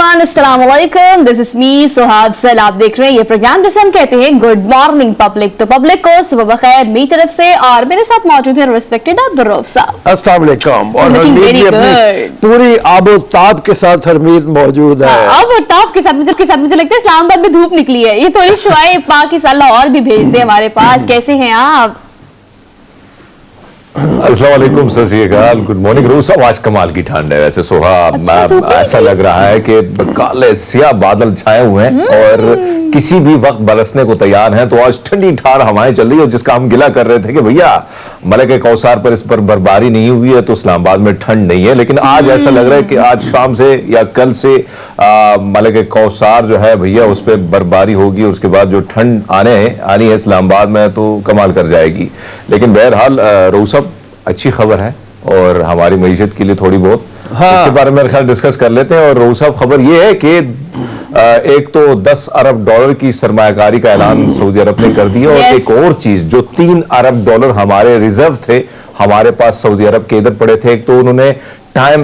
Everyone, अस्सलाम वालेकुम। This is me सुहाब सल। आप देख रहे हैं ये प्रोग्राम जिसे हम कहते हैं गुड मॉर्निंग पब्लिक। तो पब्लिक को सुबह बखैर मेरी तरफ से, और मेरे साथ मौजूद है रिस्पेक्टेड अब्दुल रऊफ साहब। अस्सलाम वालेकुम। और हरमीत जी अपनी पूरी आबोताब के साथ हरमीत मौजूद है। आबोताब के साथ मुझे लगता है इस्लामाबाद में धूप निकली है। ये थोड़ी शुआए पाक की अल्लाह और भी भेज दे हमारे पास। कैसे हैं आप? अस्सलाम वालेकुम, सत श्री अकाल, गुड मॉर्निंग। रोज साहब आज कमाल की ठंड है वैसे सोहा। ऐसा लग रहा है कि काले सियाह बादल छाए हुए हैं और किसी भी वक्त बरसने को तैयार हैं। तो आज ठंडी ठार हवाएं चल रही है, जिसका हम गिला कर रहे थे कि भैया मलक कौसार पर इस पर बर्फबारी नहीं हुई है तो इस्लामाबाद में ठंड नहीं है। लेकिन आज ऐसा लग रहा है कि आज शाम से या कल से मलक कौसार जो है भैया उस पर बर्फबारी होगी। उसके बाद जो ठंड आनी है इस्लामाबाद में तो कमाल कर जाएगी। लेकिन बहरहाल रोज साहब अच्छी खबर है और हमारी मईशत के लिए थोड़ी बहुत इसके बारे में ख्याल डिस्कस कर लेते हैं। और रोज साहब खबर यह है कि एक तो 10 अरब डॉलर की सरमायाकारी का ऐलान सऊदी अरब ने कर दिया। और एक और चीज, जो 3 अरब डॉलर हमारे रिजर्व थे हमारे पास सऊदी अरब के इधर पड़े थे, एक तो उन्होंने टाइम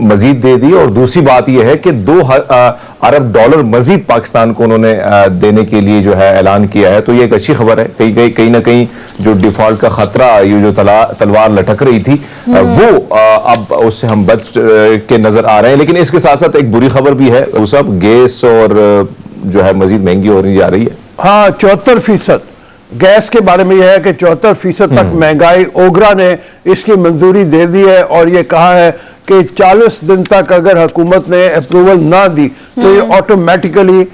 मजीद दे दी और दूसरी बात यह है कि 2 अरब डॉलर मजीद पाकिस्तान को उन्होंने देने के लिए जो है ऐलान किया है। तो ये एक अच्छी खबर है। कहीं ना कहीं जो डिफॉल्ट का खतरा, ये जो तलवार लटक रही थी वो अब उससे हम बच के नजर आ रहे हैं। लेकिन इसके साथ साथ एक बुरी खबर भी है, वो सब गैस और जो है मजीद महंगी होने जा रही है। हाँ, 74% गैस के बारे में यह है कि 74% तक महंगाई, ओगरा ने इसकी मंजूरी दे दी है और ये कहा है कि 40 दिन तक अगर हुकूमत ने अप्रूवल ना दी तो ये ऑटोमेटिकली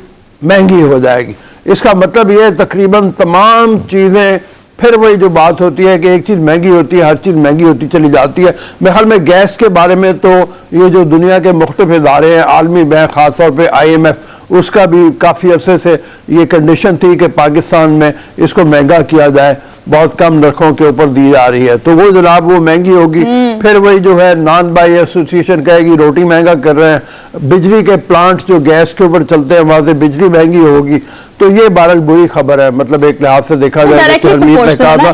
महंगी हो जाएगी। इसका मतलब ये तकरीबन तमाम चीजें, फिर वही जो बात होती है कि एक चीज महंगी होती है, हर चीज महंगी होती चली जाती है। मेरे ख्याल में गैस के बारे में तो ये जो दुनिया के मुख्तलिफ इदारे हैं, आलमी बैंक खासतौर पर IMF, उसका भी काफ़ी अरसे से ये कंडीशन थी कि पाकिस्तान में इसको महंगा किया जाए, बहुत कम नरखों के ऊपर दी जा रही है। तो वो जनाब वो महंगी होगी। फिर वही जो है नॉन बाई एसोसिएशन कहेगी रोटी महंगा कर रहे हैं, बिजली के प्लांट्स जो गैस के ऊपर चलते हैं वहां से बिजली महंगी होगी। तो ये बहरहाल बुरी खबर है। मतलब एक लिहाज से देखा जाए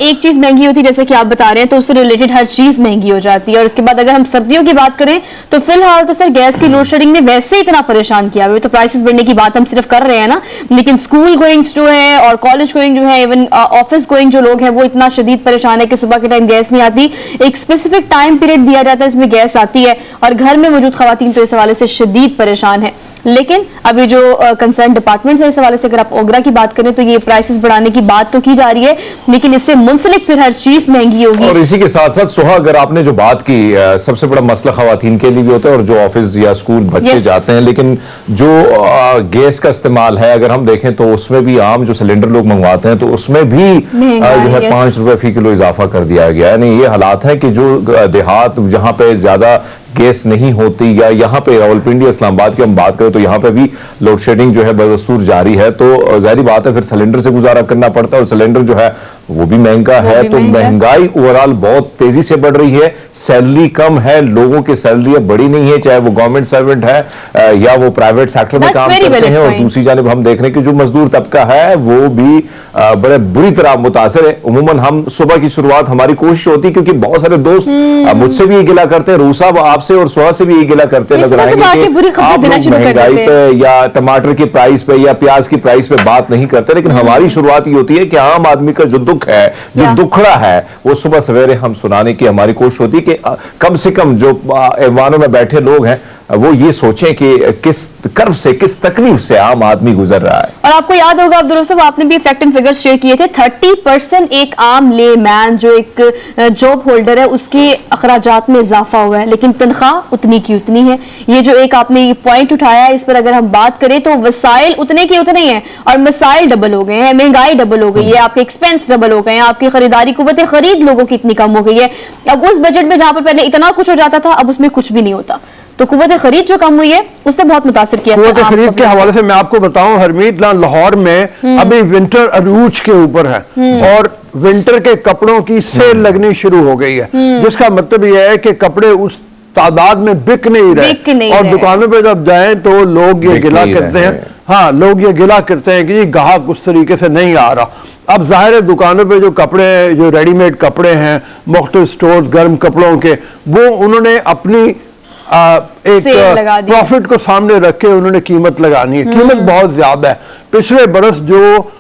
एक चीज महंगी होती है जैसे कि आप बता रहे हैं तो उससे रिलेटेड हर चीज महंगी हो जाती है। और उसके बाद अगर हम सर्दियों की बात करें तो फिलहाल तो सर गैस की लोड शेडिंग ने वैसे इतना परेशान किया हुआ, तो प्राइसेस बढ़ने की बात हम सिर्फ कर रहे हैं ना, लेकिन स्कूल गोइंग्स जो है और कॉलेज गोइंग जो है, इवन ऑफिस गोइंग जो लोग हैं वो इतना शदीद परेशान है कि सुबह के टाइम गैस नहीं आती। एक स्पेसिफिक टाइम पीरियड दिया जाता है इसमें गैस आती है और घर में मौजूद खवातीन तो इस हवाले से शदीद परेशान है। लेकिन अभी जो कंसर्न डिपार्टमेंट है इस हवाले से अगर आप ओगरा की बात करें तो ये प्राइसेस बढ़ाने की बात तो की जा रही है, लेकिन इससे मुंसलिक फिर हर चीज महंगी होगी। और इसी के साथ साथ सोहा, अगर आपने जो बात की, सबसे बड़ा मसला खवातीन के लिए भी होता है और जो ऑफिस या स्कूल बच्चे जाते हैं। लेकिन जो गैस का इस्तेमाल है अगर हम देखें तो उसमें भी आम जो सिलेंडर लोग मंगवाते हैं तो उसमें भी जो है 5 रुपए फी किलो इजाफा कर दिया गया है। यानी ये हालात है कि जो देहात जहां पे ज्यादा गैस नहीं होती, या यहाँ पे रावलपिंडी इस्लामाबाद की हम बात करें तो यहाँ पे भी लोड शेडिंग जो है बदस्तूर जारी है। तो जाहिर बात है फिर सिलेंडर से गुजारा करना पड़ता है और सिलेंडर जो है वो भी महंगा है। तो महंगाई ओवरऑल बहुत तेजी से बढ़ रही है। सैलरी कम है, लोगों की सैलरी बड़ी नहीं है, चाहे वो गवर्नमेंट सर्वेंट है या वो प्राइवेट सेक्टर में काम करते हैं। और दूसरी जानिब हम देख रहे हैं कि जो मजदूर तबका है वो भी बड़े बुरी तरह मुतासर है। उमूमन हम सुबह की शुरुआत, हमारी कोशिश होती है, क्योंकि बहुत सारे दोस्त मुझसे भी ये गिला करते हैं, रूसा आपसे और सुहा से भी ये गिला करते नजर आएंगे कि आप लोग महंगाई पे या टमाटर की प्राइस पे या प्याज की प्राइस पे बात नहीं करते। लेकिन हमारी शुरुआत ये होती है कि आम आदमी का जो दुख है, जो दुखड़ा है, वो सुबह सवेरे हम सुनाने की हमारी कोशिश होती है कि कम से कम जो ऐवानों में बैठे लोग हैं वो ये सोचें कि किस कर्ब से, किस तकलीफ से आम आदमी गुजर रहा है। और आपको याद होगा अब्दुल रऊफ साहब, आपने भी फैक्ट एंड फिगर्स शेयर किए थे। 30% एक आम लेमैन जो एक जॉब होल्डर है उसके अखराजात में इजाफा हुआ है, लेकिन तनख्वाह उतनी की उतनी है। ये जो एक आपने ये पॉइंट उठाया है, इस पर अगर हम बात करें तो वसाइल उतने के उतने ही हैं और मसाइल डबल हो गए हैं, महंगाई डबल हो गई है, आपके एक्सपेंस डबल हो गए हैं, आपकी खरीदारी कुव्वत खरीद लोगों की इतनी कम हो गई है। अब उस बजट में जहां पर पहले इतना कुछ हो जाता था अब उसमें कुछ भी नहीं होता, तो कुव्वत खरीद जो कम हुई है उसने बहुत मुतासिर किया। कुव्वत खरीद के हवाले से मैं आपको बताऊं हरमीत, लाहौर में अभी विंटर अरूज के ऊपर है और विंटर के कपड़ों की सेल लगनी शुरू हो गई है, जिसका मतलब यह है कि कपड़े उस तादाद में बिक नहीं रहे और दुकानों पे जब जाएं तो लोग ये गिला करते हैं, हाँ लोग ये गिला करते हैं कि ग्राहक उस तरीके से नहीं आ रहा। अब जाहिर है दुकानों पे जो कपड़े, जो रेडीमेड कपड़े हैं, मुख्तलिफ स्टोर गर्म कपड़ों के, वो उन्होंने अपनी एक सेल लगा दी। प्रॉफिट को सामने रख के उन्होंने कीमत लगानी है। कीमत बहुत ज्यादा है। पिछले बरस जो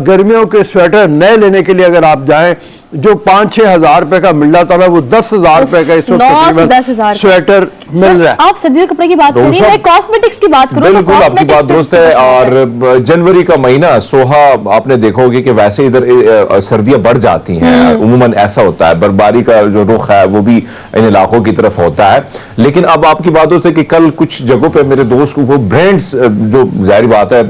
गर्मियों के स्वेटर नए लेने के लिए अगर आप जाएं, जो 5-6 हजार रुपए का मिल रहा था वो 10,000 रुपए का इस वक्त 10,000 स्वेटर मिल रहा है। आप सर्दियों के कपड़े की बात करिए, मैं कॉस्मेटिक्स की बात करूं तो बिल्कुल आपकी बात दुरुस्त है। और जनवरी का महीना सोहा आपने देखा होगा कि वैसे इधर सर्दियां बढ़ जाती हैं, उम्मन ऐसा होता है, बर्फबारी का जो रुख है वो भी इन इलाकों की तरफ होता है। लेकिन अब आपकी बात है कि कल कुछ जगहों पे मेरे दोस्त को वो ब्रांड्स, जो जाहिर बात है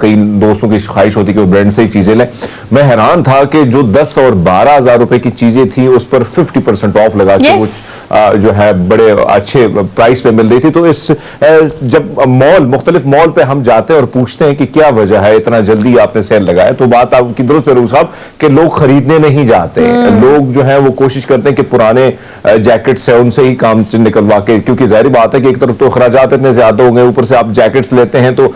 कई दोस्तों की ख्वाहिश होती है कि वो ब्रांड से ही चीजें लें, मैं हैरान था कि जो 10 और 12,000 रुपए की चीजें थी उस पर 50% ऑफ लगा के वो जो है बड़े अच्छे प्राइस पे मिल रही थी। तो इस जब मुख्तलिफ मॉल पे हम जाते हैं और पूछते हैं कि क्या वजह है इतना जल्दी आपने सेल लगाया, तो बात आपकी दुरुस्त है रूस साहब कि लोग खरीदने नहीं जाते। लोग जो है वो कोशिश करते हैं कि पुराने जैकेट्स है उनसे ही काम निकलवा के, क्योंकि जाहिर बात है कि एक तरफ तो खर्चात इतने ज्यादा हो गए, ऊपर से आप जैकेट्स लेते हैं तो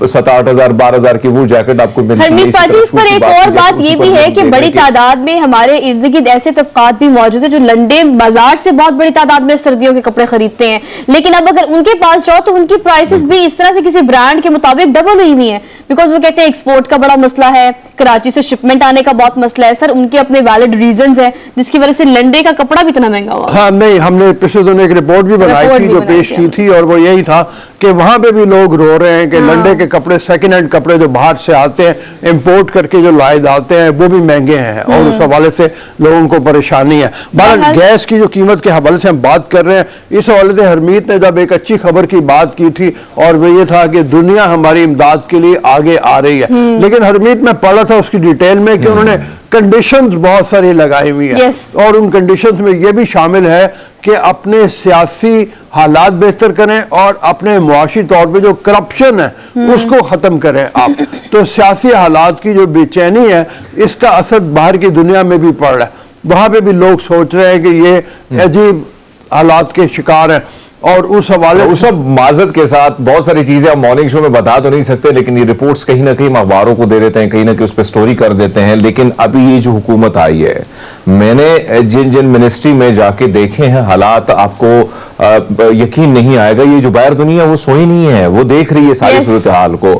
7-8 हजार 12,000 की वो जैकेट आपको मिलती है। हरमीत पाजी, इस पर एक और बात ये भी है कि बड़ी तादाद में हमारे इर्द गिर्द ऐसे तबकात भी मौजूद है जो लंडे बाजार से बहुत बड़ी तादाद में सर्दियों के कपड़े खरीदते हैं, लेकिन अब अगर उनके पास जाओ तो उनकी प्राइसेस भी इस तरह से किसी ब्रांड के मुताबिक डबल हुई हुई है, बिकॉज वो कहते हैं एक्सपोर्ट का बड़ा मसला है, कराची से शिपमेंट आने का बहुत मसला है। सर, उनके अपने वैलिड रीजंस है जिसकी वजह से लंडे का कपड़ा भी इतना महंगा हुआ। हाँ, नहीं, हमने पिछले दिनों एक रिपोर्ट भी बनाई थी जो पेश की थी, और वो यही था कि वहां पे भी लोग रो रहे हैं कि लंडे के कपड़े, सेकेंड हैंड कपड़े जो बाहर से आते हैं, इंपोर्ट करके जो लाए जाते हैं, वो भी महंगे हैं और उस हवाले से लोगों को परेशानी है। बहरहाल गैस की जो कीमत के हवाले से हम बात कर रहे हैं, इस हवाले से हरमीत ने जब एक अच्छी खबर की बात की थी और वो ये था कि दुनिया हमारी इमदाद के लिए आगे आ रही है, लेकिन हरमीत में पढ़ा था उसकी डिटेल में कि उन्होंने कंडीशंस बहुत सारी लगाई हुई है। और उन कंडीशंस में ये भी शामिल है कि अपने सियासी हालात बेहतर करें और अपने मुआशी तौर पे जो करप्शन है उसको खत्म करें आप। तो सियासी हालात की जो बेचैनी है इसका असर बाहर की दुनिया में भी पड़ रहा है, वहां पे भी लोग सोच रहे हैं कि ये अजीब हालात के शिकार हैं। और उस हवाले उस सब माजत के साथ बहुत सारी चीजें हम मॉर्निंग शो में बता तो नहीं सकते, लेकिन ये रिपोर्ट्स कहीं ना कहीं हम अखबारों को दे देते हैं, कहीं ना कहीं उस पर स्टोरी कर देते हैं। लेकिन अभी ये जो हुकूमत आई है, मैंने जिन जिन मिनिस्ट्री में जाके देखे हैं हालात, आपको यकीन नहीं आएगा। ये जो बाहर दुनिया वो सोई नहीं है, वो देख रही है सारी सूरत हाल को।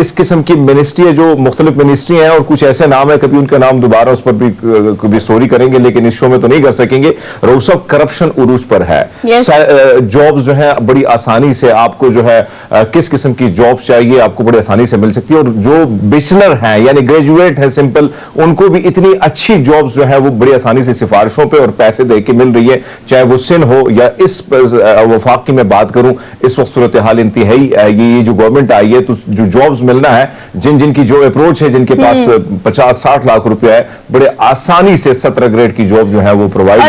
इस किस्म की मिनिस्ट्री है जो मुख्तलिफ मिनिस्ट्री है और कुछ ऐसे नाम है, कभी उनका नाम दोबारा उस पर भी कभी स्टोरी करेंगे, लेकिन इस शो में तो नहीं कर सकेंगे। रोसब करप्शन उरूज पर है। जॉब्स जो है बड़ी आसानी से आपको जो है किस किस्म की जॉब्स चाहिए आपको बड़ी आसानी से मिल सकती है, और जो बैचलर हैं यानी ग्रेजुएट है सिंपल, उनको भी इतनी अच्छी जॉब्स जो है वो बड़ी आसानी से सिफारिशों पे और पैसे दे के मिल रही है, चाहे वो सिंध हो या इस वफाक की मैं बात करूं। इस वक्त सूरत हाल इंतहाई ये जो गवर्नमेंट आई है, तो जो जॉब्स मिलना है, जिनकी जो अप्रोच है, जिनके पास 50-60 लाख रुपया है, बड़े आसानी से 17 ग्रेड की जॉब जो है वो प्रोवाइड।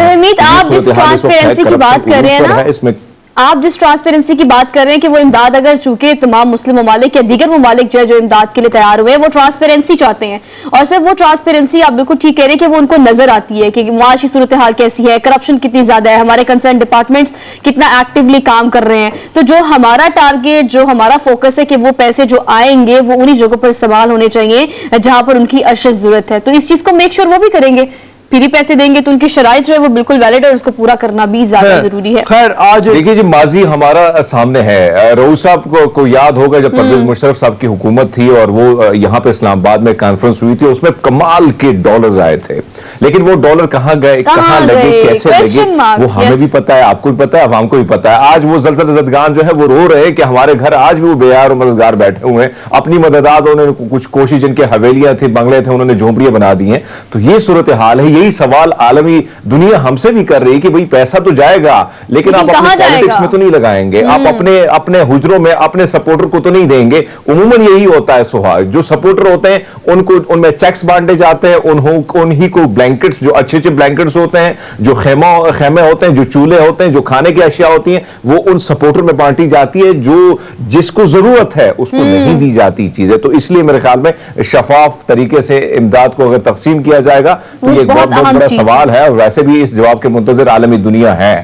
आप जिस ट्रांसपेरेंसी की बात कर रहे हैं ना, इसमें आप जिस ट्रांसपेरेंसी की बात कर रहे हैं कि वो इमदाद, अगर चूंकि तमाम मुस्लिम ममालिक या दीगर ममालिक जो इमदाद के लिए तैयार हुए हैं वो ट्रांसपेरेंसी चाहते हैं, और सिर्फ वो ट्रांसपेरेंसी आप बिल्कुल ठीक कह रहे हैं कि वो उनको नजर आती है कि मुआशी सूरत हाल कैसी है, करप्शन कितनी ज्यादा है, हमारे कंसर्न डिपार्टमेंट्स कितना एक्टिवली काम कर रहे हैं। तो जो हमारा टारगेट, जो हमारा फोकस है कि वो पैसे जो आएंगे वो उन्हीं जगहों पर इस्तेमाल होने चाहिए जहां पर उनकी अशद जरूरत है। तो इस चीज को मेक श्योर वो भी करेंगे। फ्री पैसे देंगे तो उनकी शराइत जो है वो बिल्कुल वैलिड है, उसको पूरा करना भी ज्यादा जरूरी है। खैर, आज देखिए जी, माजी हमारा सामने है। रऊफ साहब को याद होगा जब परवेज मुशर्रफ साहब की हुकूमत थी और वो यहाँ पे इस्लामाबाद में कॉन्फ्रेंस हुई थी, उसमें कमाल के डॉलर्स आए थे, लेकिन वो डॉलर कहाँ गए, कहाँ लगे, कैसे लगे, वो हमें भी पता है, आपको भी पता है, अवाम को भी पता है। आज वो जलजल जदगान जो है वो रो रहे हैं कि हमारे घर आज भी वो बेयार और मददगार बैठे हुए हैं, अपनी मददात उन्होंने कुछ कोशिश, जिनके हवेलियां थी, बंगले थे, उन्होंने झोंपड़ियां बना दी हैं। तो ये सूरत हाल है। यही सवाल दुनिया हमसे भी कर रही है कि भाई पैसा तो जाएगा, लेकिन आप अपने पॉलिटिक्स में तो नहीं लगाएंगे, आप अपने हुजरों में अपने सपोर्टर को तो नहीं देंगे। उम्मूमन यही होता है सोहा, जो सपोर्टर होते हैं उनको उनमें चेक्स बांटे जाते हैं, उन्हीं को ब्लैंकेट्स, जो अच्छे अच्छे ब्लैंकेट्स होते हैं, जो खेमे होते हैं, जो चूल्हे होते हैं, जो खाने की अशिया होती हैं, वो उन सपोर्टर में बांटी जाती है, जो जिसको जरूरत है उसको नहीं दी जाती चीजें। तो इसलिए मेरे ख्याल में शफाफ तरीके से इमदाद को अगर तकसीम किया जाएगा तो ये बहुत बड़ा सवाल है, और वैसे भी इस जवाब के मुंतजर आलमी दुनिया है।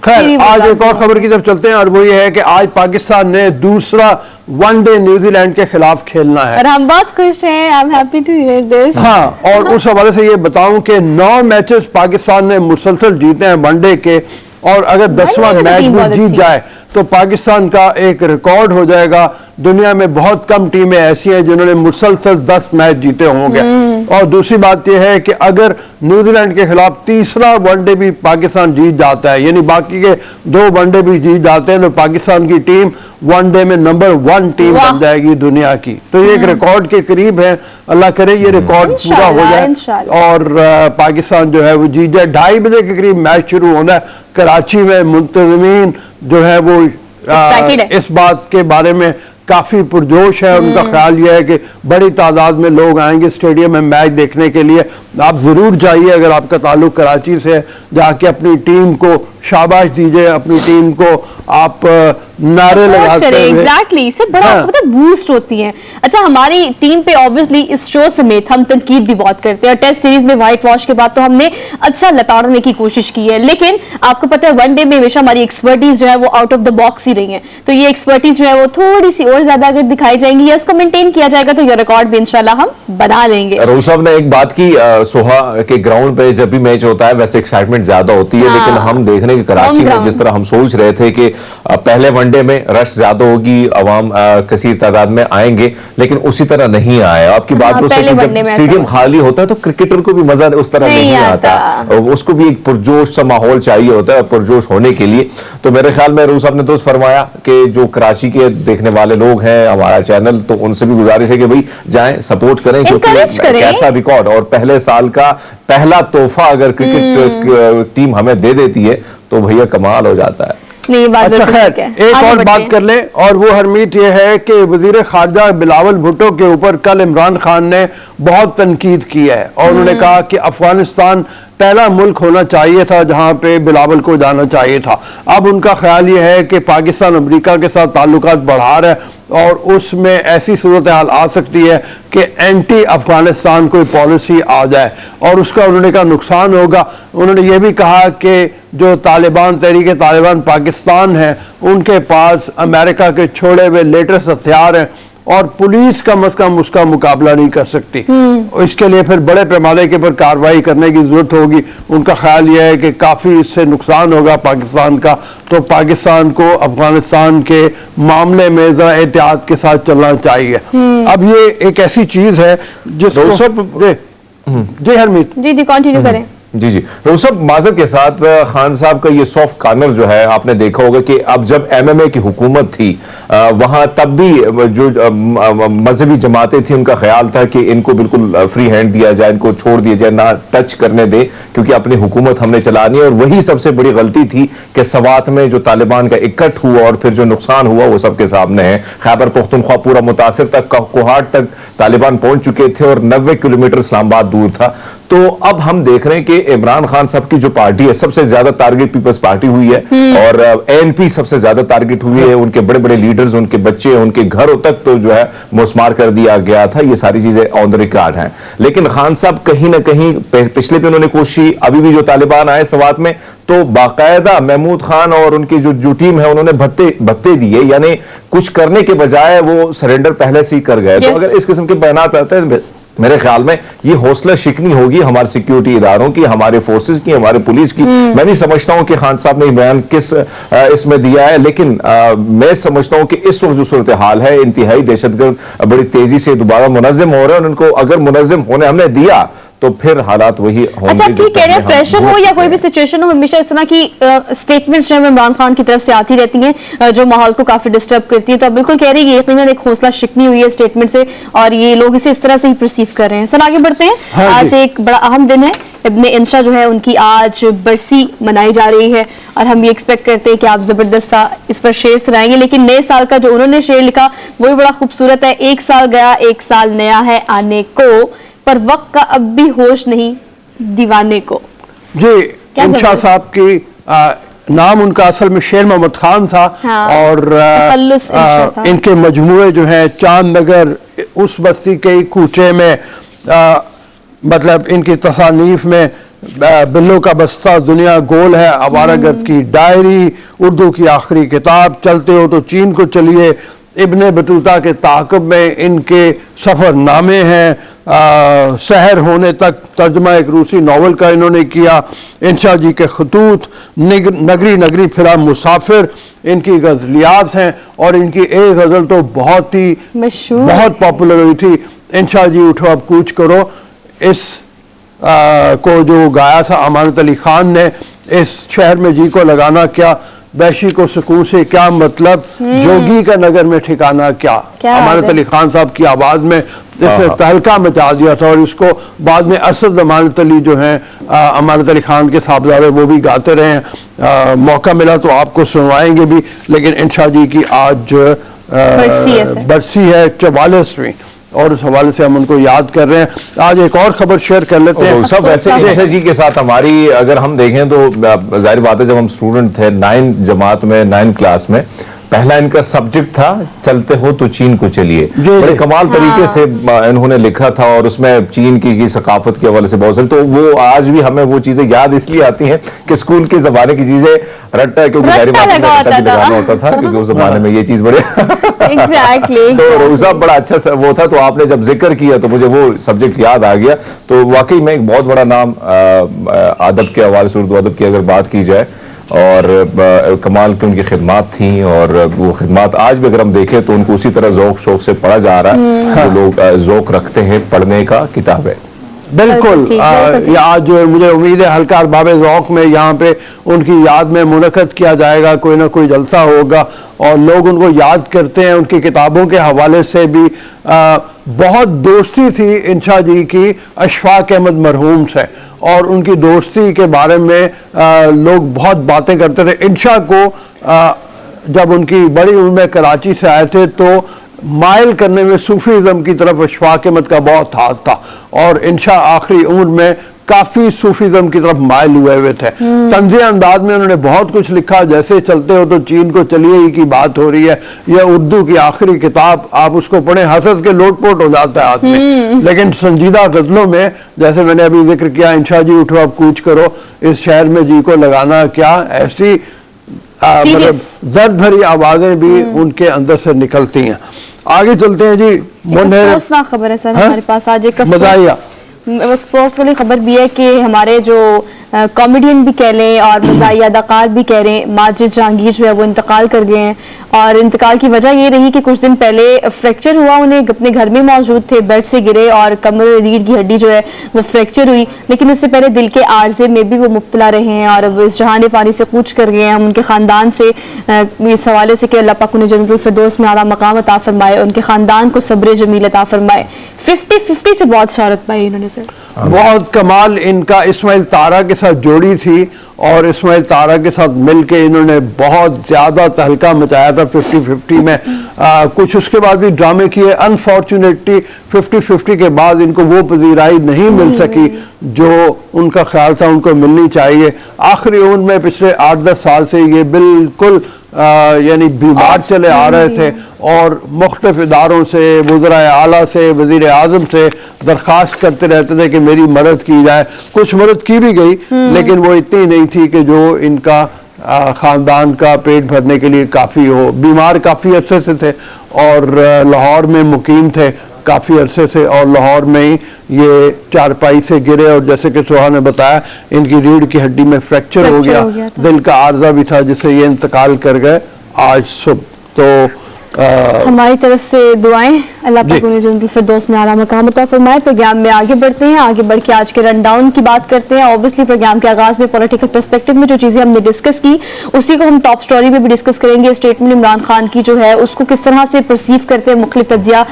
खैर, आज एक और खबर की तरफ चलते हैं, और वो ये है कि आज पाकिस्तान ने दूसरा वनडे न्यूजीलैंड के खिलाफ खेलना है और हम बहुत खुश हैं। I am happy to hear this. हाँ, और उस हवाले से ये बताऊं कि 9 मैचेस पाकिस्तान ने मुसलसल जीते हैं वनडे के, और अगर 10वां भाई, मैच टीम भी बहुत जीत अच्छी जाए तो पाकिस्तान का एक रिकॉर्ड हो जाएगा। दुनिया में बहुत कम टीमें ऐसी हैं जिन्होंने मुसलसल 10 मैच जीते होंगे। और दूसरी बात यह है कि अगर न्यूजीलैंड के खिलाफ तीसरा वनडे भी पाकिस्तान जीत जाता है, यानी बाकी के 2 वनडे भी जीत जाते हैं, तो पाकिस्तान की टीम वनडे में नंबर 1 टीम बन जाएगी दुनिया की। तो ये एक रिकॉर्ड के करीब है। अल्लाह करे ये रिकॉर्ड पूरा हो जाए और पाकिस्तान जो है वो जीत जाए। 2:30 बजे के करीब मैच शुरू होना है कराची में। मुंतज़मीन जो है वो इस बात के बारे में काफी पुरजोश है। उनका ख्याल यह है कि बड़ी तादाद में लोग आएंगे स्टेडियम में मैच देखने के लिए। आप जरूर जाइए अगर आपका ताल्लुक कराची से है, जाके अपनी टीम को शाबाश दीजिए, अपनी टीम को आप नारे लगाते हैं। एग्जैक्टली इससे बड़ा आपको पता है बूस्ट होती है। अच्छा, हमारी टीम पे ऑब्वियसली इस शो समेत हम तनकीद भी बहुत करते हैं और टेस्ट सीरीज में व्हाइट वॉश के बाद तो हमने अच्छा लताड़ने की कोशिश की है, लेकिन आपको पता है वनडे में हमेशा हमारी एक्सपर्टीज जो है वो आउट ऑफ द बॉक्स ही रही है। तो ये एक्सपर्टीज जो है वो थोड़ी सी और ज्यादा अगर दिखाई जाएंगी या उसको मेंटेन किया जाएगा तो ये रिकॉर्ड भी इंशाल्लाह हम बना लेंगे। रोज साहब ने एक बात की, सोहा के ग्राउंड पे जब भी मैच होता है वैसे एक्साइटमेंट ज्यादा होती है, लेकिन हम देखने के कराची में जिस तरह हम सोच रहे थे कि पहले वनडे में रश ज्यादा होगी, अवाम कसीर तादाद में आएंगे, लेकिन उसी तरह नहीं आए। आपकी बात तो जब स्टेडियम खाली होता है तो क्रिकेटर को भी मजा उस तरह नहीं आता, उसको भी एक पुरजोश सा माहौल चाहिए होता है। पुरजोश होने के लिए तो मेरे ख्याल में रोज साहब ने तो फरमाया कि जो कराची के देखने वाले लोग हैं हमारा चैनल, तो उनसे भी गुजारिश है कि भाई जाएं, सपोर्ट करें, क्योंकि कैसा रिकॉर्ड और पहले साल का पहला तोहफा अगर क्रिकेट टीम हमें दे देती है तो भैया कमाल हो जाता है। अच्छा खैर, एक और बात कर ले, और वो हरमीत ये है कि वजीर खारजा बिलावल भुट्टो के ऊपर कल इमरान खान ने बहुत तनकीद की है और उन्होंने कहा कि अफगानिस्तान पहला मुल्क होना चाहिए था जहां पे बिलावल को जाना चाहिए था। अब उनका ख्याल ये है कि पाकिस्तान अमेरिका के साथ ताल्लुकात बढ़ा रहा है और उसमें ऐसी सूरत हाल आ सकती है कि एंटी अफगानिस्तान कोई पॉलिसी आ जाए और उसका उन्होंने कहा नुकसान होगा। उन्होंने ये भी कहा कि जो तालिबान, तहरीक तालिबान पाकिस्तान है, उनके पास अमेरिका के छोड़े हुए लेटेस्ट हथियार हैं और पुलिस कम से कम उसका मुकाबला नहीं कर सकती। इसके लिए फिर बड़े पैमाने के पर कार्रवाई करने की जरूरत होगी। उनका ख्याल यह है कि काफी इससे नुकसान होगा पाकिस्तान का, तो पाकिस्तान को अफगानिस्तान के मामले में जरा एहतियात के साथ चलना चाहिए। अब ये एक ऐसी चीज है जिसको जी हरमीत जी कंटिन्यू करें। जी जी रोसब, माजरत के साथ खान साहब का ये सॉफ्ट कॉर्नर जो है आपने देखा होगा कि अब जब एमएमए की हुकूमत थी वहां तब भी जो मजहबी जमातें थी उनका ख्याल था कि इनको बिल्कुल फ्री हैंड दिया जाए, इनको छोड़ दिया जाए, ना टच करने दे, क्योंकि अपनी हुकूमत हमने चलानी है। और वही सबसे बड़ी गलती थी कि सवात में जो तालिबान का इकट्ठ हुआ और फिर जो नुकसान हुआ वो सबके सामने है। खैबर पख्तूनख्वा पूरा मुतासिर तक, कोहाट तक तालिबान पहुंच चुके थे और 90 किलोमीटर इस्लामाबाद दूर था। तो अब हम देख रहे हैं कि इमरान खान साहब की जो पार्टी है सबसे ज्यादा टारगेट पीपल्स पार्टी हुई है और एएनपी सबसे ज्यादा टारगेट हुई है। उनके बड़े बड़े लीडर्स, उनके बच्चे, उनके घरों तक तो जो है मुस्मार कर दिया गया था। ये सारी चीजें ऑन द रिकॉर्ड हैं। लेकिन खान साहब कहीं ना कहीं पिछले भी उन्होंने कोशिश, अभी भी जो तालिबान आए सवात में तो बाकायदा महमूद खान और उनकी जो टीम है उन्होंने भत्ते दिए, यानी कुछ करने के बजाय वो सरेंडर पहले से ही कर गए। तो अगर इस किस्म के बयानात आते हैं मेरे ख्याल में ये हौसला शिकनी होगी हमारे सिक्योरिटी इदारों की, हमारे फोर्सेस की, हमारे पुलिस की। मैं नहीं समझता हूं कि खान साहब ने बयान किस इसमें दिया है, लेकिन मैं समझता हूं कि इस वक्त जो सूरत हाल है इंतहाई दहशतगर्द बड़ी तेजी से दोबारा मुनज़्ज़म हो रहे हैं और उनको अगर मुनज़्ज़म होने हमने दिया तो फिर हालात वही होंगे। अच्छा ठीक कह रहे हैं, प्रेशर हो या कोई भी सिचुएशन हो, हमेशा इस तरह की स्टेटमेंट्स जो है इमरान खान की तरफ से आती रहती हैं जो माहौल को काफी डिस्टर्ब करती है। तो आप बिल्कुल कह रहे हैं यकीनन एक हौसला शिकनी हुई है स्टेटमेंट से और ये लोग इसे इस तरह से ही परसीव कर रहे हैं। सर आगे बढ़ते हैं। हाँ, आज एक बड़ा अहम दिन है, इब्ने इंशा जो है उनकी आज बरसी मनाई जा रही है और हम ये एक्सपेक्ट करते हैं कि आप जबरदस्त सा इस पर शेर सुनाएंगे। लेकिन नए साल का जो उन्होंने शेर लिखा वो भी बड़ा खूबसूरत है। एक साल गया, एक साल नया है आने को, पर वक्त का अब भी होश नहीं दीवाने को। जी इंशा साहब की नाम उनका असल में शेर मोहम्मद खान था। हाँ, और इनके मजमूए जो हैं चांद नगर उस बस्ती के कूचे में मतलब इनकी तसानीफ में बिल्लो का बस्ता, दुनिया गोल है, आवारागर्द की डायरी, उर्दू की आखिरी किताब, चलते हो तो चीन को चलिए, इब्ने बतूता के ताक़ुब में इनके सफ़रनामे हैं, शहर होने तक तर्जमा एक रूसी नावल का इन्होंने किया, इंशा जी के खतूत, नगरी नगरी फिरा मुसाफिर इनकी गज़लियात हैं। और इनकी एक गज़ल तो बहुत ही मशहूर, बहुत पॉपुलर हुई थी, इंशा जी उठो अब कूच करो। इस को जो गाया था अमानत अली खान ने, इस शहर में जी को लगाना क्या, बैशी को सुकून से क्या मतलब, जोगी का नगर में ठिकाना क्या। अमानत अली खान साहब की आवाज में इसने तहलका मचा दिया था। और इसको बाद में असद अमानत अली जो हैं, अमानत अली खान के साहबजादे, वो भी गाते रहे हैं। मौका मिला तो आपको सुनवाएंगे भी। लेकिन इंशा जी की आज बरसी है 44वीं, और उस हवाले से हम उनको याद कर रहे हैं। आज एक और खबर शेयर कर लेते हैं। सब वैसे इंशा जी के साथ हमारी अगर हम देखें तो जाहिर बात है, जब हम स्टूडेंट थे 9 जमात में, 9 क्लास में, पहला इनका सब्जेक्ट था चलते हो तो चीन को चलिए। बड़े कमाल तरीके से इन्होंने लिखा था, और उसमें चीन की सकाफत के हवाले से बहुत सारी, तो वो आज भी हमें वो चीजें याद इसलिए आती हैं कि स्कूल के जमाने की चीजें रट्टा, क्योंकि जाहिर बात है रट्टा भी लगाना होता था, क्योंकि उस जमाने में ये चीज बड़े तो रोज़ा बड़ा अच्छा वो था। तो आपने जब जिक्र किया तो मुझे वो सब्जेक्ट याद आ गया। तो वाकई में एक बहुत बड़ा नाम अदब के हवाले से, उर्दू अदब की अगर बात की जाए, और कमाल की उनकी खिदमात थी। और वो खिदमात आज भी अगर हम देखें तो उनको उसी तरह ज़ौक शौक से पढ़ा जा रहा है। जो लोग ज़ौक रखते हैं पढ़ने का, किताबें बिल्कुल। आज मुझे उम्मीद है हल्का अरबाब ज़ौक़ में यहाँ पे उनकी याद में मुनक़द किया जाएगा, कोई ना कोई जलसा होगा, और लोग उनको याद करते हैं। उनकी किताबों के हवाले से भी बहुत दोस्ती थी इंशा जी की अशफाक अहमद मरहूम से, और उनकी दोस्ती के बारे में लोग बहुत बातें करते थे। इंशा को जब उनकी बड़ी उम्र में कराची से आए थे तो माइल करने में सूफीज़म की तरफ अशफाक अहमद का बहुत हाथ था, और इंशा आखिरी उम्र में काफ़ी सूफीज़म की तरफ माइल हुए थे। तंज़ीह अंदाज में उन्होंने बहुत कुछ लिखा, जैसे चलते हो तो चीन को चलिए ही की बात हो रही है। यह उर्दू की आखिरी किताब, आप उसको पढ़ें हंस के लोटपोट हो जाता है आदमी। लेकिन संजीदा गज़लों में, जैसे मैंने अभी जिक्र किया, इंशा जी उठो अब कूच करो, इस शहर में जी को लगाना क्या, ऐसी मतलब दर्द भरी आवाजें भी उनके अंदर से निकलती हैं। आगे चलते हैं जी। अफसोसनाक खबर है सर हमारे पास आज, एक मज़ाहिया अफसोस वाली खबर भी है कि हमारे जो कॉमेडियन भी कह लें और मज़ाहिया अदाकार भी कह रहे हैं, माजिद जहांगीर जो है वो इंतकाल कर गए हैं। और इंतकाल की वजह ये रही कि कुछ दिन पहले फ्रैक्चर हुआ, उन्हें अपने घर में मौजूद थे, बेड से गिरे और कमर रीढ़ की हड्डी जो है वो फ्रैक्चर हुई। लेकिन उससे पहले दिल के आर्जे में भी वो मुब्तला रहे हैं और अब इस जहान फानी से कूच कर गए हैं। हम उनके ख़ानदान से इस हवाले से कि अल्लाह पाक उन्हें जन्नतुल फिरदौस में आला मकाम अता फरमाए, उनके ख़ानदान को सब्र जमील अता फरमाए। 50-50 से बहुत शोहरत पाई इन्होंने सर, बहुत कमाल। इनका इस्माइल तारा के साथ जोड़ी थी, और इस्माइल तारा के साथ मिलके इन्होंने बहुत ज़्यादा तहलका मचाया था 50-50 में। कुछ उसके बाद भी ड्रामे किए। अनफॉर्चुनेटली 50-50 के बाद इनको वो पजीराई नहीं मिल सकी जो उनका ख्याल था उनको मिलनी चाहिए। आखिरी उम्र में पिछले 8-10 साल से ये बिल्कुल यानी बीमार चले आ रहे थे, और मुख्तलिफ इदारों से, वज़रा आला से, वज़ीर आज़म से दरख्वास्त करते रहते थे कि मेरी मदद की जाए। कुछ मदद की भी गई, लेकिन वो इतनी नहीं थी कि जो इनका ख़ानदान का पेट भरने के लिए काफ़ी हो। बीमार काफ़ी अरसे से थे और लाहौर में मुकीम थे काफ़ी अरसे से, और लाहौर में ही ये चारपाई से गिरे, और जैसे कि सोहा ने बताया इनकी रीढ़ की हड्डी में फ्रैक्चर हो गया, दिल का आर्जा भी था जिससे ये इंतकाल कर गए आज सुबह। तो हमारी तरफ से दुआएं, अल्लाह पाक उन्हें जन्नतुल फिरदौस में आला मकाम अता फरमाए। प्रोग्राम में आगे बढ़ते हैं, आगे बढ़ के आज के रन डाउन की बात करते हैं। ऑब्वियसली प्रोग्राम के आगाज में पॉलिटिकल पर्सपेक्टिव में जो चीजें हमने डिस्कस की उसी को हम टॉप स्टोरी में भी डिस्कस करेंगे। स्टेटमेंट इमरान खान की जो है उसको किस तरह से परसीव करते हैं मुख्तलिफ तज्जिया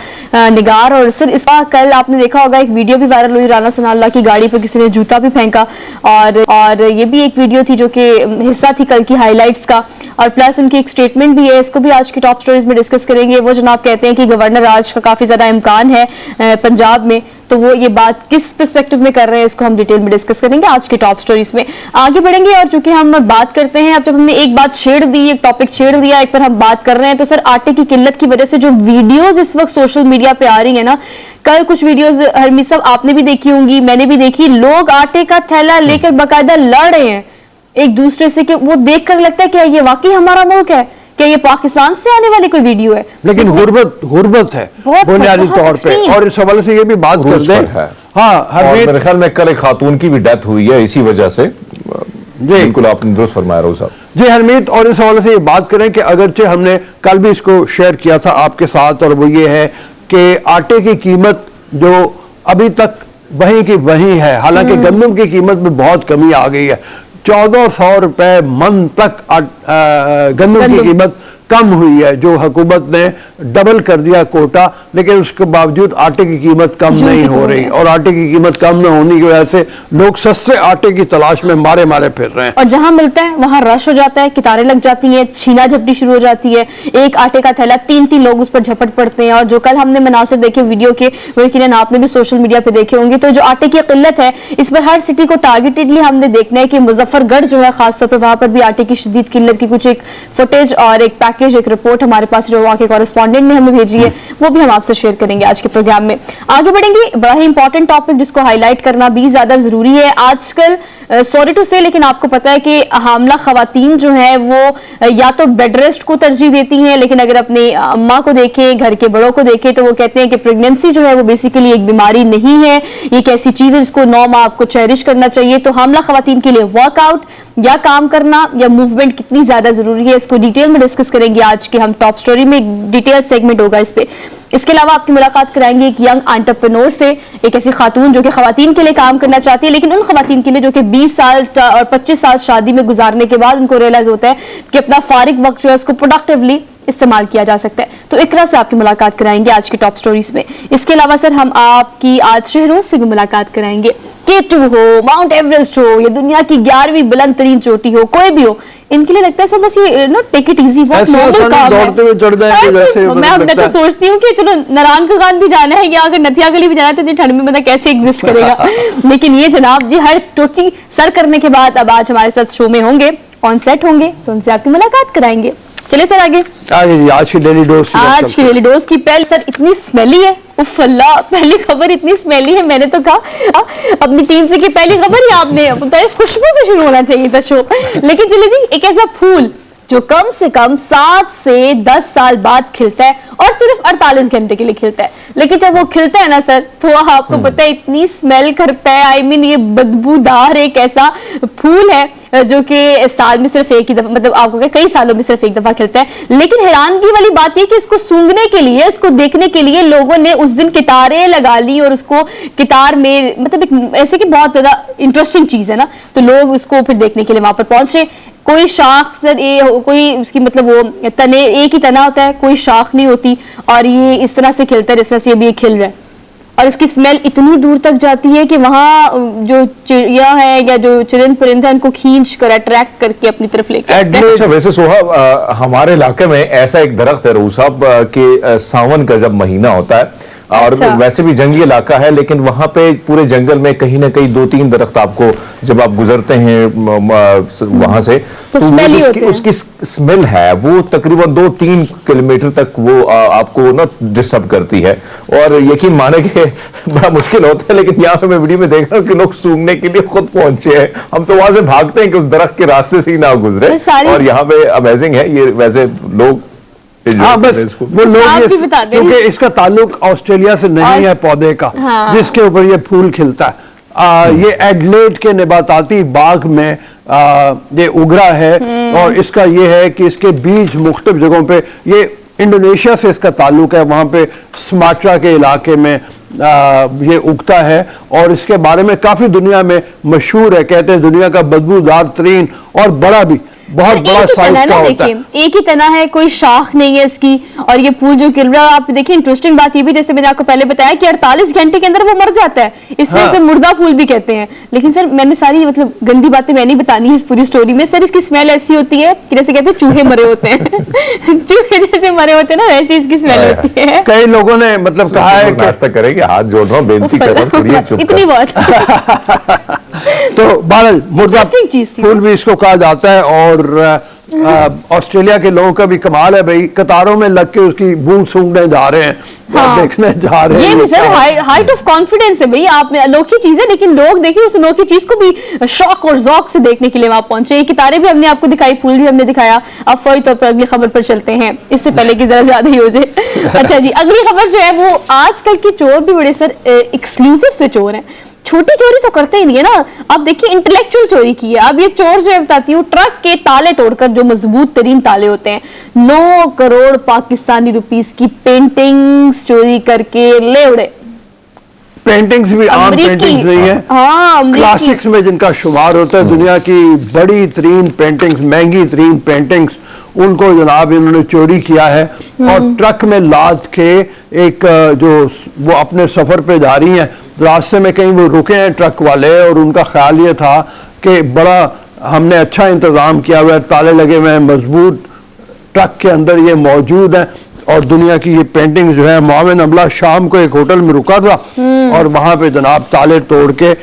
निगार। और सर इसका कल आपने देखा होगा एक वीडियो भी वायरल हुई, राना सनाउल्लाह की गाड़ी पर किसी ने जूता भी फेंका, और ये भी एक वीडियो थी जो कि हिस्सा थी कल की हाईलाइट्स का, और प्लस उनकी एक स्टेटमेंट भी है, इसको भी आज की टॉप स्टोरीज में डिस्कस करेंगे। वो जनाब कहते हैं कि गवर्नर राज का काफी ज्यादा इम्कान है पंजाब में, तो वो ये बात किस पर्सपेक्टिव में कर रहे हैं इसको हम डिटेल में डिस्कस करेंगे आज की टॉप स्टोरीज में। आगे बढ़ेंगे, और चूंकि हम बात करते हैं, अब जब हमने एक बात छेड़ दी, एक टॉपिक छेड़ दिया, एक पर हम बात कर रहे हैं, तो सर आटे की किल्लत की वजह से जो वीडियोज इस वक्त सोशल मीडिया पे आ रही है ना, कल कुछ वीडियोज हरमीत साहब आपने भी देखी होंगी, मैंने भी देखी, लोग आटे का थैला लेकर बाकायदा लड़ रहे हैं एक दूसरे से, कि वो देखकर लगता है कि ये वाकई हमारा मुल्क है, क्या ये पाकिस्तान से आने वाली कोई वीडियो है? लेकिन गुर्बत है बहुत बुनियादी बहुत तौर पे, extreme। और इस हवाले से ये भी बात कर क्रूज दें। पर है। हाँ, और हरमीत मेरे ख्याल में कल एक खातून की भी डेथ हुई है इसी वजह से। बिल्कुल आपने दुरुस्त फरमाया रोज़ साहब। जी हरमीत, और इस हवाले से ये बात करें कि अगरचे हमने कल भी इसको शेयर किया था आपके साथ, और वो ये है कि आटे की कीमत जो अभी तक वहीं की वहीं है, हालांकि गंदम की कीमत में बहुत कमी आ गई है। 1400 रुपए मन तक गंदम की कीमत कम हुई है, जो हुकूमत ने डबल कर दिया कोटा, लेकिन उसके बावजूद आटे की कीमत कम नहीं हो रही, और आटे की कीमत कम न होने की वजह से लोग सस्ते आटे की तलाश में मारे मारे फिर रहे हैं। और जहां मिलता है वहां रश हो जाता है, कितारें लग जाती हैं, छीना झपटी शुरू हो जाती है। एक आटे का थैला 3-3 लोग उस पर झपट पड़ते हैं। और जो कल हमने मनासिर देखे वीडियो के, वो यकीनन आपने भी सोशल मीडिया पे देखे होंगे। तो जो आटे की किल्लत है, इस पर हर सिटी को टारगेटेडली हमने देखना है कि मुजफ्फरगढ़ जो है खासतौर पर, वहां पर भी आटे की शदीद किल्लत की कुछ एक फुटेज और एक पैकेज, एक रिपोर्ट हमारे पास जो वहां के कॉरेस्पॉन्डेंट ने हमें भेजी है, वो भी हम आपसे शेयर करेंगे आज के प्रोग्राम में। आगे बढ़ेंगे, बड़ा ही इंपॉर्टेंट टॉपिक जिसको हाईलाइट करना भी ज्यादा जरूरी है आजकल। सॉरी टू से, लेकिन आपको पता है कि हामला खवातीन जो है वो या तो बेड रेस्ट को तरजीह देती हैं, लेकिन अगर अपने अम्मा को देखें, घर के बड़ों को देखें, तो वो कहते हैं कि प्रेगनेंसी जो है वो बेसिकली एक बीमारी नहीं है, ये एक ऐसी चीज है जिसको 9 माह आपको चेरिश करना चाहिए। तो हामला खवातीन के लिए वर्कआउट या काम करना या मूवमेंट कितनी ज्यादा जरूरी है, इसको डिटेल में डिस्कस करेंगे आज के हम टॉप स्टोरी में। एक डिटेल सेगमेंट होगा इस पे। इसके अलावा आपकी मुलाकात कराएंगे एक यंग एंटरप्रेन्योर से, एक ऐसी खातून जो कि खवातीन के लिए काम करना चाहती है, लेकिन उन खवातीन के लिए जो कि 20 साल और 25 साल शादी में गुजारने के बाद उनको रियलाइज होता है कि अपना फारिग वक्त जो है उसको प्रोडक्टिवली इस्तेमाल किया जा सकता है। तो इकरा से आपकी मुलाकात कराएंगे आज के टॉप स्टोरीज में। इसके अलावा सर हम आपकी आज शहरोज से भी मुलाकात कराएंगे। K2 हो, माउंट एवरेस्ट हो, या दुनिया की 11वीं बुलंद तरीन चोटी हो, कोई भी हो, इनके लिए लगता है सर बस ये टेक इट इजी, बहुत नॉर्मल काम है। दौड़ते हुए चढ़ जाएंगे वैसे, मैं तो सोचती हूँ कि चलो नारायण का गान भी जाना है, या अगर नथिया गली भी जाना है, तो इतनी ठंड में बंदा कैसे एग्जिस्ट करेगा। लेकिन ये जनाब जी हर टोटी सर करने के बाद अब आज हमारे साथ शो में होंगे, ऑन सेट होंगे, तो उनसे आपकी मुलाकात कराएंगे। चलिए सर आगे। आज की डेली डोज की पहले सर इतनी स्मेली है, उफ अल्लाह, पहली खबर इतनी स्मेली है, मैंने तो कहा अपनी टीम से कि पहली खबर ही आपने खुशबू से शुरू होना चाहिए था शो। लेकिन चलिए जी, एक ऐसा फूल जो कम से कम 7 से 10 साल बाद खिलता है और सिर्फ 48 घंटे के लिए खिलता है, लेकिन जब वो खिलता है ना सर, तो आपको पता है इतनी स्मेल करता है। आई मीन ये बदबूदार एक ऐसा फूल है जो कि साल में सिर्फ एक ही दफा, मतलब आपको कई सालों में सिर्फ एक दफा खिलता है। लेकिन हैरानगी वाली बात यह कि इसको सूंघने के लिए, इसको देखने के लिए लोगों ने उस दिन कितारें लगा ली, और उसको कितार में मतलब ऐसे कि बहुत ज्यादा इंटरेस्टिंग चीज है ना, तो लोग उसको फिर देखने के लिए वहां पर पहुंचे। कोई शाख सर कोई उसकी मतलब वो तने, एक ही तना होता है, कोई शाख नहीं होती, और ये इस तरह से खिलता है जिस तरह से अभी खिल रहा है। और इसकी स्मेल इतनी दूर तक जाती है कि वहां जो चिड़िया है या जो चरिंद परिंदे हैं उनको खींच कर अट्रैक्ट करके अपनी तरफ लेके। अच्छा, वैसे सोहा हमारे इलाके में ऐसा एक दरख्त है रूह साहब कि सावन का जब महीना होता है, और वैसे भी जंगली इलाका है, लेकिन वहां पे पूरे जंगल में कहीं ना कहीं 2-3 दरख्त आपको जब आप गुजरते हैं वहां से, तो उसकी स्मेल है वो तकरीबन 2-3 किलोमीटर तक वो आपको ना डिस्टर्ब करती है। और यकीन माने कि बड़ा मुश्किल होता है, लेकिन यहाँ पे मैं वीडियो में देख रहा हूँ कि लोग सूंघने के लिए खुद पहुंचे हैं। हम तो वहां से भागते हैं कि उस दरख्त के रास्ते से ही ना गुजरे, और यहाँ पे अमेजिंग है ये। वैसे लोग हाँ बस वो लोग क्योंकि इसका ताल्लुक ऑस्ट्रेलिया से नहीं है पौधे का, हाँ। जिसके ऊपर ये फूल खिलता है। ये एडलेड के नबाताती बाग में ये उगरा है, और इसका ये है कि इसके बीज मुख्तलिफ जगहों पे, ये इंडोनेशिया से इसका ताल्लुक है, वहां पे सुमात्रा के इलाके में ये उगता है, और इसके बारे में काफी दुनिया में मशहूर है। कहते हैं दुनिया का बदबूदार तरीन और बड़ा भी बहुत बड़ा साइज का होता है। एक ही तना है, कोई शाख नहीं है इसकी, और ये फूल जो खिल रहा है, आप देखिए इंटरेस्टिंग बात ये भी, जैसे मैंने आपको पहले बताया कि 48 घंटे के अंदर वो मर जाता है, इससे हाँ। इसे मुर्दा फूल भी कहते हैं। लेकिन सर मैंने सारी मतलब गंदी बातें मैंने बतानी है इस पूरी स्टोरी में। सर इसकी स्मेल ऐसी होती है कि जैसे कहते हैं चूहे मरे होते हैं चूहे जैसे मरे होते हैं ना, वैसी इसकी स्मेल होती है। कई लोगों ने मतलब कहा है कि नाश्ता करेंगे, हाथ जोड़ रहा हूं, बेनती कर रहा हूं, इतनी बात तो बहरहाल मुर्दा फूल भी इसको कहा जाता है, और ऑस्ट्रेलिया के लोगों का भी कमाल है भाई, कतारों में लग के उसकी बूंद सूंघने जा रहे हैं, हाँ। देखने जा रहे हैं। ये भी सर हाइट ऑफ कॉन्फिडेंस है भाई, आप में अनोखी चीज है, लेकिन लोग देखिए उस अनोखी चीज को भी शौक और ज़ौक से देखने के लिए वहां पहुंचे। ये कितारें भी हमने आपको दिखाई, फूल भी हमने दिखाया। अब फौरी तौर पर अगली खबर पर चलते हैं, इससे पहले कि जरा ज्यादा ही हो जाए। अच्छा जी, अगली खबर जो है वो आजकल के चोर भी बड़े सर एक्सक्लूसिव से चोर हैं। छोटी चोरी तो करते ही नहीं है ना, अब देखिए इंटेलेक्चुअल चोरी की है। अब ये चोर जो है बताती हूँ, ट्रक के ताले तोड़कर, जो मजबूत तरीन ताले होते हैं, 9 करोड़ पाकिस्तानी रुपीस की पेंटिंग्स चोरी करके ले उड़े। पेंटिंग्स भी आम पेंटिंग्स नहीं है, हाँ, क्लासिक्स में जिनका शुमार होता है, दुनिया की बड़ी तरीन पेंटिंग्स, महंगी तरीन पेंटिंग्स, उनको जनाब इन्होंने चोरी किया है और ट्रक में लाद के एक जो वो अपने सफर पे जा रही हैं, रास्ते में कहीं वो रुके हैं ट्रक वाले, और उनका ख्याल ये था कि बड़ा हमने अच्छा इंतजाम किया हुआ है, ताले लगे हुए हैं मजबूत, ट्रक के अंदर ये मौजूद है। और दुनिया की ये पेंटिंग जो है, मोमिन अमला शाम को एक होटल में रुका था और वहां पे जनाब ताले तोड़ के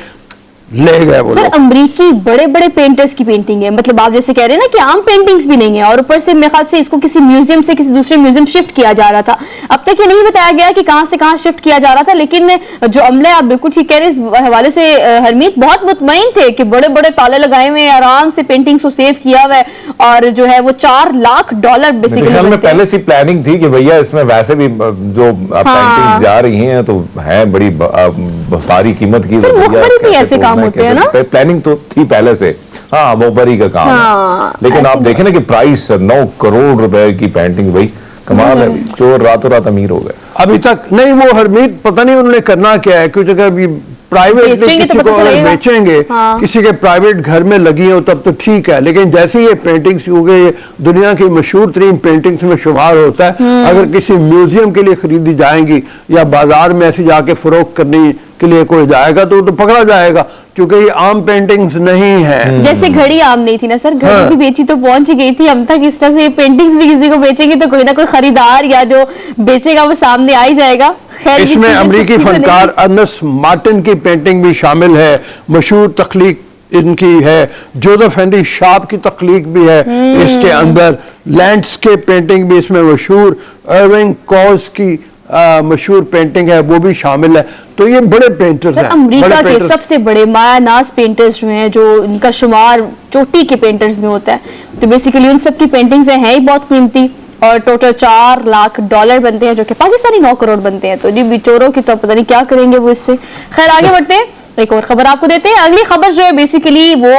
ले गए वो सर। लोग। अमरीकी बड़े बड़े पेंटर्स की पेंटिंग है, मतलब आप जैसे कह रहे हैं ना कि आम पेंटिंग्स भी नहीं है, और ऊपर से मेरे ख्याल से इसको किसी म्यूजियम से किसी दूसरे म्यूजियम शिफ्ट किया जा रहा था। अब तक ये नहीं बताया गया कि कहां से कहां शिफ्ट किया जा रहा था, लेकिन जो अमले, आप बिल्कुल ठीक कह रहे हैं, इस हवाले से हरमीत बहुत मुतमईन थे कि बड़े बड़े ताले लगाए हुए हैं, आराम से पेंटिंग्स को सेव किया हुआ है, और जो है वो $4 लाख बेसिकली में पहले से प्लानिंग थी कि भैया इसमें वैसे भी जो पेंटिंग जा रही हैं तो है बड़ी भारी कीमत की। सर मुखबरी भी ऐसे काम होते हैं ना, प्लानिंग तो थी पहले से, हाँ मोहबरी का काम है। लेकिन आप देखें ना कि प्राइस 9 करोड़ रुपए की पेंटिंग, भाई कमाल है, चोर रातों रात अमीर हो गए। अभी तक नहीं, वो हरमीत पता नहीं उन्होंने करना क्या है, क्योंकि अगर प्राइवेट किसी को अगर बेचेंगे, किसी के प्राइवेट घर में लगी हो तब तो ठीक है, लेकिन जैसे ये पेंटिंग्स, क्योंकि दुनिया की मशहूर तरीन पेंटिंग्स में शुमार होता है, अगर किसी म्यूजियम के लिए खरीदी जाएंगी या बाजार में ऐसी जाके फरोख्त करने के लिए कोई जाएगा तो पकड़ा जाएगा, क्योंकि ये आम पेंटिंग्स नहीं है। जैसे घड़ी आम नहीं थी ना सर, घड़ी भी बेची तो पहुंच ही गई थी हम तक। इस तरह से पेंटिंग्स भी किसी को बेचेंगे तो कोई ना कोई खरीदार या जो बेचेगा वो सामने आ ही जाएगा। खैर, इसमें अमेरिकी फनकार अर्नेस्ट मार्टिन की पेंटिंग भी शामिल है, मशहूर तख्लीक इनकी है, जोसेफ हेनरी शार्प की तख्लीक भी है इसके अंदर, लैंडस्केप पेंटिंग भी इसमें मशहूर, इरविंग कॉज की मशहूर पेंटिंग है वो भी शामिल है। तो ये बड़े पेंटर्स हैं, अमेरिका के सबसे बड़े मायानाज पेंटर्स जो हैं, जो इनका शुमार चोटी के पेंटर्स में होता है, तो बेसिकली उन सब की पेंटिंग्स हैं ही बहुत कीमती, और टोटल $4 लाख बनते हैं, जो कि पाकिस्तानी 9 करोड़ बनते हैं। तो जी चोरों की तो पता नहीं क्या करेंगे वो इससे। खैर आगे बढ़ते हैं, एक और खबर आपको देते हैं। अगली खबर जो है बेसिकली वो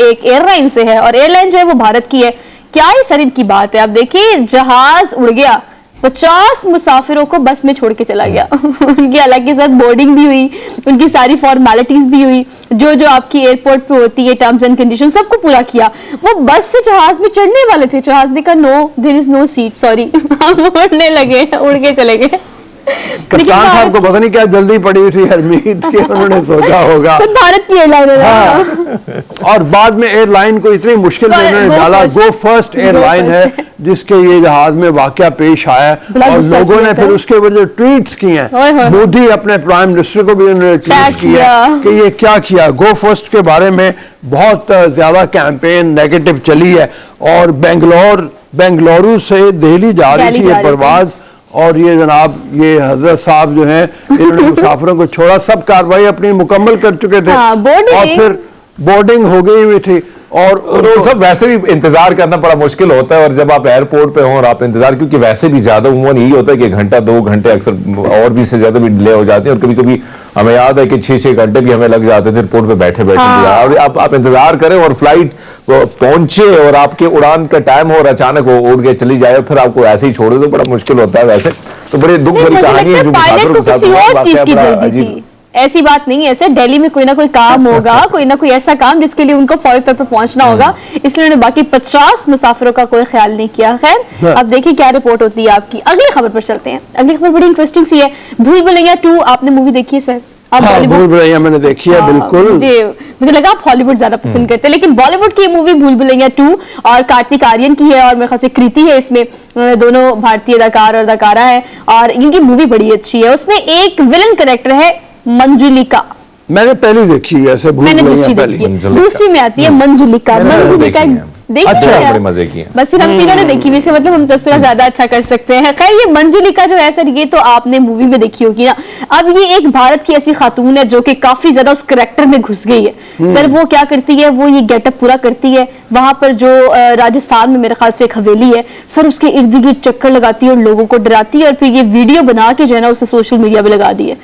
एक एयरलाइन से है, और एयरलाइन जो है वो भारत की है। क्या ही सर इनकी बात है, आप देखिए जहाज उड़ गया, 50 मुसाफिरों को बस में छोड़ के चला गया। उनकी हालांकि सर बोर्डिंग भी हुई, उनकी सारी फॉर्मेलिटीज भी हुई, जो आपकी एयरपोर्ट पे होती है टर्म्स एंड कंडीशन, सबको पूरा किया। वो बस से जहाज में चढ़ने वाले थे, जहाज ने कहा no there is no seat, sorry, हम उड़ने लगे, उड़ के चले गए। कप्तान साहब को पता नहीं क्या जल्दी पड़ी थी हरमीत की, उन्होंने सोचा होगा तो भारत की एयरलाइन है। हाँ। और बाद में एयरलाइन को इतनी मुश्किल में उन्होंने डाला, गो फर्स्ट एयरलाइन है जिसके ये जहाज में वाकया पेश आया, और लोगों ने फिर उसके वजह ट्वीट्स किए हैं। मोदी अपने प्राइम मिनिस्टर को भी उन्होंने ट्वीट किया कि ये क्या किया। गो फर्स्ट के बारे में बहुत ज्यादा कैंपेन नेगेटिव चली है, और बेंगलुरु से दिल्ली जा रही थी ये परवाज, और ये जनाब ये हजरत साहब जो हैं इन्होंने मुसाफिरों को छोड़ा, सब कार्रवाई अपनी मुकम्मल कर चुके थे, और फिर बोर्डिंग हो गई हुई थी, और सब वैसे भी इंतजार करना बड़ा मुश्किल होता है। और जब आप एयरपोर्ट पे हो और आप इंतजार, क्योंकि वैसे भी ज्यादा उम्र यही होता है कि 1 घंटा 2 घंटे, अक्सर और भी से ज्यादा भी डिले हो जाते हैं, और कभी कभी हमें याद है कि 6-6 घंटे भी हमें लग जाते थे एयरपोर्ट पे बैठे बैठे। आप इंतजार करें और फ्लाइट पहुंचे और आपके उड़ान का टाइम हो और अचानक वो उड़ के चली जाए, फिर आपको ऐसे ही छोड़ दो, बड़ा मुश्किल होता है। वैसे तो बड़े दुख भरी कहानी है जो मुसाफिरों के साथ। ऐसी बात नहीं है, ऐसे दिल्ली में कोई ना कोई काम होगा, कोई ना कोई ऐसा काम जिसके लिए उनको फौरी तौर पर पहुंचना होगा, इसलिए उन्होंने बाकी 50 मुसाफिरों का कोई ख्याल नहीं किया। खैर अब देखिए क्या रिपोर्ट होती है आपकी। अगली खबर पर चलते हैं। अगली खबर बड़ी इंटरेस्टिंग सी है, भूल भुलैया 2 आपने मूवी देखी है सर? भूल भुलैया मैंने देखी है, बिल्कुल। जी मुझे लगा आप हॉलीवुड ज्यादा पसंद करते हैं, लेकिन बॉलीवुड की मूवी भूल भुलैया 2 और कार्तिक आर्यन की है, और मेरे ख्याल से कृति है इसमें, उन्होंने दोनों भारतीय अदाकार और अदाकारा है, और इनकी मूवी बड़ी अच्छी है। उसमें एक विलन कैरेक्टर है मंजुलिका, मैंने पहली देखी है, मैंने दूसरी देखी है, दूसरी में आती है मंजुलिका। मंजुलिका देखिए अच्छा, यार। बड़े मजे की हैं। बस फिर हम तीनों ने देखी हुई, इसका मतलब हम तफसीला ज्यादा अच्छा कर सकते हैं। खैर ये मंजुलिका जो है सर, ये तो आपने मूवी में देखी होगी ना। अब ये एक भारत की ऐसी खातून है जो कि काफी ज्यादा उस कैरेक्टर में घुस गई है सर। वो क्या करती है, वो ये गेटअप पूरा करती है वहां पर जो राजस्थान में मेरे ख्याल से एक हवेली है सर, उसके इर्द गिर्द चक्कर लगाती है और लोगों को डराती है, और फिर ये वीडियो बना के जो है ना उसे सोशल मीडिया पे लगा दी है।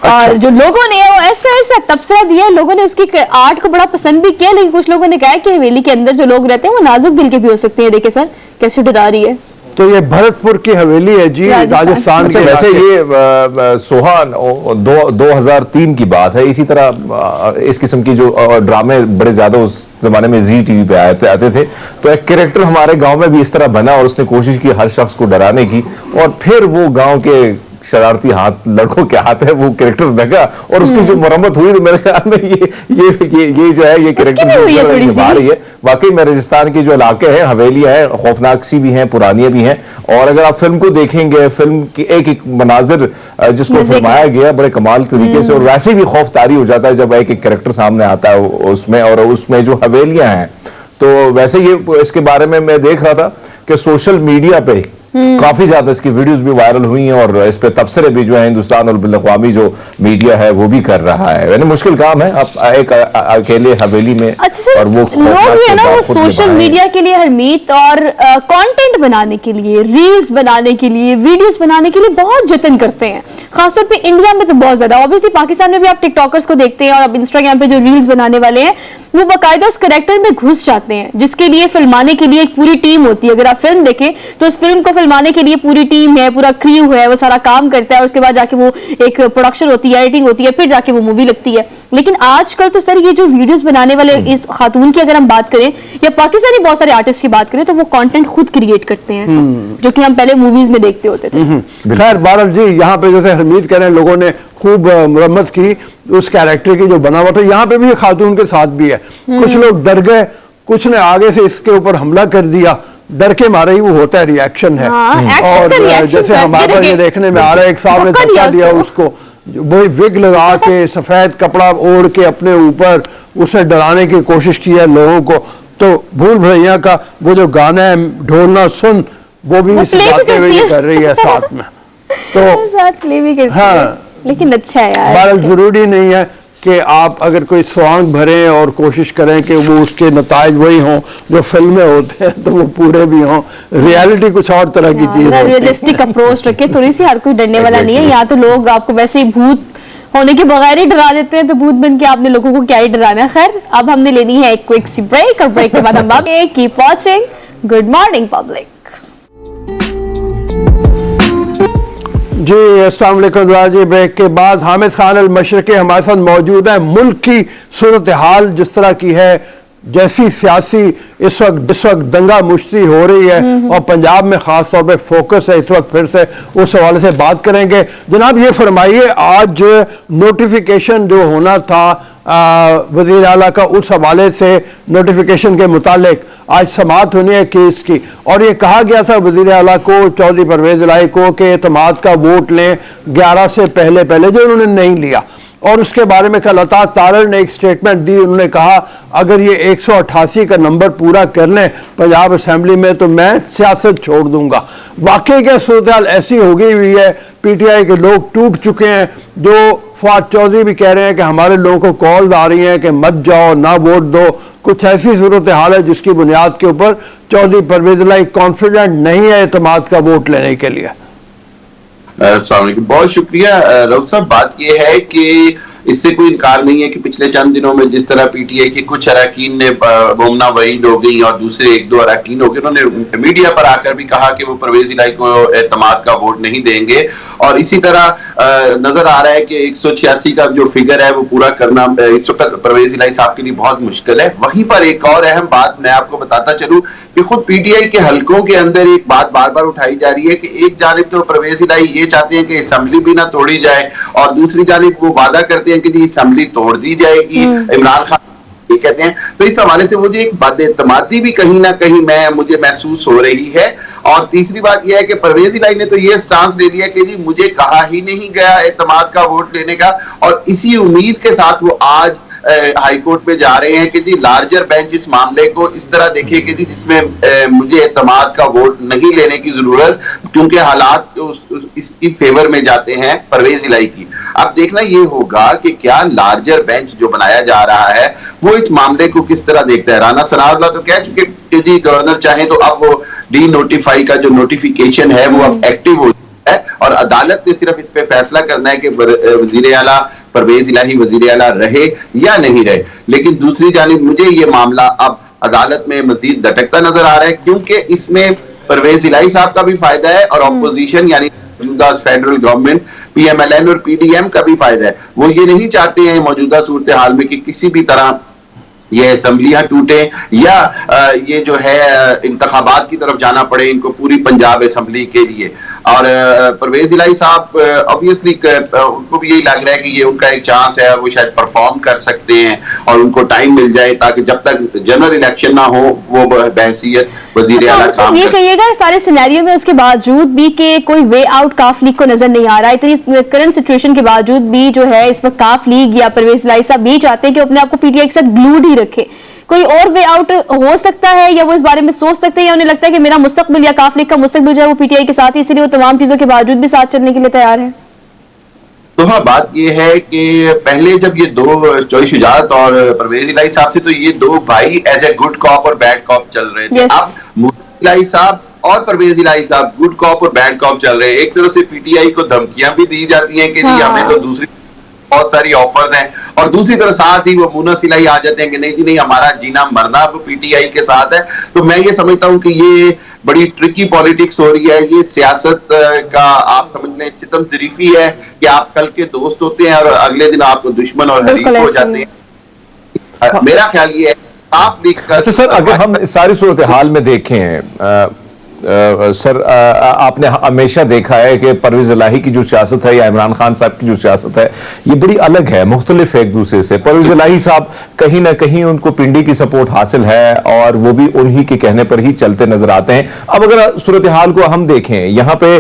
और जो लोगों ने वो ऐसा ऐसा तबसरा दिया है, लोगों ने उसकी आर्ट को बड़ा पसंद भी किया, लेकिन कुछ लोगों ने कहा कि हवेली के अंदर जो लोग रहते हैं वो नाजुक दिल के भी हो सकते हैं। देखिए सर कैसे डरा रही है। तो ये भरतपुर की हवेली है जी, राजस्थान अच्छा, के वैसे इलाके। ये सोहा 2003 की बात है। इसी तरह इस किस्म की जो ड्रामे बड़े ज्यादा उस जमाने में जी टीवी पे आते थे, तो एक कैरेक्टर हमारे गांव में भी इस तरह बना और उसने कोशिश की हर शख्स को डराने की, और फिर वो गांव के शरारती हाथ लड़कों के हाथ है वो कैरेक्टर लगा और उसकी जो मरम्मत हुई, तो मेरे ख्याल में ये जो है ये कैरेक्टर निभा रही है। वाकई में राजस्थान के जो इलाके हैं, हवेलियां हैं, खौफनाक सी भी हैं, पुरानी भी हैं, और अगर आप फिल्म को देखेंगे, फिल्म की एक एक मनाजिर जिसको फिल्माया गया बड़े कमाल तरीके से, और वैसे भी खौफ तारी हो जाता है जब एक एक कैरेक्टर सामने आता है उसमें, और उसमें जो हवेलियां हैं। तो वैसे ये इसके बारे में मैं देख रहा था कि सोशल मीडिया पे काफी ज्यादा इसकी वीडियोस भी वायरल हुई हैं, और इस पे तबसरे भी जो है हिंदुस्तान और बिन-अक़वामी जो मीडिया है वो भी कर रहा है। यानी मुश्किल काम है आप एक अकेले हवेली में। अच्छा सर, और वो लोग भी है ना वो सोशल मीडिया के लिए हरमीत और कंटेंट बनाने के लिए, रील्स बनाने के लिए, वीडियोस बनाने के लिए बहुत जतन करते हैं। खासतौर पे इंडिया में तो बहुत ज्यादा, ऑब्वियसली पाकिस्तान में भी आप टिकटॉकर्स को देखते हैं, और अब इंस्टाग्राम पे जो रील्स बनाने वाले हैं वो बाकायदा उस कैरेक्टर में घुस जाते हैं, जिसके लिए फिल्माने के लिए एक पूरी टीम होती है। अगर आप फिल्म देखें तो उस फिल्म को फिल्माने के लिए पूरी टीम है, पूरा क्रू है, वो सारा काम करता है, और उसके बाद जाके वो एक प्रोडक्शन होती है, एडिटिंग होती है, फिर जाके वो मूवी लगती है। लेकिन आजकल तो सर ये जो वीडियोस बनाने वाले इस खातून की अगर हम बात करें, या पाकिस्तानी बहुत सारे आर्टिस्ट की बात करें, तो वो कंटेंट खुद क्रिएट करते हैं सर, जो कि हम पहले मूवीज में देखते होते थे। खैर बहरहाल जी, यहाँ पे जैसे हरमीत कह रहे हैं, लोगों ने खूब मुरम्मत की उस कैरेक्टर की जो बनावट है, यहाँ पे भी खातून के साथ भी है। कुछ लोग डर गए, कुछ ने आगे से इसके ऊपर हमला कर दिया, डर के मारे ही वो होता है, रिएक्शन है। और जैसे हमारे पास ये देखने में आ रहा है, एक साहब ने धक्का दिया उसको, वही विग लगा के सफेद कपड़ा ओढ़ के अपने ऊपर उसे डराने की कोशिश की है लोगों को। तो भूल भुलैया का वो जो गाना है ढोलना सुन, वो भी गाते हुए ये कर रही है साथ में। तो हाँ, लेकिन अच्छा है यार, बहरहाल जरूरी नहीं है कि आप अगर कोई सॉन्ग भरें और कोशिश करें कि वो उसके नताइज वही हों जो फिल्में होते हैं, तो वो पूरे भी हों। रियलिटी कुछ और तरह की चीज है, रियलिस्टिक अप्रोच रखे, थोड़ी सी, हर कोई डरने वाला नहीं है। यहाँ तो लोग आपको वैसे ही भूत होने के बगैर ही डरा देते हैं, तो भूत बन के आपने लोगों को क्या ही डराना है। खैर अब हमने लेनी है एक क्विक सी ब्रेक, और ब्रेक के बाद हम keep watching good morning public. जी अस्सलाम वालेकुम जी। ब्रेक के बाद हामिद खान अल मशरकी हमारे साथ मौजूद है। मुल्क की सूरत हाल जिस तरह की है, जैसी सियासी इस वक्त दंगा मुश्ती हो रही है, और पंजाब में खास तौर पे फोकस है इस वक्त, फिर से उस हवाले से बात करेंगे। जनाब ये फरमाइए, आज नोटिफिकेशन जो होना था वज़ीर आला का, उस हवाले से नोटिफिकेशन के मुतालिक आज समाअत होनी है केस की, और ये कहा गया था वज़ीर आला को, चौधरी परवेज इलाही को, कि एतमाद का वोट लें 11 से पहले, जो उन्होंने नहीं लिया। और उसके बारे में कल अता तारड़ ने एक स्टेटमेंट दी, उन्होंने कहा अगर ये 188 का नंबर पूरा कर लें पंजाब असेंबली में तो मैं सियासत छोड़ दूंगा। वाकई क्या सूरत हाल ऐसी हो गई हुई है, पीटीआई के लोग टूट चुके हैं, जो फवाद चौधरी भी कह रहे हैं कि हमारे लोगों को कॉल आ रही हैं कि मत जाओ, ना वोट दो। कुछ ऐसी सूरत हाल है जिसकी बुनियाद के ऊपर चौधरी परवेज इलाही कॉन्फिडेंट नहीं है एतमाद का वोट लेने के लिए। अस्सलाम वालेकुम, बहुत शुक्रिया रऊफ साहब। बात यह है कि इससे कोई इनकार नहीं है कि पिछले चंद दिनों में जिस तरह पीटीआई के कुछ अरकान ने मोमना वहीद हो गई और दूसरे एक दो अरकान हो गए, उन्होंने मीडिया पर आकर भी कहा कि वो परवेज इलाही को एतमाद का वोट नहीं देंगे। और इसी तरह नजर आ रहा है कि 186 का जो फिगर है वो पूरा करना इस वक्त परवेज इलाही साहब के लिए बहुत मुश्किल है। वहीं पर एक और अहम बात मैं आपको बताता चलूं कि खुद पीटीआई के हलकों के अंदर एक बात बार बार उठाई जा रही है कि एक जानिब तो परवेज इलाही ये चाहते हैं कि असेंबली भी ना तोड़ी जाए, और दूसरी जानिब वो वादा करते हैं कि जी असेंबली तोड़ दी जाएगी। इमरान खान ये कहते हैं। तो इस हवाले से मुझे एक बदएतमादी भी कहीं ना कहीं मुझे महसूस हो रही है। और तीसरी बात यह है कि परवेज इलाही ने तो ये स्टांस ले लिया कि जी मुझे कहा ही नहीं गया एतमाद का वोट लेने का, और इसी उम्मीद के साथ वो आज हाई कोर्ट में जा रहे हैं कि जी लार्जर बेंच इस मामले को इस तरह देखे कि जी जिसमें मुझे एतमाद का वोट नहीं लेने की जरूरत, क्योंकि हालात इसकी फेवर में जाते हैं परवेज इलाही की। अब देखना ये होगा कि क्या लार्जर बेंच जो बनाया जा रहा है वो इस मामले को किस तरह देखता है। राना सनाउल्लाह तो कह चुके कि जी गवर्नर चाहे तो अब वो डी नोटिफाई का जो नोटिफिकेशन है वो अब एक्टिव हो है और अदालत ने सिर्फ इस पे फैसला करना है कि वजीर आला परवेज इलाही वजीर आला रहे या नहीं रहे। लेकिन दूसरी जानिब मुझे ये मामला अब अदालत में मजीद दटकता नजर आ रहा है, क्योंकि इसमें परवेज इलाही साहब का भी फायदा है और ऑपोजिशन यानी मौजूदा फेडरल गवर्नमेंट PMLN और PDM का भी फायदा है। वो ये नहीं चाहते हैं मौजूदा सूरत हाल में कि किसी भी तरह ये असेंबलियां टूटे या ये जो है इंतखाबात की तरफ जाना पड़े इनको पूरी पंजाब असेंबली के लिए। और परवेज इलाही साहब ऑब्वियसली उनको भी यही लग रहा है कि ये उनका एक चांस है, वो शायद परफॉर्म कर सकते हैं और उनको टाइम मिल जाए ताकि जब तक जनरल इलेक्शन ना हो वो बहसीयत वजीर आला काम ये कहिएगा सारे सिनेरियो में उसके बावजूद भी कि कोई वे आउट काफ लीग को नजर नहीं आ रहा है, इतनी करंट सिचुएशन के बावजूद भी जो है इस वक्त काफ लीग या परवेज इलाही साहब भी चाहते हैं कि अपने आप को PTI के साथ ग्लूड ही रखे। कोई और वे आउट हो सकता है या वो इस बारे में सोच सकते हैं या उन्हें लगता है कि मेरा मुस्तकबिल या काफ लीग का मुस्तकबिल जो है वो PTI के साथ ही, इसलिए वो तमाम चीजों के बावजूद भी साथ चलने के लिए तैयार है? तो हाँ, बात ये है कि पहले जब ये दो चौधरी शुजात और परवेज इलाही साहब थे तो ये दो भाई एज ए गुड कॉप और बैड कॉप चल रहे थे। अब मुफ्ती इलाही साहब और परवेज इलाही साहब गुड कॉप और बैड कॉप चल रहे हैं। एक तरफ से PTI को धमकियां भी दी जाती हैं कि जी हमें तो दूसरी बहुत सारी ऑफर्स हैं, और दूसरी तरफ साथ ही वो मुनस इलाही आ जाते हैं कि नहीं जी नहीं हमारा जीना मरना अब PTI के साथ है। तो मैं ये समझता हूं कि ये बड़ी ट्रिकी पॉलिटिक्स हो रही है, ये सियासत का आप समझ लें सितम ज़रीफी है कि आप कल के दोस्त होते हैं और अगले दिन आपको दुश्मन और हरीफ हो जाते हैं। मेरा ख्याल ये है काफ लीग का। अच्छा सर, अगर हम सारी सूरत हाल में देखें सर, आपने हमेशा देखा है कि परवेज इलाही की जो सियासत है या इमरान खान साहब की जो सियासत है ये बड़ी अलग है, मुख्तलिफ है एक दूसरे से। परवेज इलाही साहब कहीं ना कहीं उनको पिंडी की सपोर्ट हासिल है और वो भी उन्हीं के कहने पर ही चलते नजर आते हैं। अब अगर सूरत हाल को हम देखें, यहाँ पे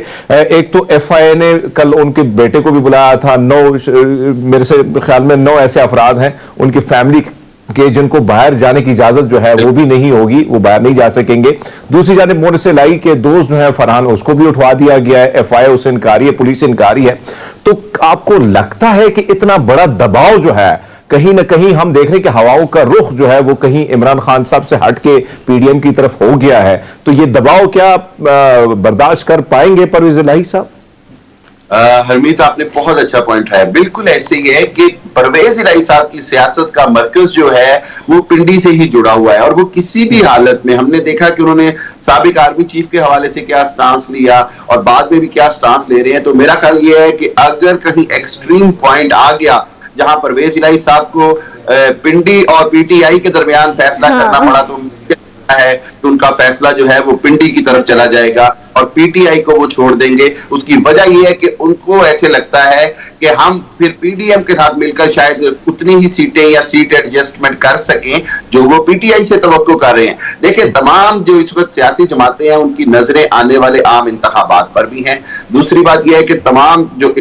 एक तो FIA ने कल उनके बेटे को भी बुलाया था, 9 मेरे से ख्याल में 9 ऐसे अफराद हैं उनकी फैमिली कि जिनको बाहर जाने की इजाजत जो है वो भी नहीं होगी, वो बाहर नहीं जा सकेंगे। दूसरी जानिब मुनस इलाही के दोस्त जो है फरहान, उसको भी उठवा दिया गया है, FIA उससे इनकारी है, पुलिस इनकारी है। तो आपको लगता है कि इतना बड़ा दबाव जो है कहीं ना कहीं हम देख रहे हैं कि हवाओं का रुख जो है वो कहीं इमरान खान साहब से हट के PDM की तरफ हो गया है, तो ये दबाव क्या बर्दाश्त कर पाएंगे परवेज इलाही साहब? हरमीत, आपने बहुत अच्छा पॉइंट है। बिल्कुल ऐसे ही है कि परवेज इलाही साहब की सियासत का मरकज जो है वो पिंडी से ही जुड़ा हुआ है और वो किसी भी हालत में हमने देखा कि उन्होंने साबिक आर्मी चीफ के हवाले से क्या स्टांस लिया और बाद में भी क्या स्टांस ले रहे हैं। तो मेरा ख्याल ये है कि अगर कहीं एक्सट्रीम पॉइंट आ गया जहां परवेज इलाही साहब को पिंडी और PTI के दरमियान फैसला करना पड़ा तो है कि उनका फैसला जो है वो पिंडी की तरफ चला जाएगा और PTI को वो छोड़ देंगे। उसकी वजह यह है कि उनको ऐसे लगता है कि हम फिर PDM के साथ मिलकर शायद उतनी ही सीटें या सीट एडजस्टमेंट कर सकें जो वो PTI से तवक्को कर रहे हैं। देखिए, तमाम जो इस वक्त सियासी जमातें हैं उनकी नजरें आने वाले आम इंतखाबात पर भी हैं। दूसरी बात यह है कि तमाम जो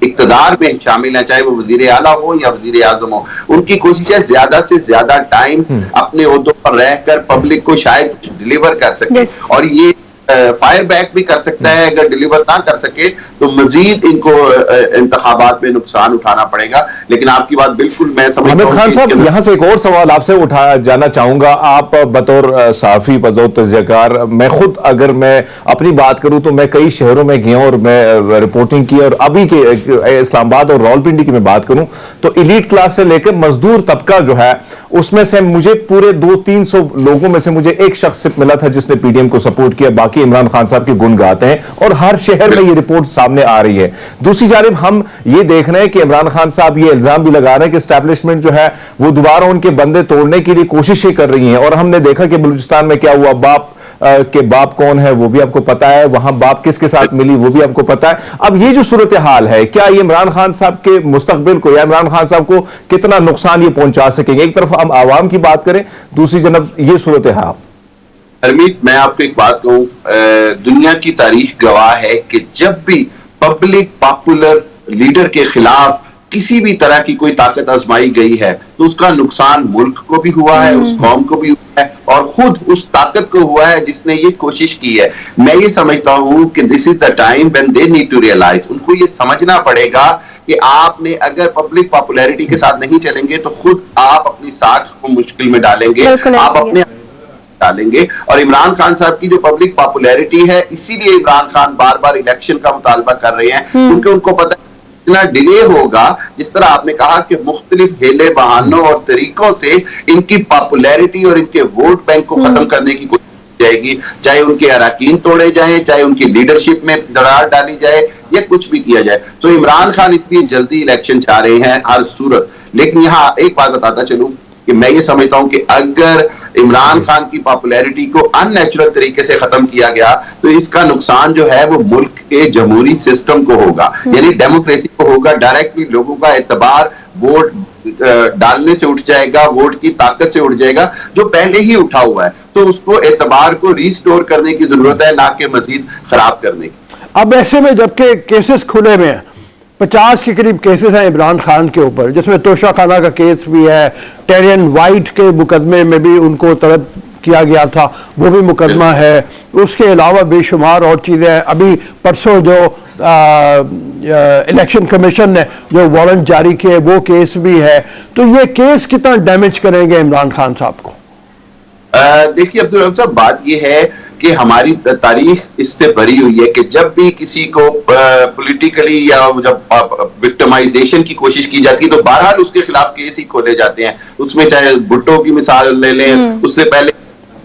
इक्तदार में शामिल हैं, चाहे वो वजीर आला हो या वजीर आजम हो, उनकी कोशिश है ज्यादा से ज्यादा टाइम अपने ओहदों पर रहकर पब्लिक को शायद डिलीवर कर सके और ये फायर बैक भी कर सकता है। अगर डिलीवर ना कर सके तो मजीद इनको इंतखाबात में नुकसान उठाना पड़ेगा। लेकिन आपकी बात बिल्कुल मैं समझता हूं। हामिद खान साहब, यहां से एक और सवाल आपसे उठाया जाना चाहूंगा। आप बतौर सहाफी, बतौर तजज़ियाकार, मैं खुद अगर मैं अपनी बात करूं तो मैं कई शहरों में गया और मैं रिपोर्टिंग की और अभी के इस्लामाबाद और रावलपिंडी की मैं बात करूं तो इलीट क्लास से लेकर मजदूर तबका जो है उसमें से मुझे पूरे 200-300 लोगों में से मुझे एक शख्स सिर्फ मिला था जिसने PDM को सपोर्ट किया, बाकी इमरान खान साहब के गुण गाते हैं और हर शहर में ये रिपोर्ट सामने आ रही है। दूसरी जानिब हम ये देख रहे हैं कि इमरान खान साहब ये इल्जाम भी लगा रहे हैं कि एस्टैब्लिशमेंट जो है वो दोबारा उनके बंदे तोड़ने के लिए कोशिशें कर रही हैं और हमने देखा कि बलूचिस्तान में क्या हुआ, बाप के बाप कौन है वो भी आपको पता है, वहां बाप किसके साथ मिली वो भी आपको पता है। अब ये जो सूरत हाल है, क्या ये इमरान खान साहब के मुस्तकबिल को या इमरान खान साहब को कितना नुकसान ये पहुंचा सकेंगे? एक तरफ हम आवाम की बात करें, दूसरी जनब ये सूरत हाल। हरमीत, मैं आपको एक बात कहूं, दुनिया की तारीख गवाह है कि जब भी पब्लिक पॉपुलर लीडर के खिलाफ किसी भी तरह की कोई ताकत आजमाई गई है तो उसका नुकसान मुल्क को भी हुआ है, उस कौम को भी हुआ है और खुद उस ताकत को हुआ है जिसने ये कोशिश की है। मैं ये समझता हूं कि this is the time when they need to realise, उनको ये समझना पड़ेगा कि आपने अगर पब्लिक पॉपुलैरिटी के साथ नहीं चलेंगे तो खुद आप अपनी साख को मुश्किल में डालेंगे, आप अपने डालेंगे। और इमरान खान साहब की जो पब्लिक पॉपुलैरिटी है, इसीलिए इमरान खान बार बार इलेक्शन का मुतालबा कर रहे हैं, क्योंकि उनको पता है इतना डिले होगा, जिस तरह आपने कहा कि मुख्तलिफ हेले बहानों और तरीकों से इनकी पॉपुलैरिटी और इनके वोट बैंक को खत्म करने की कोशिश जाएगी, चाहे उनके अराकीन तोड़े जाएं, चाहे उनकी लीडरशिप में दरार डाली जाए या कुछ भी किया जाए। तो इमरान खान इसलिए जल्दी इलेक्शन चाह रहे हैं हर सूरत। लेकिन यहाँ एक बात बताता चलूं कि मैं ये समझता हूं कि अगर इमरान खान की पॉपुलैरिटी को अननेचुरल तरीके से खत्म किया गया तो इसका नुकसान जो है वो मुल्क के जमहूरी सिस्टम को होगा, यानी डेमोक्रेसी को होगा। डायरेक्टली लोगों का एतबार वोट डालने से उठ जाएगा, वोट की ताकत से उठ जाएगा जो पहले ही उठा हुआ है। तो उसको एतबार को रिस्टोर करने की जरूरत है, ना कि मजीद खराब करने की। अब ऐसे में जबकि केसेस खुले में हैं, 50 के करीब केसेस हैं इमरान खान के ऊपर, जिसमें तोशा खाना का केस भी है, टेरियन वाइट के मुकदमे में भी उनको तलब किया गया था, वो भी मुकदमा है। उसके अलावा बेशुमार और चीज़ें हैं। अभी परसों जो इलेक्शन कमीशन ने जो वारंट जारी किए वो केस भी है। तो ये केस कितना डैमेज करेंगे इमरान खान साहब को? देखिए अब्दुल रऊफ साहब, बात यह है कि हमारी तारीख इससे भरी हुई है कि जब भी किसी को पॉलिटिकली या जब विक्टिमाइजेशन की कोशिश की जाती है तो बहरहाल उसके खिलाफ केस ही खोले जाते हैं। उसमें चाहे भुट्टो की मिसाल ले लें, उससे पहले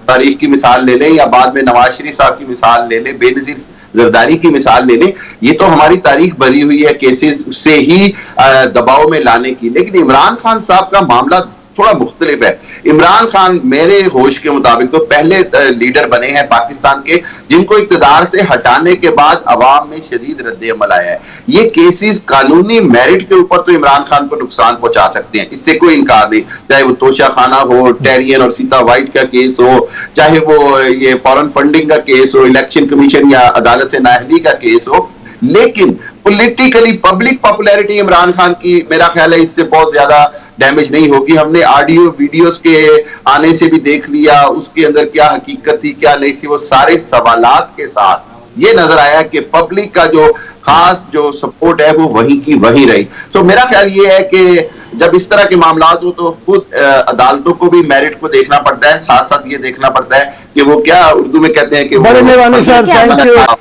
तारीख की मिसाल ले लें, या बाद में नवाज शरीफ साहब की मिसाल ले लें, बेनजीर जरदारी की मिसाल ले लें, ये तो हमारी तारीख भरी हुई है केसेस से ही दबाव में लाने की। लेकिन इमरान खान साहब का मामला थोड़ा मुख्तलिफ है। इमरान खान मेरे होश के मुताबिक तो पहले लीडर बने हैं पाकिस्तान के जिनको इक्तदार से हटाने के बाद अवाम में शदीद रद्द-ए-अमल आया है। ये केसेस कानूनी मेरिट के ऊपर तो इमरान खान को नुकसान पहुंचा सकते हैं, इससे कोई इनकार नहीं। चाहे वो तोशा खाना हो, टेरियन और सीता वाइट का केस हो, चाहे वो ये फॉरेन फंडिंग का केस हो, इलेक्शन कमीशन या अदालत से नाअहली का केस हो। लेकिन politically public popularity Imran Khan की मेरा ख्याल है इससे बहुत ज्यादा डैमेज नहीं होगी। हमने ऑडियो वीडियोस के आने से भी देख लिया, उसके अंदर क्या हकीकत थी क्या नहीं थी, वो सारे सवालात के साथ ये नजर आया कि पब्लिक का जो खास जो सपोर्ट है वो वहीं की वहीं रही। तो मेरा ख्याल ये है कि जब इस तरह के मामला हो तो खुद अदालतों को भी मेरिट को देखना पड़ता है, साथ साथ ये देखना पड़ता है कि वो क्या उर्दू में कहते हैं कि बड़े मेहरबानी सर,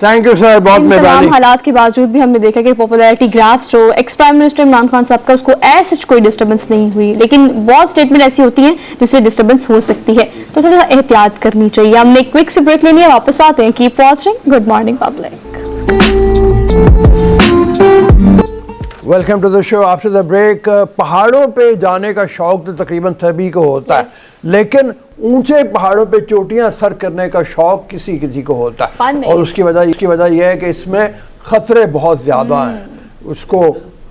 थैंक यू सर, बहुत मेहरबानी। हालात के बावजूद भी हमने देखा कि पॉपुलैरिटी ग्राफ्स जो ex prime minister Imran Khan साहब का उसको ऐसे कोई डिस्टर्बेंस नहीं हुई, लेकिन बहुत स्टेटमेंट ऐसी होती हैं जिससे डिस्टर्बेंस हो सकती है, तो थोड़ा सा एहतियात करनी चाहिए। हमने एक क्विक से ब्रेक लेनी है, वापस आते हैं। Keep watching good morning public. Welcome to the show after the break. पहाड़ों पे जाने का शौक तो तकरीबन सभी को होता है, लेकिन ऊंचे पहाड़ों पे चोटियां सर करने का शौक किसी किसी को होता है। और उसकी वजह यह है कि इसमें खतरे बहुत ज़्यादा हैं। उसको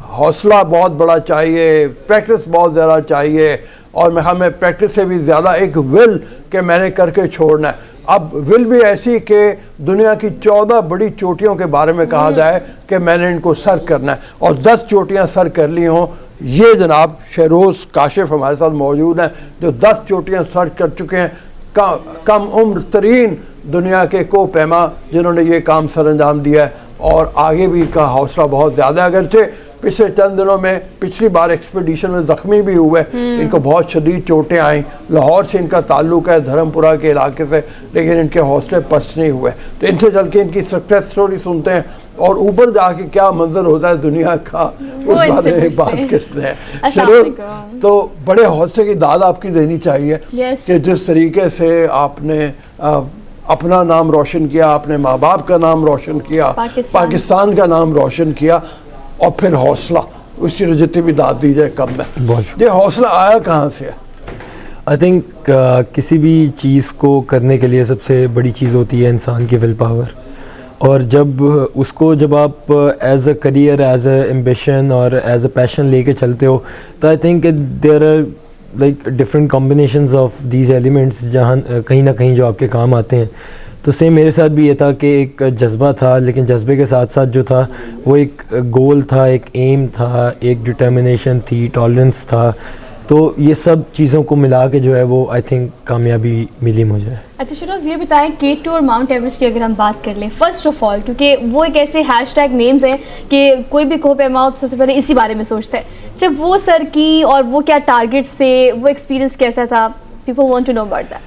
हौसला बहुत बड़ा चाहिए, प्रैक्टिस बहुत ज़्यादा चाहिए, और मैं हमें प्रैक्टिस से भी ज़्यादा एक विल के मैंने करके छोड़ना है। अब विल भी ऐसी कि दुनिया की 14 बड़ी चोटियों के बारे में कहा जाए कि मैंने इनको सर करना है, और 10 चोटियां सर कर ली हों। ये जनाब शहरोज़ काशिफ हमारे साथ मौजूद हैं जो 10 चोटियां सर कर चुके हैं, कम उम्र तरीन दुनिया के को पैमा जिन्होंने ये काम सर अंजाम दिया है, और आगे भी का हौसला बहुत ज़्यादा है। अगरचे पिछले चंद दिनों में पिछली बार एक्सपीडिशन में ज़ख्मी भी हुए, इनको बहुत शदीद चोटें आई। लाहौर से इनका ताल्लुक है, धर्मपुरा के इलाके से, लेकिन इनके हौसले पस्त नहीं हुए। तो इनसे चल के इनकी सक्सेस स्टोरी सुनते हैं, और ऊपर जाके क्या मंजर होता है दुनिया का उस बारे में बात करते हैं। चलो, तो बड़े हौसले की दाद आपकी देनी चाहिए कि जिस तरीके से आपने अपना नाम रोशन किया, अपने माँ बाप का नाम रोशन किया, पाकिस्तान का नाम रोशन किया, और फिर हौसला, उसकी जितनी भी दाद दी जाए कम है। ये हौसला आया कहाँ से है? आई थिंक किसी भी चीज़ को करने के लिए सबसे बड़ी चीज़ होती है इंसान की विल पावर, और जब आप as a career, as a ambition और एज अ पैशन लेके चलते हो, तो I think there are like different combinations of these elements जहाँ कहीं ना कहीं जो आपके काम आते हैं। तो सेम मेरे साथ भी ये था कि एक जज्बा था, लेकिन जज्बे के साथ साथ जो था वो एक गोल था, एक एम था, एक डिटर्मिनेशन थी, टॉलरेंस था। तो ये सब चीज़ों को मिला के जो है वो आई थिंक कामयाबी मिली मुझे। अच्छा शिरोज, ये बताएं K2 और माउंट एवरेस्ट की अगर हम बात कर लें, फर्स्ट ऑफ ऑल, क्योंकि वो एक ऐसे हैशटैग नेम्स हैं कि कोई भी कोह पैमाओ सबसे पहले इसी बारे में सोचता है। जब वो सर की और वो क्या टारगेट्स थे, वो एक्सपीरियंस कैसा था? People want to know about that.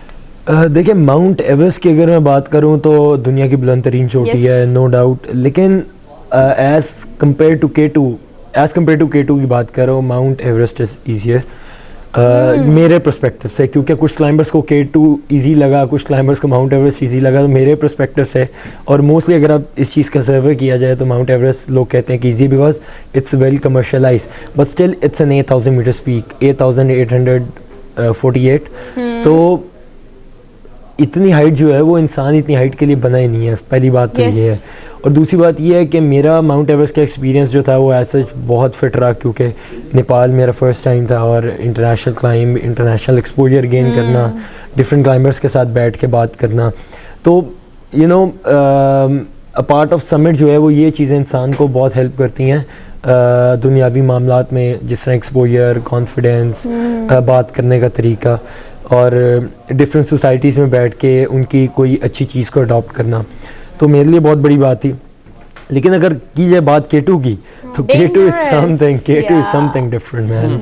देखिए, माउंट एवरेस्ट की अगर मैं बात करूं तो दुनिया की बुलंद तरीन चोटी Yes. है, नो डाउट। लेकिन एज़ कम्पेयर टू K2 की बात करो, माउंट एवरेस्ट इज़ ईजियर मेरे पर्सपेक्टिव से, क्योंकि कुछ क्लाइंबर्स को K2 इजी लगा, कुछ क्लाइंबर्स को माउंट एवरेस्ट इजी लगा। तो मेरे पर्सपेक्टिव से, और मोस्टली अगर आप इस चीज़ का सर्वे किया जाए तो माउंट एवरेस्ट लोग कहते हैं कि easy because it's well commercialise, but still it's an 8000 metres peak, 8848। तो इतनी हाइट जो है वो इंसान इतनी हाइट के लिए बना ही नहीं है, पहली बात तो ये है। और दूसरी बात ये है कि मेरा माउंट एवरेस्ट का एक्सपीरियंस जो था वो ऐसा बहुत फिट रहा, क्योंकि नेपाल मेरा फर्स्ट टाइम था और international climb, international exposure gain करना, डिफरेंट क्लाइंबर्स के साथ बैठ के बात करना। तो you know a part of summit जो है वो ये चीज़ें इंसान को बहुत हेल्प करती हैं दुनियावी मामलात में, जिस तरह एक्सपोजर, कॉन्फिडेंस, बात करने का तरीका, और डिफरेंट सोसाइटीज़ में बैठ के उनकी कोई अच्छी चीज़ को अडॉप्ट करना। तो मेरे लिए बहुत बड़ी बात थी। लेकिन अगर की जाए बात K2 की, तो K2 is something different man.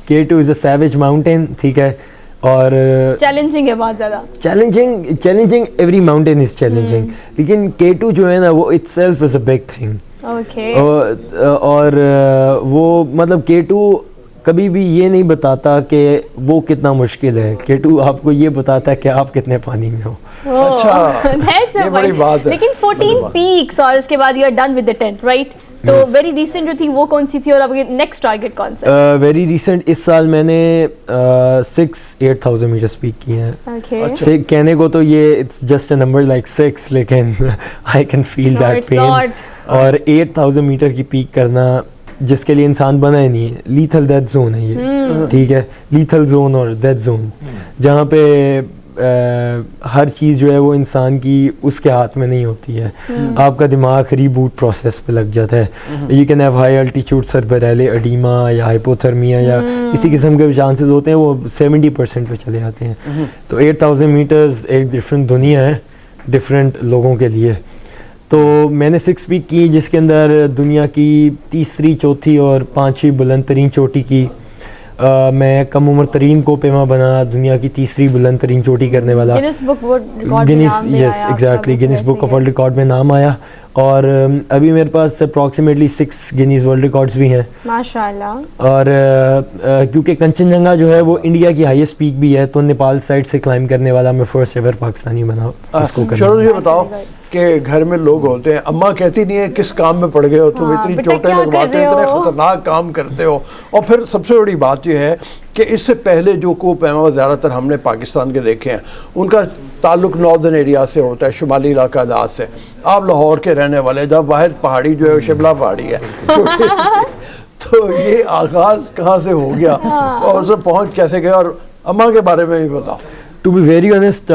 K2 is a savage mountain, ठीक है, और चैलेंजिंग है बहुत ज़्यादा। Challenging every mountain is challenging, लेकिन K2 जो है ना वो itself is a big thing. Okay. और वो मतलब K2 कभी भी ये नहीं बताता कि वो कितना मुश्किल है, K2 आपको ये बताता है कि आप कितने पानी में हो। अच्छा, ये बड़ी बात है। लेकिन 14 पीक्स और उसके बाद you are done with the 10, right? तो वेरी रिसेंट जो थी वो कौन सी थी और अब नेक्स्ट टारगेट कौन सा? वेरी रिसेंट इस साल मैंने 8000 मीटर स्पीक किए हैं। Okay. से कहने को तो ये it's just a number like 6, लेकिन I can feel No, that it's pain. not. और 8000 मीटर की पीक करना जिसके लिए इंसान बना ही नहीं है, लीथल डेथ जोन है ये, ठीक है, लीथल जोन और डेथ जोन, जहाँ पे हर चीज़ जो है वो इंसान की उसके हाथ में नहीं होती है। आपका दिमाग रीबूट प्रोसेस पे लग जाता है। You can have high altitude cerebral edema या हाइपोथर्मिया या इसी किस्म के चांसेस होते हैं, वो 70% पे चले आते हैं। तो 8000 मीटर्स एक डिफरेंट दुनिया है डिफरेंट लोगों के लिए। तो मैंने 6 पीक की, जिसके अंदर दुनिया की तीसरी, चौथी और पांचवी बुलंद तरीन चोटी की। मैं कम उम्र तरीन को पेमा बना दुनिया की तीसरी बुलंद तरीन चोटी करने वाला। Guinness book of world record में नाम आया। और अभी मेरे पास अप्रॉक्सीमेटली 6 गिनीज वर्ल्ड रिकॉर्ड्स भी हैं माशाल्लाह। और क्योंकि कंचनजंगा जो है वो इंडिया की हाईएस्ट पीक भी है, तो नेपाल साइड से क्लाइंब करने वाला मैं फर्स्ट एवर पाकिस्तानी बना इसको करने। चलो ये बताओ कि घर में लोग होते हैं, अम्मा कहती नहीं है किस काम में पड़ गए हो तुम, इतनी चोटें लगवाते हो, इतने खतरनाक काम करते हो। और फिर सबसे बड़ी बात यह है कि इससे पहले जो कोह पैमा ज़्यादातर हमने पाकिस्तान के देखे हैं, उनका ताल्लुक नॉर्दर्न एरिया से होता है, शुमाली इलाका दाद से। आप लाहौर के रहने वाले, जब वाहिद पहाड़ी जो है शिमला पहाड़ी है तो ये आगाज़ कहाँ से हो गया और उसे पहुँच कैसे गए, और अम्मा के बारे में भी बताओ। टू बी वेरी ऑनेस्ट,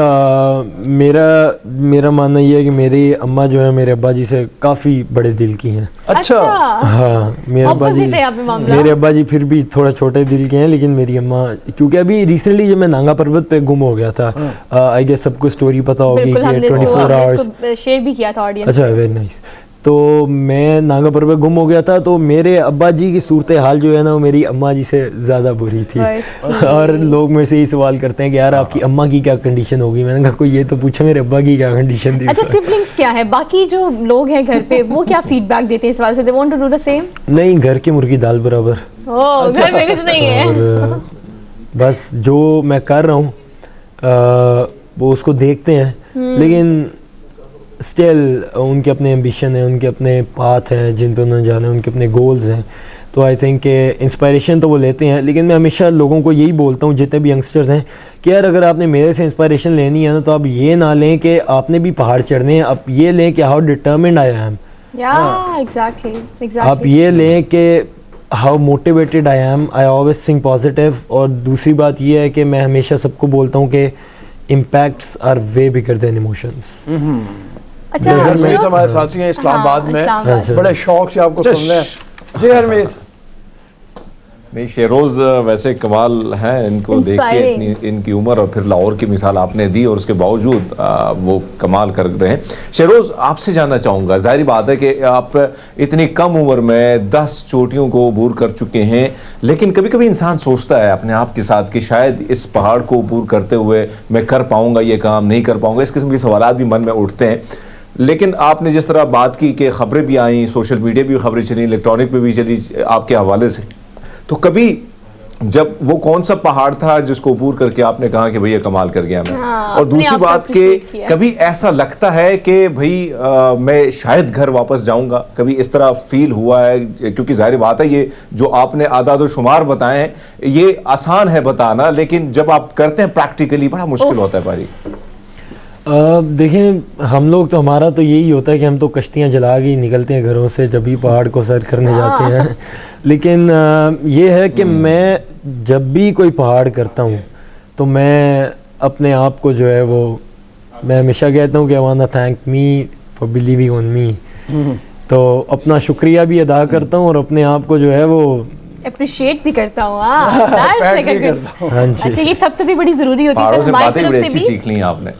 मेरा मानना ये है कि मेरी अम्मा जो है मेरे अब्बा जी से काफ़ी बड़े दिल की हैं। अच्छा। हाँ, मेरे अब्बा जी फिर भी थोड़ा छोटे दिल के हैं, लेकिन मेरी अम्मा, क्योंकि अभी रिसेंटली जब मैं नांगा पर्वत पे गुम हो गया था, आई गेस सबको स्टोरी पता होगी कि 24 आवर्स शेयर भी किया था ऑडियंस। अच्छा, वेरी नाइस। तो मैं नांगा पर्वत गुम हो गया था, तो मेरे अब्बा जी की सूरत हाल जो है ना वो मेरी अम्मा जी से ज़्यादा बुरी थी। और लोग मेरे से यही सवाल करते हैं कि यार आपकी अम्मा की क्या कंडीशन होगी। मैंने कहा कोई ये तो पूछे मेरे अब्बा की क्या कंडीशन थी। अच्छा, सिबलिंग्स क्या है, बाकी जो लोग हैं घर पे वो क्या फीडबैक देते हैं इस बारे से? They want to do the same? नहीं, घर की मुर्गी दाल बराबर। ओह, घर में कुछ नहीं है। और बस जो मैं कर रहा हूँ वो उसको देखते हैं, लेकिन स्टिल उनके अपने एम्बिशन हैं, उनके अपने पाथ हैं जिन पे उन्होंने जाना है, उनके अपने गोल्स हैं। तो आई थिंक इंस्पायरेशन तो वो लेते हैं, लेकिन मैं हमेशा लोगों को यही बोलता हूँ, जितने भी यंगस्टर्स हैं, कि यार अगर आपने मेरे से इंस्पायरेशन लेनी है ना, तो आप ये ना लें कि आपने भी पहाड़ चढ़ने हैं, आप ये लें कि how determined I am. Exactly. आप ये लें कि how motivated I am, I always think positive. और दूसरी बात ये है कि मैं हमेशा सबको बोलता हूँ कि impacts are way bigger than emotions. अच्छा हरमीत फिरोज, हमारे साथी हैं इस्लामाबाद हाँ, में, इस्लामाबाद से। बड़े शौक से आपको सुन रहे हैं। जी हरमीत, नहीं शेरोज वैसे कमाल हैं, इनको देख के Inspiring. इनकी उम्र और फिर लाहौर की मिसाल आपने दी और उसके बावजूद वो कमाल कर रहे हैं। शेरोज आपसे जानना चाहूँगा, जाहिर बात है कि आप इतनी कम उम्र में 10 चोटियों को अबूर कर चुके हैं, लेकिन कभी कभी इंसान सोचता है अपने आप के साथ कि शायद इस पहाड़ को अबूर करते हुए मैं कर पाऊँगा ये काम, नहीं कर पाऊँगा, इस किस्म के सवाल भी मन में उठते हैं। लेकिन आपने जिस तरह बात की कि खबरें भी आई, सोशल मीडिया भी खबरें चली, इलेक्ट्रॉनिक पे भी चली आपके हवाले से, तो कभी जब वो कौन सा पहाड़ था जिसको अबूर करके आपने कहा कि भैया कमाल कर गया मैं, हाँ, और अपने दूसरी आप को बात appreciate कि किया। कभी ऐसा लगता है कि भाई मैं शायद घर वापस जाऊंगा, कभी इस तरह फील हुआ है? क्योंकि जाहिर बात है ये जो आपने आदाद और शुमार बताए हैं ये आसान है बताना, लेकिन जब आप करते हैं प्रैक्टिकली बड़ा मुश्किल होता है भाई। देखें, हम लोग तो, हमारा तो यही होता है कि हम तो कश्तियाँ जला के ही निकलते हैं घरों से जब भी पहाड़ को सर करने जाते हैं। लेकिन ये है कि मैं जब भी कोई पहाड़ करता हूँ तो मैं अपने आप को जो है वो, मैं हमेशा कहता हूँ कि I want to thank me for believing on me. तो अपना शुक्रिया भी अदा करता हूँ और अपने आप को जो है वो अप्रिशिएट भी करता हूँ। हाँ, that's पैट like a भी good- करता हूँ। हाँ जी। अच्छा, ये थपथपी बड़ी जरूरी होती है पहाड़ों सर से हमारी बातें तरफ बड़ी से अच्छी भी। सीख ली आपने।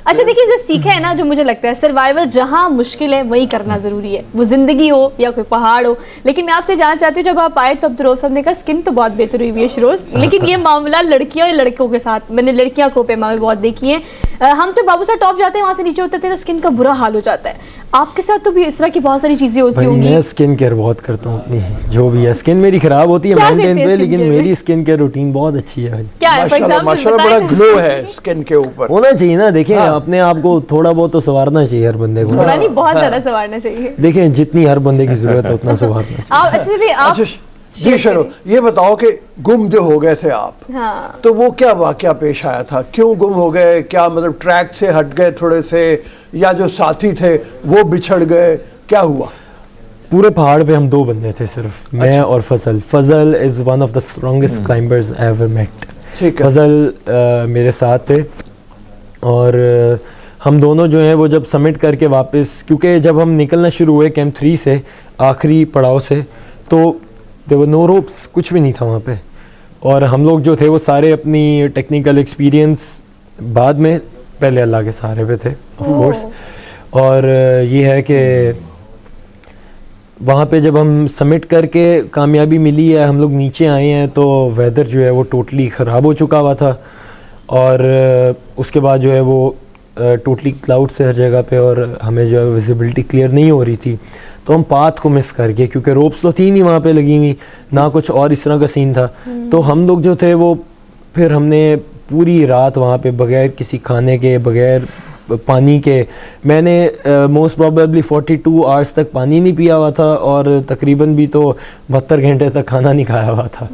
अच्छा देखिए, जो सीखा है ना, जो मुझे लगता है सर्वाइवल जहाँ मुश्किल है वही करना जरूरी है, वो जिंदगी हो या कोई पहाड़ हो। लेकिन मैं आपसे जानना चाहती हूँ, जब आप आए तो अब्दुर्रऊफ साहब ने कहा स्किन तो बहुत बेहतर हुई हुई है शिरोज, लेकिन ये मामला लड़कियों और लड़कों के साथ, मैंने लड़कियां कोपेमा में बहुत देखी हैं। हम तो बाबू साहब टॉप जाते हैं, वहाँ से नीचे उतरते हैं तो स्किन का बुरा हाल हो जाता है। आपके साथ तो भी इस तरह की बहुत सारी चीजें होती भाई होंगी। मैं स्किन केयर बहुत करता हूँ अपनी, जो भी है स्किन मेरी खराब होती है क्या मेंटेन करते हैं पे, skin लेकिन care में? मेरी स्किन केयर रूटीन बहुत अच्छी है भाई। क्या है फॉर माशाल्लाह एग्जांपल माशाल्लाह बड़ा ग्लो है स्किन के ऊपर। होना चाहिए ना, देखें अपने आप को थोड़ा बहुत तो संवारना चाहिए हर बंदे को। थोड़ा नहीं, बहुत ज्यादा संवारना चाहिए। देखें जितनी हर बंदे की जरूरत है उतना संवारना चाहिए। आप अच्छा चलिए आप अच्छा जी शरो, ये बताओ कि गुम जो हो गए थे आप, हाँ तो वो क्या वाकया पेश आया था? क्यों गुम हो गए? क्या मतलब ट्रैक से हट गए थोड़े से, या जो साथी थे वो बिछड़ गए, क्या हुआ? पूरे पहाड़ पे हम 2 बंदे थे सिर्फ, मैं और Fazal. Fazal is one of the strongest climbers I ever met. ठीक है। फजल मेरे साथ थे और हम दोनों जो हैं वो जब समिट करके वापस, क्योंकि जब हम निकलना शुरू हुए कैंप 3 से आखिरी पड़ाव से, तो देयर नो रोप्स, कुछ भी नहीं था वहाँ पे। और हम लोग जो थे वो सारे अपनी टेक्निकल एक्सपीरियंस बाद में, पहले अल्लाह के सहारे पे थे ऑफ कोर्स। और ये है कि वहाँ पे जब हम समिट करके कामयाबी मिली है, हम लोग नीचे आए हैं तो वेदर जो है वो टोटली ख़राब हो चुका हुआ था। और उसके बाद जो है वो टोटली क्लाउड से हर जगह पे, और हमें जो है विजिबिलिटी क्लियर नहीं हो रही थी। तो हम पाथ को मिस कर गए, क्योंकि रोप्स तो थी नहीं वहाँ पे लगी हुई, ना कुछ और इस तरह का सीन था। तो हम लोग जो थे वो, फिर हमने पूरी रात वहाँ पे बगैर किसी खाने के, बगैर पानी के, मैंने मोस्ट प्रोबेबली 42 आवर्स तक पानी नहीं पिया हुआ था, और तकरीबन भी तो 72 घंटे तक खाना नहीं खाया हुआ था।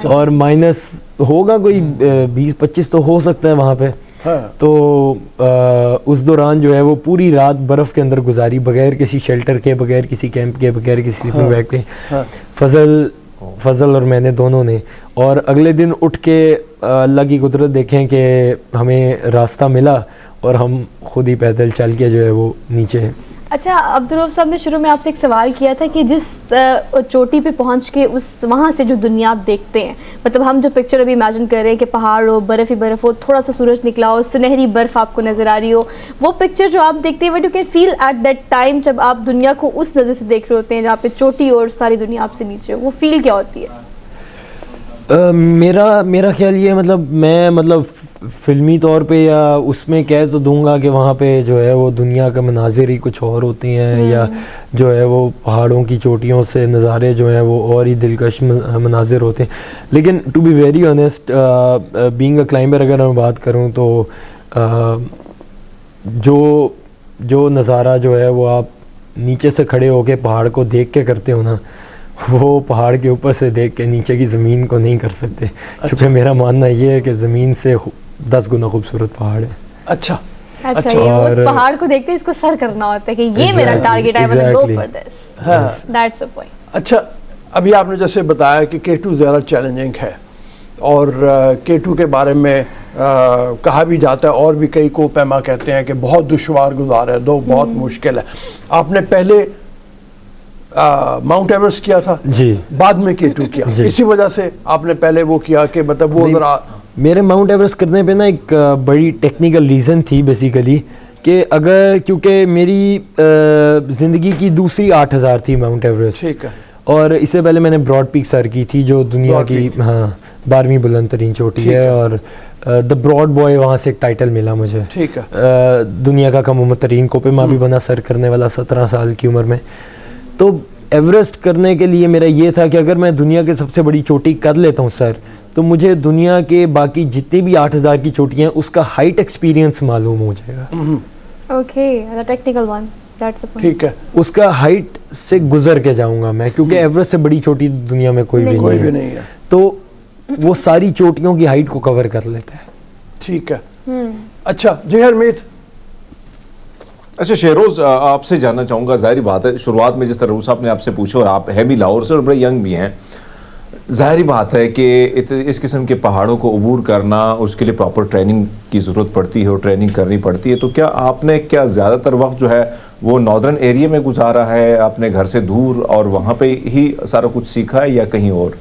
और माइनस होगा कोई 20-25 तो हो सकता है वहाँ पे। हाँ। तो उस दौरान जो है वो पूरी रात बर्फ़ के अंदर गुजारी, बगैर किसी शेल्टर के, बगैर किसी कैंप के, बगैर किसी स्लीपिंग बैग के। फजल और मैंने दोनों ने। और अगले दिन उठ के अल्लाह की कुदरत देखें कि हमें रास्ता मिला और हम खुद ही पैदल चल के जो है वो नीचे। अच्छा अब्दुर्रऊफ साहब ने शुरू में आपसे एक सवाल किया था कि जिस चोटी पे पहुंच के उस वहाँ से जो दुनिया आप देखते हैं, मतलब हम जो पिक्चर अभी इमेजिन कर रहे हैं कि पहाड़ हो, बर्फ़ ही बर्फ़ हो, थोड़ा सा सूरज निकला हो, सुनहरी बर्फ़ आपको नज़र आ रही हो, वो पिक्चर जो आप देखते हैं, what you can feel at that time जब आप दुनिया को उस नज़र से देख रहे होते हैं जहाँ पे चोटी और सारी दुनिया आपसे नीचे हो, वो फील क्या होती है? मेरा ख्याल ये, मतलब मैं, मतलब फ़िल्मी तौर पे या उसमें कह तो दूंगा कि वहाँ पे जो है वो दुनिया का मनाजिर ही कुछ और होते हैं, या जो है वो पहाड़ों की चोटियों से नज़ारे जो हैं वो और ही दिलकश मनाजिर होते हैं। लेकिन to be very honest, being a climber अगर मैं बात करूँ तो जो नज़ारा जो है वो आप नीचे से खड़े होके पहाड़ को देख के करते हो ना, वो पहाड़ के ऊपर से देख के नीचे की ज़मीन को नहीं कर सकते। क्योंकि मेरा मानना ये है कि ज़मीन से 10 गुना खूबसूरत पहाड़ है। अच्छा अच्छा, ये उस पहाड़ को देखते इसको सर करना होता है कि ये मेरा टारगेट है, I want to go for this, that's the point. अच्छा, अभी आपने जैसे बताया कि K2 ज़्यादा चैलेंजिंग है, और K2 के बारे में कहा भी जाता है, और भी कई कोपैमा कहते हैं कि बहुत दुश्वार गुजार है, दो बहुत मुश्किल है। आपने पहले माउंट एवरेस्ट किया था जी, बाद में K2 किया, जी। इसी वजह से आपने पहले वो किया कि मतलब वो जरा मेरे माउंट एवरेस्ट करने पे ना एक बड़ी टेक्निकल रीज़न थी बेसिकली कि अगर क्योंकि मेरी ज़िंदगी की दूसरी 8000 थी माउंट एवरेस्ट, ठीक है, और इससे पहले मैंने ब्रॉड पीक सर की थी जो दुनिया ब्रॉड की पीक। हाँ 12वीं बुलंद तरीन चोटी ठीक है, है। और द ब्रॉड बॉय वहाँ से एक टाइटल मिला मुझे। ठीक है। दुनिया का कम उम्र तरीन कोपेमा भी बना सर करने वाला 17 साल की उम्र में। तो एवरेस्ट करने के लिए मेरा ये था कि अगर मैं दुनिया की सबसे बड़ी चोटी कर लेता हूँ सर, तो मुझे दुनिया के बाकी जितनी भी 8000 की चोटियाँ हैं उसका हाइट एक्सपीरियंस मालूम हो जाएगा। Okay, the technical one, that's the point. ठीक है, उसका हाइट से गुजर के जाऊंगा मैं, क्योंकि एवरेस्ट से बड़ी चोटी दुनिया में कोई भी कोई नहीं भी है। नहीं है। तो वो सारी चोटियों की हाइट को कवर कर लेता है। ठीक है। अच्छा जी हरमीत, अच्छा शेरोज, आपसे जानना चाहूँगा, जाहिर बात है शुरुआत में जिस तरह रूस साहब ने आपसे पूछा, और आप है भी लाहौर से और बड़े यंग भी हैं, जाहिर बात है कि इस किस्म के पहाड़ों को अबूर करना, उसके लिए प्रॉपर ट्रेनिंग की ज़रूरत पड़ती है और ट्रेनिंग करनी पड़ती है। तो क्या आपने ज़्यादातर वक्त जो है वो नॉर्दर्न एरिया में गुजारा है, अपने घर से दूर, और वहाँ पे ही सारा कुछ सीखा है, या कहीं और?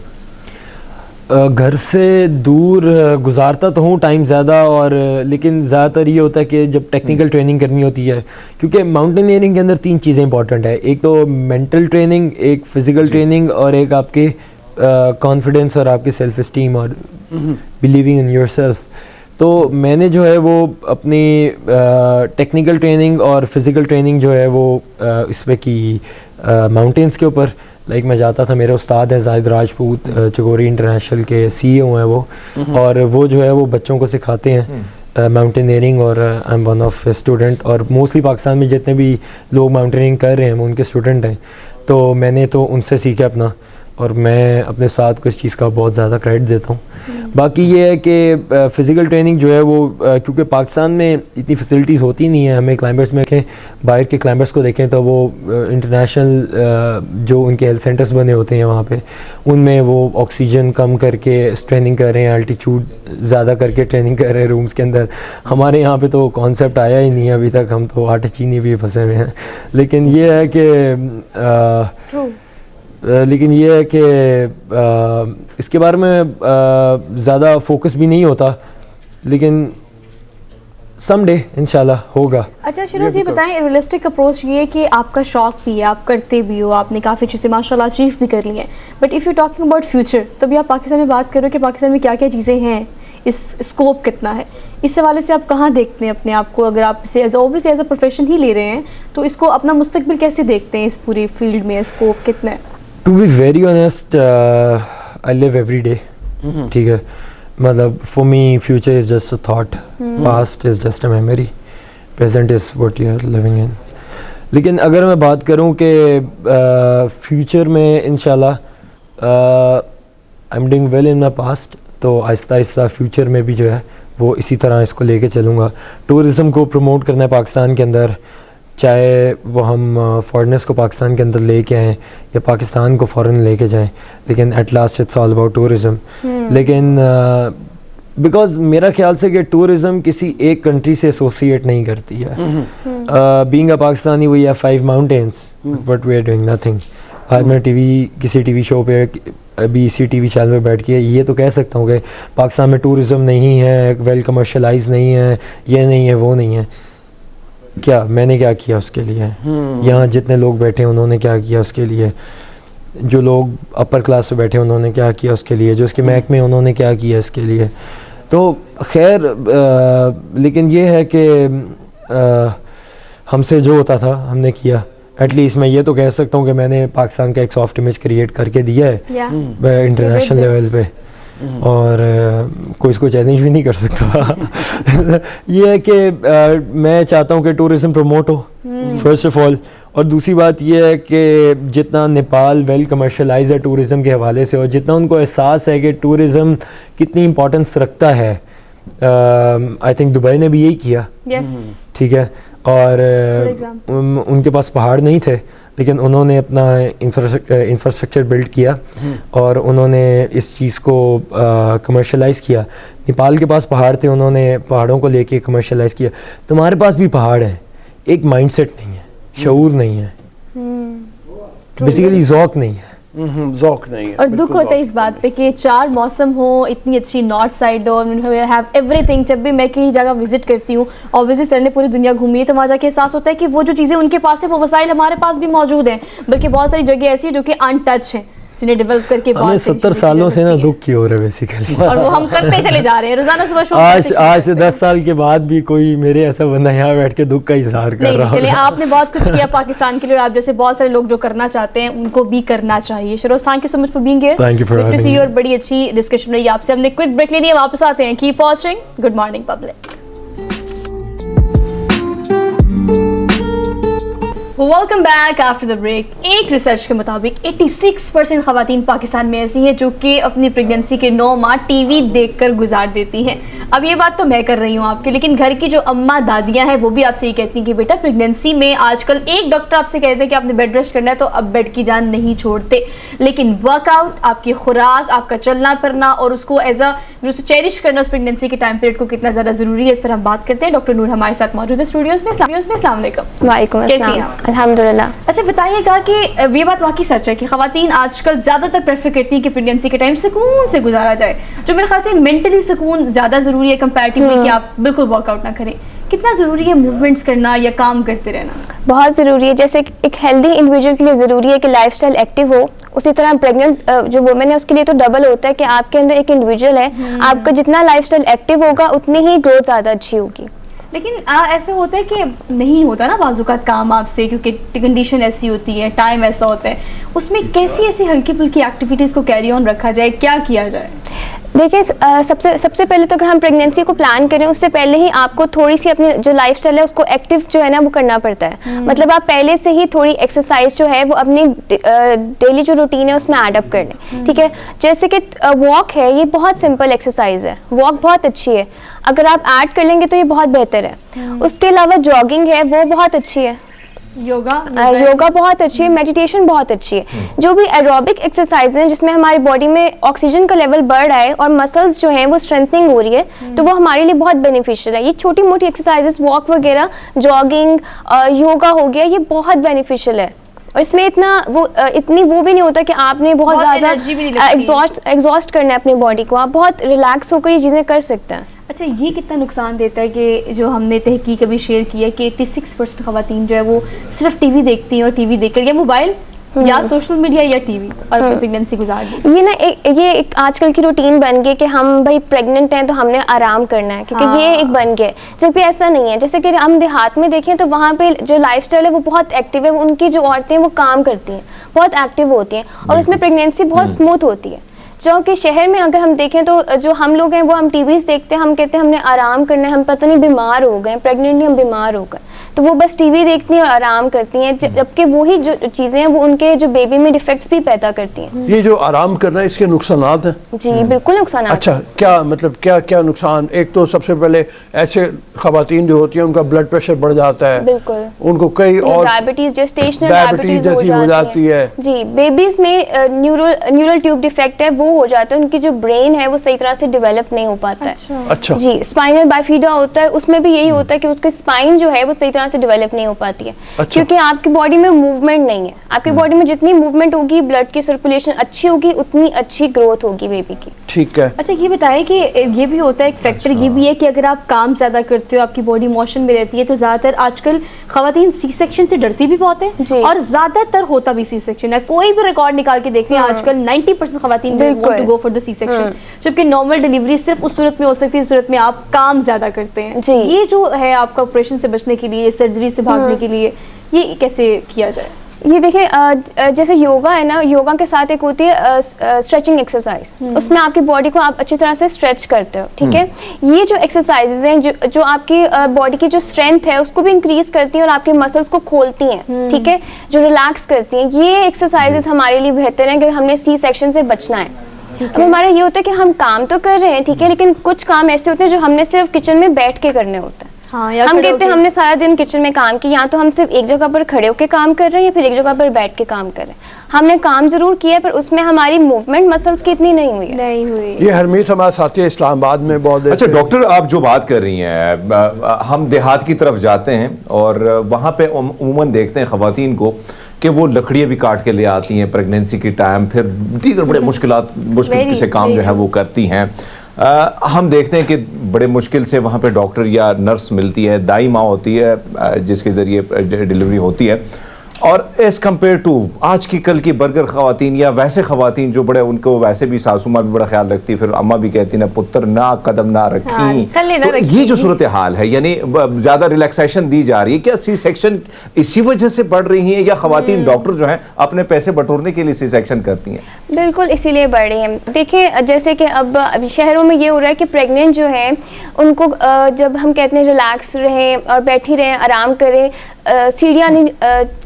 घर से दूर गुजारता तो हूँ टाइम ज़्यादा, और लेकिन ज़्यादातर ये होता है कि जब टेक्निकल ट्रेनिंग करनी होती है, क्योंकि माउंटेनियरिंग के अंदर 3 चीज़ें इंपॉर्टेंट है। एक तो मेंटल ट्रेनिंग, एक फिज़िकल ट्रेनिंग, और एक आपके कॉन्फिडेंस और आपके सेल्फ इस्टीम और बिलीविंग इन योरसेल्फ। तो मैंने जो है वो अपनी टेक्निकल ट्रेनिंग और फिज़िकल ट्रेनिंग जो है वो इस पे की माउंटेन्स के ऊपर। लाइक मैं जाता था, मेरे उस्ताद हैं जाहिद राजपूत, चकोरी इंटरनेशनल के CEO हैं वो, और वो जो है वो बच्चों को सिखाते हैं माउंटेनियरिंग, और I am one of student. और मोस्टली पाकिस्तान में जितने भी लोग माउंटेनियरिंग कर रहे हैं वो उनके स्टूडेंट हैं। तो मैंने तो उनसे सीखा अपना, और मैं अपने साथ को इस चीज़ का बहुत ज़्यादा क्रेडिट देता हूँ। बाकी ये है कि फ़िज़िकल ट्रेनिंग जो है वो क्योंकि पाकिस्तान में इतनी फैसिलिटीज़ होती नहीं है, हमें क्लाइंबर्स में देखें, बाहर के क्लाइंबर्स को देखें तो वो इंटरनेशनल जो उनके हेल्थ सेंटर्स बने होते हैं वहाँ पे, उनमें वो ऑक्सीजन कम करके ट्रेनिंग कर रहे हैं, अल्टीट्यूड ज़्यादा करके ट्रेनिंग कर रहे हैं रूम्स के अंदर। हमारे यहाँ पे तो कॉन्सेप्ट आया ही नहीं है अभी तक, हम तो आटे चीनी भी फंसे हुए हैं। लेकिन ये है कि लेकिन ये है कि इसके बारे में ज़्यादा फोकस भी नहीं होता, लेकिन समडे इंशाल्लाह होगा। अच्छा शिरोज, ये बताएं, रियलिस्टिक अप्रोच ये है कि आपका शौक भी है, आप करते भी हो, आपने काफ़ी चीज़ें माशाल्लाह अचीव भी कर ली हैं, but if you talking about future, तो भी आप पाकिस्तान में बात कर रहे हो कि पाकिस्तान में क्या क्या चीज़ें हैं, इस स्कोप कितना है, इस हवाले से आप कहाँ देखते हैं अपने आप को? अगर आप इसे ऑब्वियसली एज अ प्रोफेशन ही ले रहे हैं, तो इसको अपना मुस्तकबिल कैसे देखते हैं इस पूरी फील्ड में? स्कोप कितना है? To be very honest, I live every day. ठीक है, मतलब for me future is just a thought, past is just a memory, present is what you are living in. लेकिन अगर मैं बात करूं कि फ्यूचर में इंशाल्लाह I am doing well in my past, तो आहिस्ता आहिस्ता फ्यूचर में भी जो है वो इसी तरह इसको लेके चलूँगा। टूरिज़म को प्रमोट करना है पाकिस्तान के अंदर, चाहे वो हम फॉरेनर्स को पाकिस्तान के अंदर लेके आएँ या पाकिस्तान को फ़ॉरेन लेके जाएं, लेकिन at last it's all about tourism. लेकिन बिकॉज मेरा ख्याल से कि टूरिज़म किसी एक कंट्री से एसोसिएट नहीं करती है। Being a Pakistani we have 5 mountains but we are doing nothing. आज मैं किसी टीवी शो पे अभी इसी टीवी चैनल पे बैठ के ये तो कह सकता हूँ कि पाकिस्तान में टूरिज़म नहीं है, वेल कमर्शलाइज नहीं है, ये नहीं है, वो नहीं है। क्या मैंने क्या किया उसके लिए? यहाँ जितने लोग बैठे हैं उन्होंने क्या किया उसके लिए? जो लोग अपर क्लास पे बैठे हैं उन्होंने क्या किया उसके लिए? जो उसके महकमे में उन्होंने क्या किया इसके लिए? तो खैर लेकिन ये है कि हमसे जो होता था हमने किया। एटलीस्ट मैं ये तो कह सकता हूँ कि मैंने पाकिस्तान का एक सॉफ्ट इमेज क्रिएट करके दिया है इंटरनेशनल लेवल पे, और कोई इसको चैलेंज भी नहीं कर सकता। ये है कि मैं चाहता हूँ कि टूरिज़म प्रमोट हो फर्स्ट ऑफ ऑल, और दूसरी बात ये है कि जितना नेपाल वेल कमर्शलाइज है टूरिज़म के हवाले से, और जितना उनको एहसास है कि टूरिज़म कितनी इम्पोर्टेंस रखता है, आई थिंक दुबई ने भी यही किया। yes. ठीक है, और उनके पास पहाड़ नहीं थे लेकिन उन्होंने अपना इंफ्रास्ट्रक्चर बिल्ड किया और उन्होंने इस चीज़ को कमर्शलाइज़ किया। नेपाल के पास पहाड़ थे, उन्होंने पहाड़ों को लेके कमर्शलाइज़ किया। तुम्हारे पास भी पहाड़ है, एक माइंडसेट नहीं है, शऊर नहीं है, बेसिकली ज़ौक़ नहीं है। ज़ौक़ नहीं है। और दुख होता है इस बात पे कि 4 मौसम हो, इतनी अच्छी नॉर्थ साइड हो, हैव एवरीथिंग। जब भी मैं कहीं जगह विजिट करती हूँ, ऑब्वियसली सर ने पूरी दुनिया घूमी है, तो वहाँ जाके एहसास होता है कि वो जो चीज़ें उनके पास है वो वसाइल हमारे पास भी मौजूद हैं, बल्कि बहुत सारी जगह ऐसी है जो कि अनटच है, जिन्हें डेवलप करके हमें 70 सालों से ना दुख की हो रहा है बेसिकली, और वो हम करते चले जा रहे हैं रोजाना सुबह शो। आज से 10 साल के बाद भी कोई मेरे ऐसा बंदा यहाँ बैठ के दुख का इजहार कर रहा चलिए, होगा। आपने बहुत कुछ किया पाकिस्तान के लिए, और आप जैसे बहुत सारे लोग जो करना चाहते हैं उनको भी करना चाहिए। Shiroz, thank you so much for being here. Thank you for good to see having you, me. और बड़ी अच्छी डिस्कशन रही आपसे। हमने क्विक ब्रेक लेनी है, वापस आते हैं। Keep watching good morning public. Welcome back after the break. एक रिसर्च के मुताबिक 86% खवातीन पाकिस्तान में ऐसी हैं जो कि अपनी प्रेगनेंसी के 9 माह टीवी देखकर गुजार देती हैं। अब ये बात तो मैं कर रही हूँ आपके, लेकिन घर की जो अम्मा दादियाँ हैं वो भी आपसे ये कहती हैं कि बेटा प्रेगनेंसी में आजकल एक डॉक्टर आपसे कहते हैं कि आपने बेड रेस्ट करना है, तो अब बेड की जान नहीं छोड़ते, लेकिन वर्कआउट, आपकी खुराक, आपका चलना फिरना और उसको एज अ चेरिश करना उस प्रेगनेंसी के टाइम पीरियड को कितना ज़्यादा ज़रूरी है, इस पर हम बात करते हैं। डॉक्टर नूर हमारे साथ मौजूद है स्टूडियोज़ में। अस्सलाम वालेकुम। वालेकुम कैसी हैं अस्सलाम, आप? अल्हम्दुलिल्लाह। अच्छा बताइएगा कि ये बात वाकई सच है कि खवातीन आजकल ज़्यादातर प्रेफर करती हैं कि प्रेगनेंसी के टाइम सुकून से गुजारा जाए, जो मेरे ख्याल से मेंटली सुकून ज़्यादा ज़रूरी है कंपैरेटिवली कि आप बिल्कुल वर्कआउट ना करें। कितना ज़रूरी है मूवमेंट्स करना या काम करते रहना? बहुत ज़रूरी है। जैसे एक हेल्दी इंडिविजुअल के लिए ज़रूरी है कि लाइफस्टाइल एक्टिव हो, उसी तरह प्रेग्नेंट जो वुमेन है उसके लिए तो डबल होता है कि आपके अंदर एक इंडिविजुअल है, आपका जितना लाइफस्टाइल एक्टिव होगा उतनी ही ग्रोथ ज़्यादा अच्छी होगी। लेकिन ऐसा होता है कि नहीं होता ना बाज़-औक़ात काम आपसे, क्योंकि कंडीशन ऐसी होती है, टाइम ऐसा होता है, उसमें कैसी ऐसी हल्की फुल्की एक्टिविटीज़ को कैरी ऑन रखा जाए, क्या किया जाए? देखिए, सबसे पहले तो अगर हम प्रेगनेंसी को प्लान करें उससे पहले ही आपको थोड़ी सी अपनी जो लाइफस्टाइल है उसको एक्टिव जो है ना वो करना पड़ता है। मतलब आप पहले से ही थोड़ी एक्सरसाइज जो है वो अपनी डेली जो रूटीन है उसमें एडअप कर लें, ठीक है। जैसे कि वॉक है, ये बहुत सिंपल एक्सरसाइज है, वॉक बहुत अच्छी है, अगर आप ऐड कर लेंगे तो ये बहुत बेहतर है। उसके अलावा जॉगिंग है, वो बहुत अच्छी है। योगा बहुत अच्छी है, मेडिटेशन बहुत अच्छी है। जो भी एरोबिक एक्सरसाइज हैं जिसमें हमारी बॉडी में ऑक्सीजन का लेवल बढ़ रहा है और मसल्स जो हैं वो स्ट्रेंथनिंग हो रही है, तो वो हमारे लिए बहुत बेनिफिशियल है। ये छोटी मोटी एक्सरसाइजेस, वॉक वगैरह, जॉगिंग, योगा हो गया, ये बहुत बेनिफिशियल है। और इसमें इतनी वो भी नहीं होता कि आपने बहुत ज़्यादा एग्जॉस्ट करना है अपनी बॉडी को, आप बहुत रिलैक्स होकर ये चीज़ें कर सकते हैं। अच्छा, ये कितना नुकसान देता है कि जो हमने तहकीक अभी शेयर की है कि 86% खवातीन जो है वो सिर्फ टीवी देखती हैं, और टीवी देखकर या मोबाइल या सोशल मीडिया या टीवी और प्रेगनेंसी गुजार दी। ये ना एक आजकल की रूटीन बन गई कि हम भाई प्रेग्नेंट हैं तो हमने आराम करना है, क्योंकि ये एक बन गया है, जबकि ऐसा नहीं है। जैसे कि हम देहात में देखें तो वहाँ पे जो लाइफस्टाइल है वो बहुत एक्टिव है, उनकी जो औरतें वो काम करती हैं, बहुत एक्टिव होती हैं, और उसमें प्रेगनेंसी बहुत स्मूथ होती है। जो कि शहर में अगर हम देखें तो जो हम लोग हैं वो हम टीवीज़ देखते हैं, हम कहते हैं हमने आराम करना है, हम पता नहीं बीमार हो गए, प्रेग्नेंटली हम बीमार हो गए, तो वो बस टीवी देखती हैं और आराम करती हैं, जबकि वही जो चीज़ें हैं वो उनके जो बेबी में डिफेक्ट्स भी पैदा करती हैं। ये जो आराम करना है इसके नुकसानात हैं? जी बिल्कुल नुकसान। अच्छा, क्या मतलब क्या नुकसान? एक तो सबसे पहले ऐसे खवातीन जो होती हैं उनका ब्लड प्रेशर बढ़ जाता है, बिल्कुल, उनको कई और डायबिटीज, जेस्टेशनल डायबिटीज हो जाती है। जी, बेबीज में न्यूरल ट्यूब डिफेक्ट है, वो हो जाता है, उनकी जो ब्रेन है वो सही तरह से डेवलप नहीं हो पाता है। अच्छा जी, स्पाइनल बाइफीडा होता है, उसमें भी यही होता है कि उसकी स्पाइन जो है वो सही तरह से डेवलप नहीं हो पाती है। अच्छा। क्योंकि आपकी बॉडी में मूवमेंट नहीं है। आपकी बॉडी में जितनी मूवमेंट होगी, ब्लड की सर्कुलेशन अच्छी होगी, उतनी अच्छी ग्रोथ होगी बेबी की। ठीक है। अच्छा, ये बताएं कि ये भी होता है एक फैक्टर ये भी है कि अगर आप काम ज़्यादा करते हो, आपकी बॉडी मोशन में रहती है, तो ज़्यादातर आजकल खवातीन सी सेक्शन से डरती भी बहुत है, और ज़्यादातर होता भी सी सेक्शन है। कोई भी रिकॉर्ड निकाल के देख रहे हैं आजकल 90% खवातीन want to go for the C section, जबकि नॉर्मल डिलीवरी सिर्फ उस सूरत में हो सकती है सूरत में आप काम ज़्यादा करते हैं। ये जो है आपका ऑपरेशन से बचने के लिए, सर्जरी से भागने के लिए, ये कैसे किया जाए? ये देखिए, जैसे योगा है ना, योगा के साथ एक होती है स्ट्रेचिंग एक्सरसाइज, उसमें आपकी बॉडी को आप अच्छी तरह से स्ट्रेच करते हो, ठीक है। ये जो एक्सरसाइजेज हैं जो आपकी बॉडी की जो स्ट्रेंथ है उसको भी इंक्रीज करती हैं और आपके मसल्स को खोलती हैं, ठीक है, जो रिलैक्स करती हैं। ये एक्सरसाइजेज हमारे लिए बेहतर हैं कि हमने सी सेक्शन से बचना है। अब हमारा ये होता है कि हम काम तो कर रहे हैं, ठीक है, लेकिन कुछ काम ऐसे होते हैं जो हमने सिर्फ किचन में बैठ के करने होते हैं। हाँ, या हम खड़े कहते हैं होके- हमने सारा दिन किचन में काम किया, या तो हम सिर्फ एक जगह पर खड़े होकर काम कर रहे हैं या फिर एक जगह पर बैठ के काम कर रहे हैं। हमने काम जरूर किया है पर उसमें हमारी मूवमेंट मसल्स की इतनी नहीं हुई है। नहीं हुई। ये हरमीत हमारे साथी इस्लामाबाद में बहुत अच्छा डॉक्टर, आप जो बात कर रही हैं, हम देहात की तरफ जाते हैं और वहाँ पे उमूमन देखते हैं ख़वातीन को कि वो लकड़ियाँ भी काट के ले आती हैं प्रेगनेंसी के टाइम, फिर दीगर बड़े मुश्किल से काम जो है वो करती हैं। हम देखते हैं कि बड़े मुश्किल से वहाँ पे डॉक्टर या नर्स मिलती है, दाई माँ होती है जिसके ज़रिए डिलीवरी होती है, और एज कम्पेयर टू आज की कल की बर्गर ख़वातीन या वैसे ख़वातीन जो बड़े, उनको वैसे भी सासू माँ भी बड़ा ख्याल रखती है, फिर अम्मा भी कहती ना पुत्र ना कदम ना रखी, हाँ, थल्ले ना तो रखी। ये जो सूरत हाल है, यानी ज़्यादा रिलैक्सेशन दी जा रही है, क्या सी सेक्शन इसी वजह से बढ़ रही हैं या ख़वातीन डॉक्टर जो हैं अपने पैसे बटोरने के लिए सी सेक्शन करती हैं? बिल्कुल इसीलिए बढ़ रही है। देखिए जैसे कि अब शहरों में ये हो रहा है कि प्रेग्नेंट जो है उनको जब हम कहते हैं रिलैक्स रहें और बैठी रहें, आराम करें, सीढ़ियाँ नहीं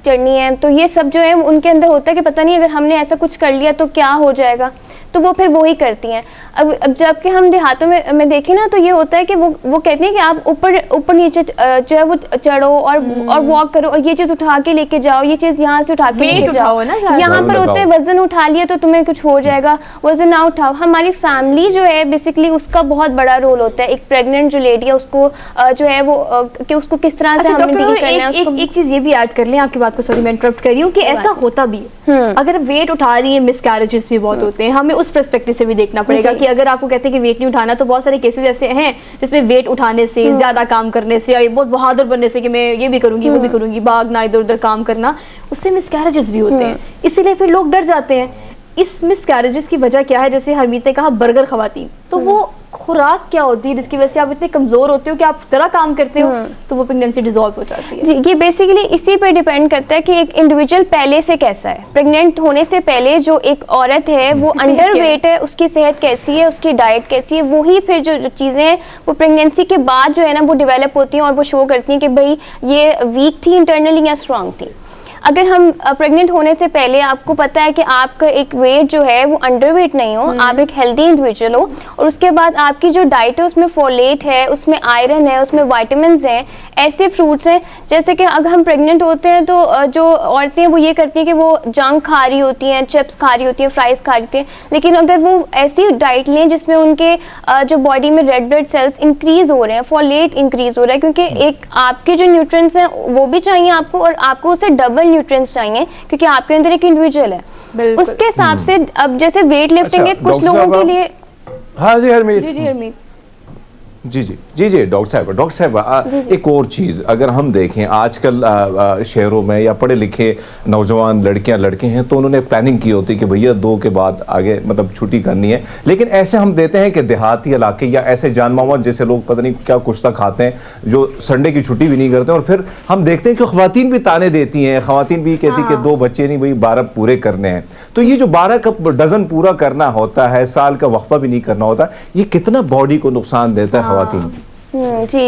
चढ़नी है, तो ये सब जो है उनके अंदर होता है कि पता नहीं अगर हमने ऐसा कुछ कर लिया तो क्या हो जाएगा, तो वो फिर वही करती हैं। अब जबकि हम देहातों में देखें ना तो ये होता है कि वो कहती हैं कि आप ऊपर नीचे जो है वो चढ़ो और वॉक करो और ये चीज़ उठा के लेके जाओ, ये चीज़ यहाँ से उठा के Weight लेके जाओ। उठाओ ना सारा। यहाँ पर होता है वजन उठा लिया तो तुम्हें कुछ हो जाएगा, वजन ना उठाओ। हमारी फैमिली जो है बेसिकली उसका बहुत बड़ा रोल होता है। एक प्रेग्नेंट जो लेडी है उसको जो है वो कि उसको किस तरह से अच्छा हमने डॉक्टर, डील करना है उसको। एक चीज ये भी ऐड कर लें आपकी बात को, सॉरी मैं इंटरप्ट कर रही हूँ, कि ऐसा होता भी है अगर वेट उठा रही है, मिसकैरेजेस भी बहुत होते हैं, हमें उस पर्सपेक्टिव से भी देखना पड़ेगा जी। कि अगर आपको कहते हैं कि वेट नहीं उठाना, तो बहुत सारे केसेस ऐसे हैं जिसमें वेट उठाने से, ज्यादा काम करने से, या ये बहुत बहादुर बनने से कि मैं ये भी करूंगी वो भी करूंगी, भागना इधर उधर काम करना, उससे मिसकैरेजेस भी होते हैं। इसीलिए फिर लोग डर जाते हैं। इस मिसकैरेजेस की वजह क्या है? जैसे हरमीत ने कहा बर्गर खवातीन, तो वो खुराक क्या होती है जिसकी वजह से आप इतने कमजोर होते हो कि आप तरह काम करते हो तो वो प्रेगनेंसी डिसॉल्व हो जाती है? जी, ये बेसिकली इसी पे डिपेंड करता है कि एक इंडिविजुअल पहले से कैसा है। प्रेग्नेंट होने से पहले जो एक औरत है वो उसकी सेहत अंडर क्या है? वेट है, उसकी सेहत कैसी है, उसकी डाइट कैसी है, वही फिर जो चीज़ें हैं वो प्रेगनेंसी के बाद जो है ना वो डेवलप होती हैं और वो शो करती हैं कि भाई ये वीक थी इंटरनली या स्ट्रांग थी। अगर हम प्रेग्नेंट होने से पहले आपको पता है कि आपका एक वेट जो है वो अंडर वेट नहीं हो, आप एक हेल्दी इंडिविजुअल हो, और उसके बाद आपकी जो डाइट है उसमें फोलेट है, उसमें आयरन है, उसमें वाइटामिन्स हैं, ऐसे फ्रूट्स हैं। जैसे कि अगर हम प्रेग्नेंट होते हैं तो जो औरतें हैं वो ये करती हैं कि वो जंक खा रही होती हैं, चिप्स खा रही होती हैं, फ्राइज खा रही होती हैं, लेकिन अगर वो ऐसी डाइट लें जिसमें उनके जो बॉडी में रेड ब्लड सेल्स इंक्रीज हो रहे हैं, फोलेट इंक्रीज हो रहा है, क्योंकि एक आपके जो न्यूट्रिएंट्स हैं वो भी चाहिए आपको और आपको उससे डबल न्यूट्रिएंट्स चाहिए क्योंकि आपके अंदर एक इंडिविजुअल है। बिल्कुल। उसके हिसाब से अब जैसे वेट लिफ्टिंग है, कुछ डॉक्टर लोगों साहब, के लिए। हाँ जी हरमीत। जी जी हरमीत। जी डॉक्टर साहब एक और चीज़ अगर हम देखें आजकल शहरों में या पढ़े लिखे नौजवान लड़कियां लड़के हैं तो उन्होंने प्लानिंग की होती है कि भैया 2 के बाद आगे मतलब छुट्टी करनी है, लेकिन ऐसे हम देते हैं कि देहाती इलाके या ऐसे जान मामा जैसे लोग पता नहीं क्या कुछ तक खाते हैं जो संडे की छुट्टी भी नहीं करते, और फिर हम देखते हैं कि ख्वातीन भी ताने देती हैं, ख्वातीन भी कहती कि 2 बच्चे नहीं भाई 12 पूरे करने हैं। तो ये जो 12 का डजन पूरा करना होता है, साल का वक्फा भी नहीं करना होता, ये कितना बॉडी को नुकसान देता है ख्वातीन? जी,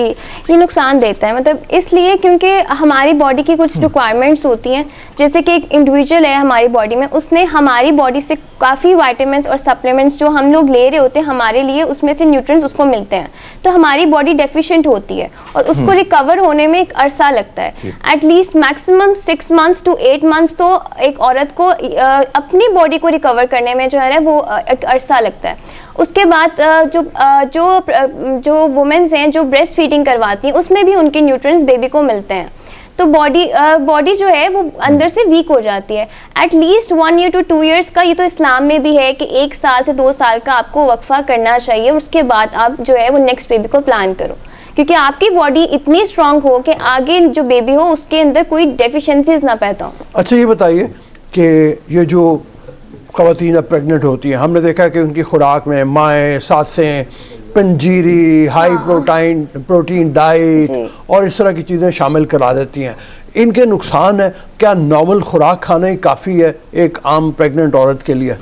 ये नुकसान देता है, मतलब इसलिए क्योंकि हमारी बॉडी की कुछ रिक्वायरमेंट्स होती हैं। जैसे कि एक इंडिविजुअल है हमारी बॉडी में, उसने हमारी बॉडी से काफ़ी विटामिन्स और सप्लीमेंट्स जो हम लोग ले रहे होते हैं हमारे लिए, उसमें से न्यूट्रिएंट्स उसको मिलते हैं, तो हमारी बॉडी डेफिशिएंट होती है और उसको रिकवर होने में एक अरसा लगता है। At least maximum 6 months to 8 months तो एक औरत को अपनी बॉडी को रिकवर करने में जो है ना वो एक अरसा लगता है। उसके बाद जो वुमेन्स हैं जो ब्रेस्ट फीडिंग करवाती हैं उसमें भी उनके न्यूट्रिएंट्स बेबी को मिलते हैं, तो बॉडी जो है वो अंदर से वीक हो जाती है। एटलीस्ट 1 year to 2 years का, ये तो इस्लाम में भी है कि 1 साल से 2 साल का आपको वक्फा करना चाहिए, उसके बाद आप जो है वो नेक्स्ट बेबी को प्लान करो, क्योंकि आपकी बॉडी इतनी स्ट्रांग हो कि आगे जो बेबी हो उसके अंदर कोई डेफिशिएंसीज ना पैदा हो। अच्छा ये बताइए कि ये जो ख़वातीन प्रेग्नेंट होती हैं, हमने देखा कि उनकी खुराक में माएँ, सासें, पंजीरी, हाई प्रोटीन डाइट और इस तरह की चीज़ें शामिल करा देती हैं। इनके नुकसान है क्या? नॉर्मल खुराक खाना ही काफ़ी है एक आम प्रेग्नेंट औरत के लिए?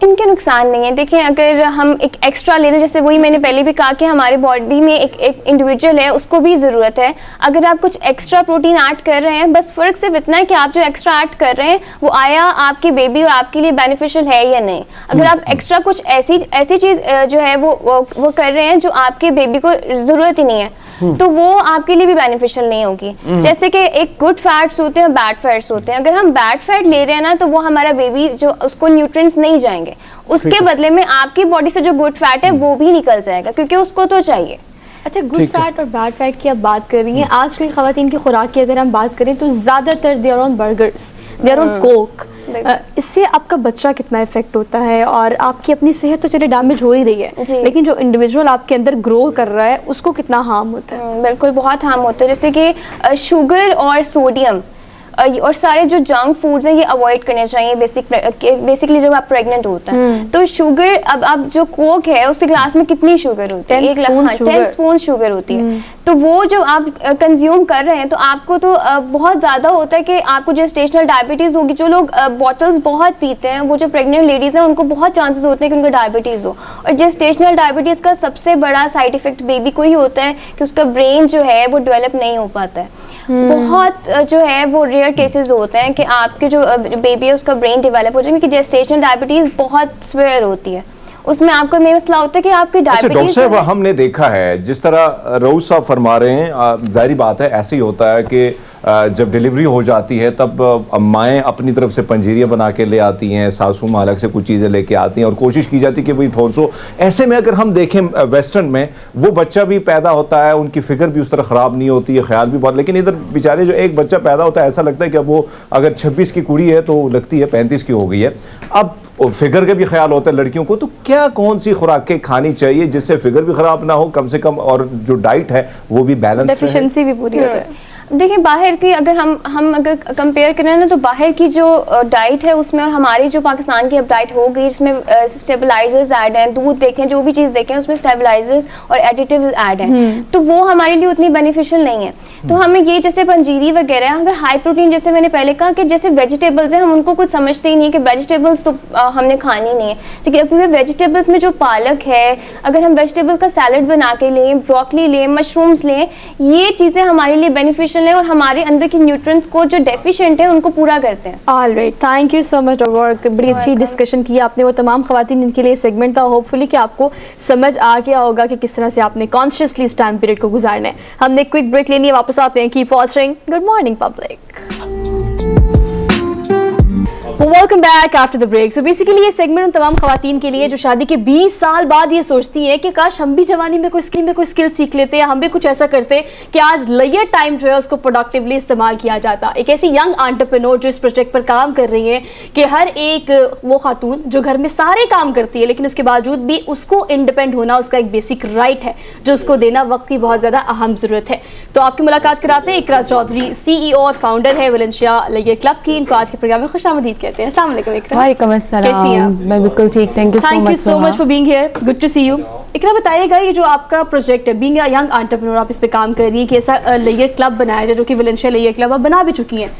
इनके नुकसान नहीं है। देखिए, अगर हम एक एक्स्ट्रा ले रहे हैं, जैसे वही मैंने पहले भी कहा कि हमारे बॉडी में एक इंडिविजुअल है, उसको भी ज़रूरत है। अगर आप कुछ एक्स्ट्रा प्रोटीन ऐड कर रहे हैं, बस फ़र्क सिर्फ इतना है कि आप जो एक्स्ट्रा ऐड कर रहे हैं वो आया आपके बेबी और आपके लिए बेनिफिशियल है या नहीं। अगर आप एक्स्ट्रा कुछ ऐसी चीज़ जो है वो कर रहे हैं जो आपके बेबी को ज़रूरत ही नहीं है, तो वो आपके लिए भी बेनिफिशियल नहीं होगी। जैसे कि एक गुड फैट्स होते हैं, बैड फैट्स होते हैं। अगर हम बैड फैट ले रहे हैं ना, तो वो हमारा बेबी जो उसको न्यूट्रिएंट्स नहीं जाएंगे, उसके बदले में आपकी बॉडी से जो गुड फैट है वो भी निकल जाएगा, क्योंकि उसको तो चाहिए। अच्छा, गुड फैट और बैड फैट की आप बात कर रही हैं। आजकल ख़वातीन की खुराक की अगर हम बात करें तो ज़्यादातर they are on burgers, they are on Coke. इससे आपका बच्चा कितना इफेक्ट होता है? और आपकी अपनी सेहत तो चले डैमेज हो ही रही है, लेकिन जो इंडिविजुअल आपके अंदर ग्रो कर रहा है उसको कितना हार्म होता है? बिल्कुल बहुत हार्म होता है। जैसे कि शुगर और सोडियम और सारे जो जंक फूड्स हैं ये अवॉइड करने चाहिए बेसिकली जब आप प्रेग्नेंट होते हैं। तो शुगर, अब जो कोक है उसके ग्लास में कितनी शुगर होती है? 10 स्पून शुगर होती है। तो वो जो आप कंज्यूम कर रहे हैं, तो आपको तो बहुत ज़्यादा होता है कि आपको जेस्टेशनल डायबिटीज़ होगी। जो लोग बॉटल्स बहुत पीते हैं, वो जो प्रेग्नेंट लेडीज़ हैं, उनको बहुत चांसेस होते हैं कि उनको डायबिटीज़ हो। और जेस्टेशनल डायबिटीज़ का सबसे बड़ा साइड इफेक्ट बेबी को ही होता है कि उसका ब्रेन जो है वो डेवलप नहीं हो पाता है। बहुत जो है वो रेयर केसेस होते हैं कि आपके जो बेबी है उसका ब्रेन डेवलप हो जाए, क्योंकि जेस्टेशनल डायबिटीज बहुत स्वेयर होती है। उसमें आपका मेन मसला होता है कि आपकी डायबिटीज। डॉक्टर साहब, हमने देखा है जिस तरह रऊस साहब फरमा रहे हैं, जाहिर बात है ऐसे ही होता है कि जब डिलीवरी हो जाती है तब अम्माएँ अपनी तरफ से पंजीरियाँ बना के ले आती हैं, सासू माँ अलग से कुछ चीज़ें लेके आती हैं और कोशिश की जाती है कि भाई ठोसो। ऐसे में अगर हम देखें वेस्टर्न में, वो बच्चा भी पैदा होता है, उनकी फिगर भी उस तरह ख़राब नहीं होती है, ख्याल भी बहुत। लेकिन इधर बेचारे जो एक बच्चा पैदा होता है, ऐसा लगता है कि अब वो अगर 26 की कुड़ी है तो लगती है 35 की हो गई है। अब फिगर के भी ख्याल होता है लड़कियों को, तो क्या कौन सी खुराकें खानी चाहिए जिससे फिगर भी ख़राब ना हो कम से कम, और जो डाइट है वो भी बैलेंस, डेफिशिएंसी भी पूरी हो जाए? देखिए, बाहर की अगर हम अगर कंपेयर करें ना, तो बाहर की जो डाइट है उसमें और हमारी जो पाकिस्तान की अब डाइट हो गई, जिसमें स्टेबलाइजर्स ऐड हैं, दूध देखें, जो भी चीज़ देखें उसमें स्टेबलाइजर्स और एडिटिव्स ऐड हैं, तो वो हमारे लिए उतनी बेनिफिशियल नहीं है। तो हमें ये जैसे पंजीरी वगैरह, अगर हाई प्रोटीन, जैसे मैंने पहले कहा कि जैसे वेजिटेबल्स हैं, हम उनको कुछ समझते ही नहीं है कि वेजिटेबल्स तो हमने खानी नहीं है। क्योंकि वेजिटेबल्स में जो पालक है, अगर हम वेजिटेबल्स का सैलड बना के लें, ब्रोकली लें, मशरूम्स लें, ये चीज़ें हमारे लिए बेनिफिशियल है और हमारे अंदर की न्यूट्रिएंट्स को जो डेफिशिएंट है उनको पूरा करते हैं। Alright, thank you so much doctor, बड़ी अच्छी डिस्कशन की आपने। वो तमाम खवातीन जिनके लिए सेगमेंट था, होपफुली कि आपको समझ आ गया होगा कि किस तरह से आपने कॉन्शियसली इस टाइम पीरियड को गुजारना है। हमने क्विक ब्रेक लेनी है, वापस आते हैं। Keep watching good morning public. Welcome back after the break. So basically ये सेगमेंट उन तमाम खवातीन के लिए जो शादी के 20 साल बाद ये सोचती हैं कि काश हम भी जवानी में कोई स्किल सीख लेते या हम भी कुछ ऐसा करते कि आज लेयर टाइम जो है उसको प्रोडक्टिवली इस्तेमाल किया जाता। एक ऐसी यंग एंटरप्रेन्योर जो इस प्रोजेक्ट पर काम कर रही है कि हर एक वो खातून जो घर में सारे काम करती है, लेकिन उसके बावजूद भी उसको इंडिपेंडेंट होना उसका एक बेसिक राइट है, जो उसको देना वक्त की बहुत ज़्यादा अहम ज़रूरत है। तो आपकी मुलाकात कराते हैं इकरा चौधरी, CEO और फाउंडर है वेलेंशिया लेयर क्लब की। इनको आज के प्रोग्राम में खुशामदीद कहते हैं। अस्सलाम वालेकुम इकरा। वालेकुम अस्सलाम। मैं बिल्कुल ठीक, thank you so much for being here, good to see you. Iqra, बताइएगा ये जो आपका प्रोजेक्ट है, बीइंग अ यंग एंटरप्रेन्योर, आप इस पे काम कर रही है कि ऐसा लेयर क्लब बनाया जाए, जो कि वेलेंशिया लेयर क्लब आप बना भी चुकी हैं,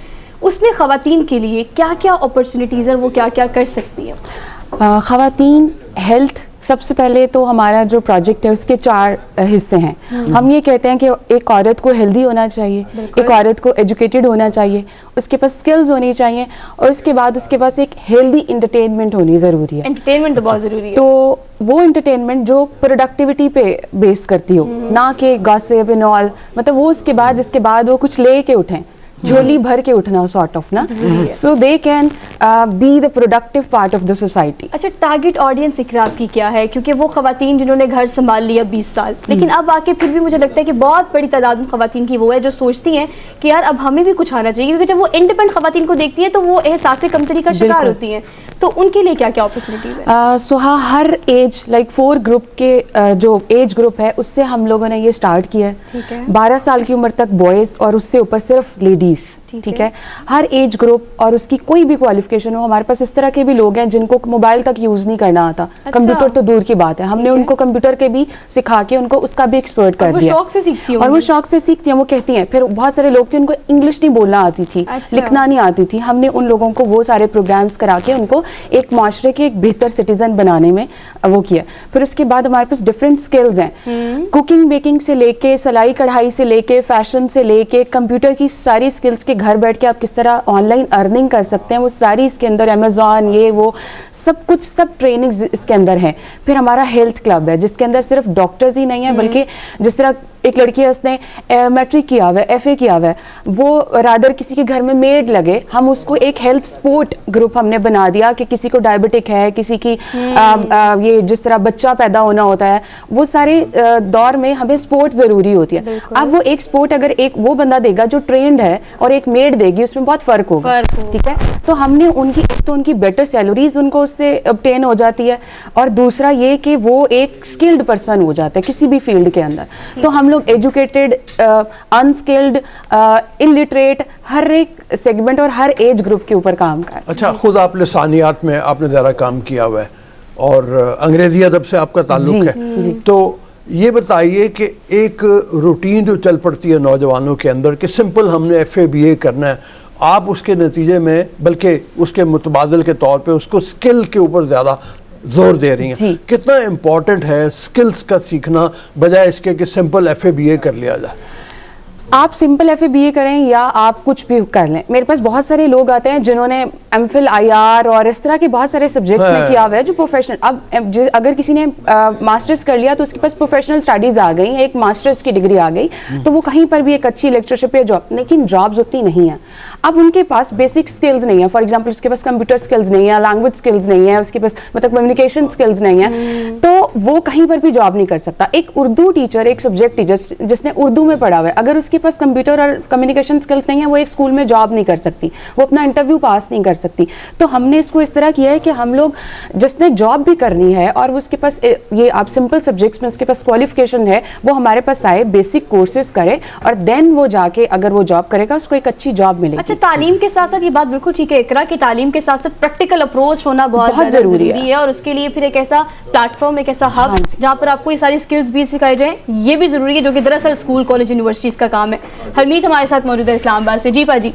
उसमें खवातीन के लिए क्या क्या अपॉर्चुनिटीज़ है, वो क्या क्या कर सकती हैं? खवातीन हेल्थ, सबसे पहले तो हमारा जो प्रोजेक्ट है उसके 4 हिस्से हैं। हम ये कहते हैं कि एक औरत को हेल्दी होना चाहिए, एक औरत को एजुकेटेड होना चाहिए, उसके पास स्किल्स होनी चाहिए, और उसके बाद उसके पास एक हेल्दी एंटरटेनमेंट होनी ज़रूरी है। एंटरटेनमेंट तो बहुत ज़रूरी है। तो वो एंटरटेनमेंट जो प्रोडक्टिविटी पे बेस करती हो, ना कि गॉसिप एंड ऑल, मतलब वो उसके बाद जिसके बाद वो कुछ ले के उठें, झोली भर के उठना सॉर्ट ऑफ ना, so they can be the productive part of the society. अच्छा, टारगेट ऑडियंस इकरा आपकी क्या है? क्योंकि वो खवातीन जिन्होंने घर संभाल लिया 20 साल, लेकिन अब आके फिर भी मुझे लगता है कि बहुत बड़ी तादाद में खवातीन की वो है जो सोचती हैं कि यार अब हमें भी कुछ आना चाहिए, क्योंकि जब वो इंडिपेंडेंट खवातीन को देखती हैं तो वो एहसास कमतरी का शिकार होती हैं। तो उनके लिए क्या क्या अपॉर्चुनिटीज है? सो हाँ, हर एज लाइक 4 ग्रुप के जो एज ग्रुप है उससे हम लोगों ने ये स्टार्ट किया है। 12 साल की उम्र तक बॉयज़ और उससे ऊपर सिर्फ लेडीज़, ठीक है, हर एज ग्रुप और उसकी कोई भी क्वालिफिकेशन हो, हमारे पास इस तरह के भी लोग हैं जिनको मोबाइल तक यूज नहीं करना आता, कंप्यूटर तो दूर की बात है, हमने उनको कंप्यूटर के भी सिखा के उनको उसका भी एक्सपर्ट कर दिया, शौक से सीखती और वो शौक से सीखती हैं। वो कहती हैं, फिर बहुत सारे लोग थे उनको इंग्लिश नहीं बोलना आती थी, लिखना नहीं आती थी, हमने उन लोगों को वो सारे प्रोग्राम्स करा के उनको एक माशरे के एक बेहतर सिटीजन बनाने में वो किया। फिर उसके बाद हमारे पास डिफरेंट स्किल्स हैं, कुकिंग बेकिंग से लेके सिलाई कढ़ाई से लेके फैशन से लेके कंप्यूटर की सारी स्किल्स के घर बैठ के आप किस तरह ऑनलाइन अर्निंग कर सकते हैं, वो सारी इसके अंदर अमेजॉन ये वो सब कुछ, सब ट्रेनिंग इसके अंदर है। फिर हमारा हेल्थ क्लब है जिसके अंदर सिर्फ डॉक्टर्स ही नहीं है, बल्कि जिस तरह एक लड़की है उसने मैट्रिक किया हुआ है, FA किया हुआ है, वो रादर किसी के घर में मेड लगे, हम उसको एक हेल्थ स्पोर्ट ग्रुप हमने बना दिया कि किसी को डायबिटिक है, किसी की ये जिस तरह बच्चा पैदा होना होता है, वो सारे दौर में हमें स्पोर्ट जरूरी होती है। अब वो एक स्पोर्ट अगर एक वो बंदा देगा जो ट्रेंड है और एक मेड देगी, उसमें बहुत फर्क होगा, ठीक है। तो हमने उनकी एक तो उनकी बेटर सैलरीज उनको उससे ऑब्टेन हो जाती है, और दूसरा ये कि वो एक स्किल्ड पर्सन हो जाता है किसी भी फील्ड के अंदर। तो हम लोग एजुकेटेड, अनस्किल्ड, इलिटरेट, हर एक सेगमेंट और हर एज ग्रुप के ऊपर काम कर। अच्छा, खुद आप लिसानियात में आपने ज़रा काम किया हुआ है और अंग्रेजी अदब से आपका ताल्लुक है, तो ये बताइए कि एक रूटीन जो चल पड़ती है नौजवानों के अंदर कि सिंपल हमने FA BA करना है, आप उसके नतीजे में बल्कि उसके मुतबादल के तौर पे उसको स्किल के ऊपर ज़्यादा जोर दे रही हैं। कितना इम्पोर्टेंट है स्किल्स का सीखना बजाय इसके कि सिंपल FA BA कर लिया जाए? आप सिंपल FA BA करें या आप कुछ भी कर लें, मेरे पास बहुत सारे लोग आते हैं जिन्होंने MPhil IR और इस तरह के बहुत सारे सब्जेक्ट्स में किया हुआ है जो प्रोफेशनल। अब अगर किसी ने मास्टर्स कर लिया तो उसके पास प्रोफेशनल स्टडीज आ गई, एक मास्टर्स की डिग्री आ गई, तो वो कहीं पर भी एक अच्छी लेक्चरशिप या जॉब, लेकिन जॉब्स उतनी नहीं है। अब उनके पास बेसिक स्किल्स नहीं है, फॉर एग्जाम्पल उसके पास कंप्यूटर स्किल्स नहीं है, लैंग्वेज स्किल्स नहीं है, उसके पास मतलब कम्युनिकेशन स्किल्स नहीं है, तो वो कहीं पर भी जॉब नहीं कर सकता। एक उर्दू टीचर, एक सब्जेक्ट टीचर जिसने उर्दू में पढ़ा हुआ है, अगर उसके पास कंप्यूटर और कम्युनिकेशन स्किल्स नहीं है, वो एक स्कूल में जॉब नहीं कर सकती, वो अपना इंटरव्यू पास नहीं कर सकती। तो हमने इसको इस तरह किया है कि हम लोग जिसने जॉब भी करनी है और उसके पास ये आप सिंपल सब्जेक्ट्स में उसके पास क्वालिफिकेशन है, वो हमारे पास आए, बेसिक कोर्सेज करे और देन वो जाके अगर वो जॉब करेगा उसको एक अच्छी जॉब मिलेगी। अच्छा, तालीम के साथ साथ ये बात बिल्कुल ठीक है इकरा कि तालीम के साथ साथ प्रैक्टिकल अप्रोच होना बहुत जरूरी है, और उसके लिए फिर एक ऐसा प्लेटफॉर्म, एक ऐसा हब जहाँ पर आपको ये सारी स्किल्स भी सिखाई जाए, ये भी जरूरी है, जो कि दरअसल स्कूल कॉलेज यूनिवर्सिटीज का काम है। हरमीत हमारे साथ मौजूद है इस्लामाबाद से। जी पाजी।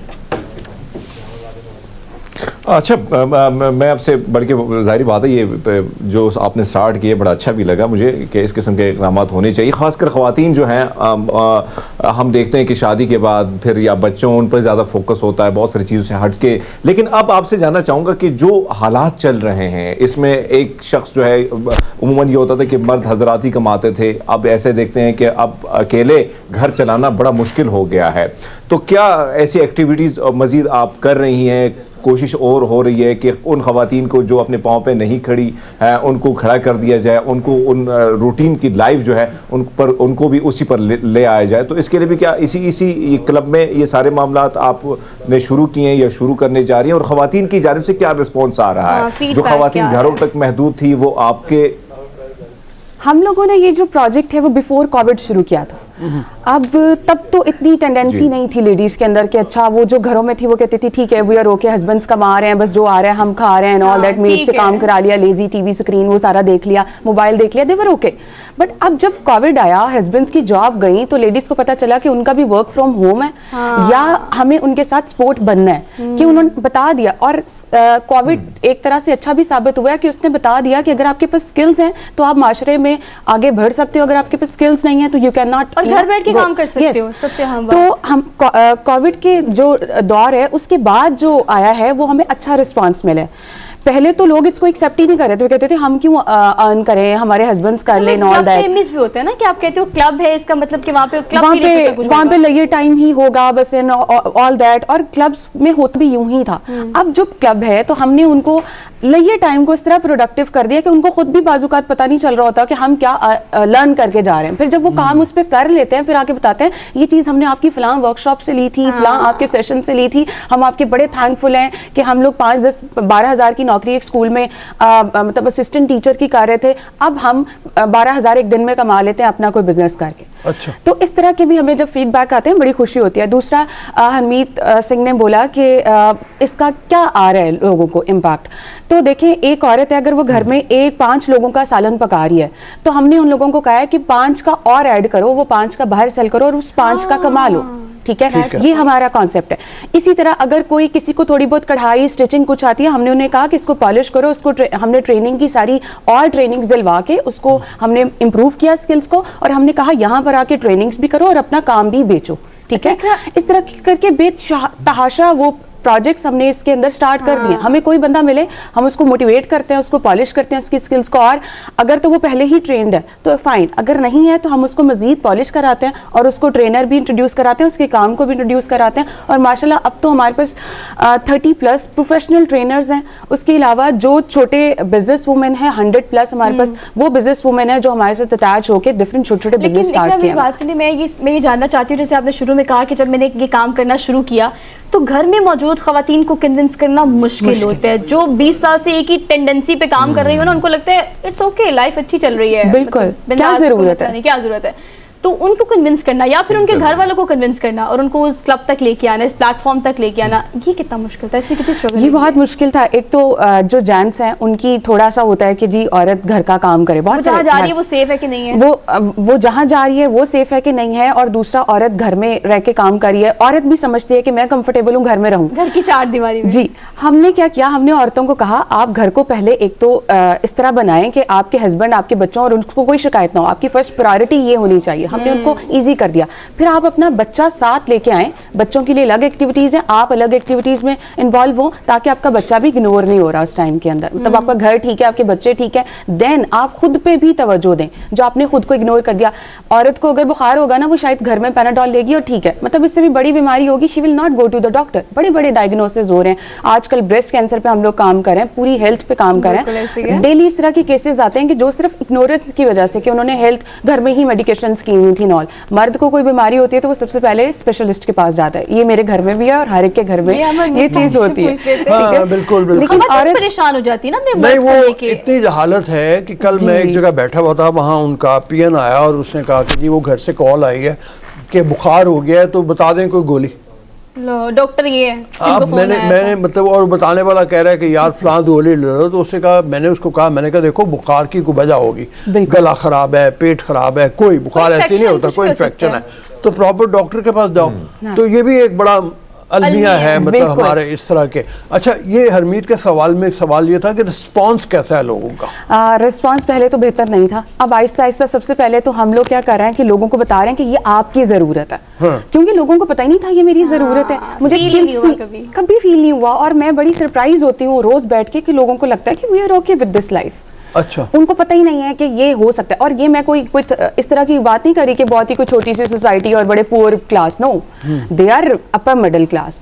अच्छा, मैं आपसे बढ़ के ज़ाहिर बात है ये जो आपने स्टार्ट किया बड़ा अच्छा भी लगा मुझे कि इस किस्म के इक़दाम होने चाहिए, ख़ासकर ख़वातीन जो हैं। हम देखते हैं कि शादी के बाद फिर या बच्चों उन पर ज़्यादा फोकस होता है बहुत सारी चीज़ों से हट के। लेकिन अब आपसे जानना चाहूँगा कि जो हालात चल रहे हैं इसमें एक शख्स जो है, उमूमन ये होता था कि मर्द हजरात ही कमाते थे, अब ऐसे देखते हैं कि अब अकेले घर चलाना बड़ा मुश्किल हो गया है। तो क्या ऐसी एक्टिविटीज़ मज़ीद आप कर रही हैं, कोशिश और हो रही है कि उन ख़वातीन को जो अपने पाँव पे नहीं खड़ी है उनको खड़ा कर दिया जाए, उनको उन रूटीन की लाइफ जो है उनको भी उसी पर ले आया जाए? तो इसके लिए भी क्या इसी क्लब में ये सारे मामलात आपने शुरू किए हैं या शुरू करने जा रही हैं, और ख़वातीन की जानिब से क्या रिस्पॉन्स आ रहा है? जो ख़वातीन घरों तक महदूद थी वो आपके, हम लोगों ने ये जो प्रोजेक्ट है वो बिफोर कोविड शुरू किया था। अब तब तो इतनी टेंडेंसी नहीं थी लेडीज के अंदर कि अच्छा वो जो घरों में थी वो कहती थी ठीक है वी आर ओके, हस्बैंड्स कमा रहे हैं, बस जो आ रहा है हम खा रहे हैं, ऑल दैट, मेड से काम करा लिया, लेजी टीवी स्क्रीन वो सारा देख लिया, मोबाइल देख लिया, दे वर ओके। बट अब जब कोविड आया, हस्बैंड्स की जॉब गई, तो लेडीज को पता चला कि उनका भी वर्क फ्रॉम होम है या हमें उनके साथ सपोर्ट बनना है, कि उन्होंने बता दिया। और कोविड एक तरह से अच्छा भी साबित हुआ है कि उसने बता दिया कि अगर आपके पास स्किल्स हैं तो आप माशरे में आगे बढ़ सकते हो, अगर आपके पास स्किल्स नहीं है तो यू कैन नॉट, और घर बैठ के काम कर सकते हो, सबसे अहम बात। तो हम कोविड के जो दौर है उसके बाद जो आया है वो हमें अच्छा रिस्पांस मिला है। पहले तो लोग इसको एक्सेप्ट ही नहीं कर रहे थे, वो कहते थे हम क्यों अर्न करें, हमारे हस्बैंड्स कर लें, ऑल दैट। इमेज भी होता है ना कि आप कहते हो क्लब है, इसका मतलब कि वहाँ पे क्लब के लिए कुछ वहाँ पे लेयर टाइम ही होगा बस, इन ऑल दैट, और क्लब्स में होता भी यूं ही था। अब जो क्लब है तो हमने उनको लेयर टाइम को इस तरह प्रोडक्टिव कर दिया कि उनको खुद भी बाजुकात पता नहीं चल रहा होता कि हम क्या लर्न करके जा रहे हैं। फिर जब वो काम उस पर कर लेते हैं फिर आके बताते हैं ये चीज़ हमने आपकी फलां वर्कशॉप से ली थी, फलां आपके सेशन से ली थी, हम आपके बड़े थैंकफुल हैं कि हम लोग 5-10-12 हज़ार की नौकरी एक स्कूल में मतलब असिस्टेंट टीचर की कर रहे थे, अब हम 12,000 एक दिन में कमा लेते हैं अपना कोई बिजनेस करके। अच्छा। तो इस तरह के भी हमें जब फीडबैक आते हैं बड़ी खुशी होती है। दूसरा हरमीत सिंह ने बोला कि इसका क्या आ रहा है लोगों को इम्पैक्ट। तो देखें, एक औरत है, अगर वो घर में 5 लोगों का सालन पका रही है, तो हमने उन लोगों को कहा है कि 5 का और ऐड करो, वो 5 का बाहर सेल करो और उस 5 का कमा लो। ठीक है, ये हमारा कॉन्सेप्ट है। इसी तरह अगर कोई किसी को थोड़ी बहुत कढ़ाई स्टिचिंग कुछ आती है, हमने उन्हें कहा कि इसको पॉलिश करो, उसको हमने ट्रेनिंग की सारी और ट्रेनिंग्स दिलवा के उसको हमने इम्प्रूव किया स्किल्स को, और हमने कहा यहाँ पर आके ट्रेनिंग्स भी करो और अपना काम भी बेचो। ठीक है, इस तरह करके बेतहाशा वो प्रोजेक्ट्स हमने इसके अंदर स्टार्ट कर दिए। हमें कोई बंदा मिले, हम उसको मोटिवेट करते हैं, उसको पॉलिश करते हैं उसकी स्किल्स को, और अगर तो वो पहले ही ट्रेंड है तो फाइन, अगर नहीं है तो हम उसको मजीद पॉलिश कराते हैं और उसको ट्रेनर भी इंट्रोड्यूस कराते हैं, उसके काम को भी इंट्रोड्यूस कराते हैं। और माशाल्लाह अब तो हमारे पास 30+ प्रोफेशनल ट्रेनर्स हैं। उसके अलावा जो छोटे बिजनेस वुमेन हैं 100+ हमारे पास वो बिजनेस वुमेन है जो हमारे साथ अटैच होकर डिफरेंट छोटे छोटे बिजनेस स्टार्ट किए। बात सुनिए, मैं ये जानना चाहती हूँ, जैसे आपने शुरू में कहा कि जब मैंने ये काम करना शुरू किया तो घर में मौजूद खवातीन को कन्विंस करना मुश्किल होता है, जो 20 साल से एक ही टेंडेंसी पे काम कर रही हो ना, उनको लगता है इट्स ओके, लाइफ अच्छी चल रही है, बिल्कुल, क्या जरूरत है, क्या जरूरत है। तो उनको कन्विंस करना या फिर उनके घर वालों को कन्विंस करना और उनको उस क्लब तक लेके आना, इस प्लेटफॉर्म तक लेके आना, ये कितना मुश्किल था, इसमें कितनी स्ट्रगल? ये बहुत मुश्किल था। एक तो जो जेंट्स हैं उनकी थोड़ा सा होता है कि जी औरत घर का काम करे, बहुत जहाँ जा रही है वो सेफ है कि नहीं है, वो जहाँ जा रही है वो सेफ है कि नहीं है, और दूसरा औरत घर में रह के काम कर रही है, औरत भी समझती है कि मैं कंफर्टेबल हूँ घर में रहूँ, घर की 4 दीवारी में। जी, हमने क्या किया, हमने औरतों को कहा आप घर को पहले एक तो इस तरह बनाएं कि आपके हस्बैंड, आपके बच्चों और उनको कोई शिकायत ना हो, आपकी फर्स्ट प्रायोरिटी ये होनी चाहिए। हमने उनको ईजी कर दिया। फिर आप अपना बच्चा साथ लेके आए, बच्चों के लिए अलग एक्टिविटीज हैं, आप अलग एक्टिविटीज में इन्वॉल्व हो, ताकि आपका बच्चा भी इग्नोर नहीं हो रहा उस टाइम के अंदर। मतलब आपका घर ठीक है, आपके बच्चे ठीक है, देन आप खुद पे भी तवज्जो दें जो आपने खुद को इग्नोर कर दिया। औरत को अगर बुखार होगा ना, वो शायद घर में पैनाडोल लेगी और ठीक है, मतलब इससे भी बड़ी बीमारी होगी, she will not go to the doctor. बड़े बड़े डायग्नोसिस हो रहे हैं आजकल, ब्रेस्ट कैंसर पे हम लोग काम कर रहे हैं, पूरी हेल्थ पे काम कर रहे हैं। डेली इस तरह के केसेस आते हैं कि जो सिर्फ इग्नोरेंस की वजह से, कि उन्होंने हेल्थ घर में ही मेडिकेशंस की हुई थी नॉल। मर्द को कोई बीमारी होती है तो वो सबसे पहले स्पेशलिस्ट के पास जाता है। ये मेरे घर में भी है और हर एक के घर में ये चीज होती है। हाँ, बिल्कुल बिल्कुल। लेकिन औरत परेशान हो जाती है ना, नहीं, वो इतनी हालत है कि कल मैं एक जगह बैठा हुआ था, वहाँ उनका पीएन आया और उसने कहा कि जी वो घर से कॉल आई है कि बुखार हो गया है तो बता दें कोई गोली। डॉक्टर ये है आप मैंने मतलब, और बताने वाला कह रहा है कि यार फलां गोली ले लो, तो उसने कहा, मैंने उसको कहा, मैंने कहा देखो बुखार की कोई वजह होगी, गला खराब है, पेट खराब है, कोई बुखार ऐसे नहीं होता, कोई इन्फेक्शन है तो प्रॉपर डॉक्टर के पास जाओ। तो ये भी एक बड़ा अलमिया है मतलब हमारे इस तरह के। अच्छा, ये हरमीत के सवाल में एक सवाल ये था कि रिस्पांस कैसा है लोगों का? रिस्पांस पहले तो बेहतर नहीं था, अब आहिस्ता आहिस्ता सबसे पहले तो हम लोग क्या कर रहे हैं कि लोगों को बता रहे हैं कि ये आपकी जरूरत है। हाँ। क्योंकि लोगों को पता ही नहीं था ये मेरी जरूरत है, मुझे कभी फील नहीं हुआ, और मैं बड़ी सरप्राइज होती हूँ रोज बैठ के कि लोगों को लगता है कि we are okay with this life. अच्छा, उनको पता ही नहीं है कि ये हो सकता है। और ये मैं कोई इस तरह की बात नहीं करी कि बहुत ही कोई छोटी सी सोसाइटी और बड़े poor class, no, they are upper middle class,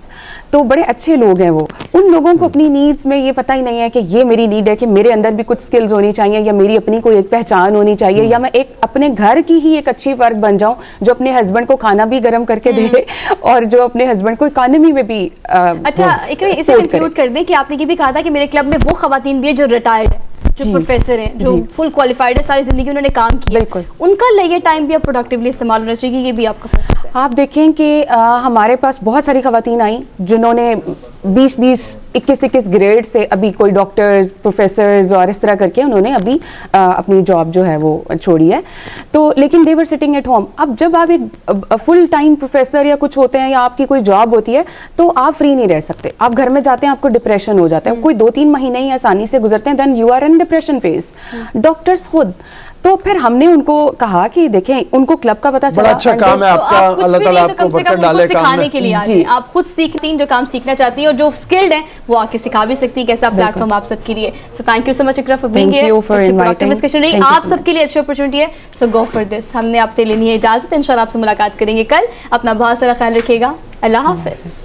तो बड़े अच्छे लोग हैं वो। उन लोगों को अपनी नीड्स में ये पता ही नहीं है कि ये मेरी नीड है, कि मेरे अंदर भी कुछ स्किल्स होनी चाहिए, या मेरी अपनी कोई एक पहचान होनी चाहिए, या मैं एक अपने घर की ही एक अच्छी फर्क बन जाऊं जो अपने हस्बैंड को खाना भी गर्म करके दे और जो अपने हस्बैंड को इकोनॉमी में भी अच्छा, इसे कंक्लूड कर दें कि आपने ये भी कहा था कि मेरे क्लब में वो खवातीन भी है जो रिटायर्ड है, जो प्रोफेसर हैं, जो फुल क्वालिफाइड है, सारी जिंदगी उन्होंने काम किया, बिल्कुल उनका लिए टाइम भी अब प्रोडक्टिवली इस्तेमाल होना चाहिए, ये भी आपका फोकस है। आप देखें कि हमारे पास बहुत सारी खवातीन आई जिन्होंने 20-20, 21-21 ग्रेड से अभी कोई डॉक्टर्स, प्रोफेसर्स और इस तरह करके उन्होंने अभी अपनी जॉब जो है वो छोड़ी है, तो लेकिन दे वर सिटिंग एट होम। अब जब आप एक फुल टाइम प्रोफेसर या कुछ होते हैं या आपकी कोई जॉब होती है तो आप फ्री नहीं रह सकते, आप घर में जाते हैं आपको डिप्रेशन हो जाता है, कोई 2-3 महीने ही आसानी से गुजरते हैं, then you are in depression phase. Doctors खुद, तो फिर हमने उनको कहा कि देखें, उनको क्लब का पता चला, बड़ा अच्छा काम है आपका, अल्लाह ताला आपको बरकत डाले काम में। के लिए जी, आप खुद सीखती हैं, जो काम सीखना चाहती हैं और जो स्किल्ड हैं वो आके सिखा भी सकती है, कैसा प्लेटफॉर्म आप सबके लिए। So thank you so much Iqra for being here, discussion रही आप सबके लिए अच्छी अपॉर्चुनिटी है, सो गो फॉर दिस। हमने आपसे लेनी है इजाजत, इंशाल्लाह आपसे मुलाकात करेंगे कल। अपना बहुत सारा ख्याल रखिएगा, अल्लाह हाफिज।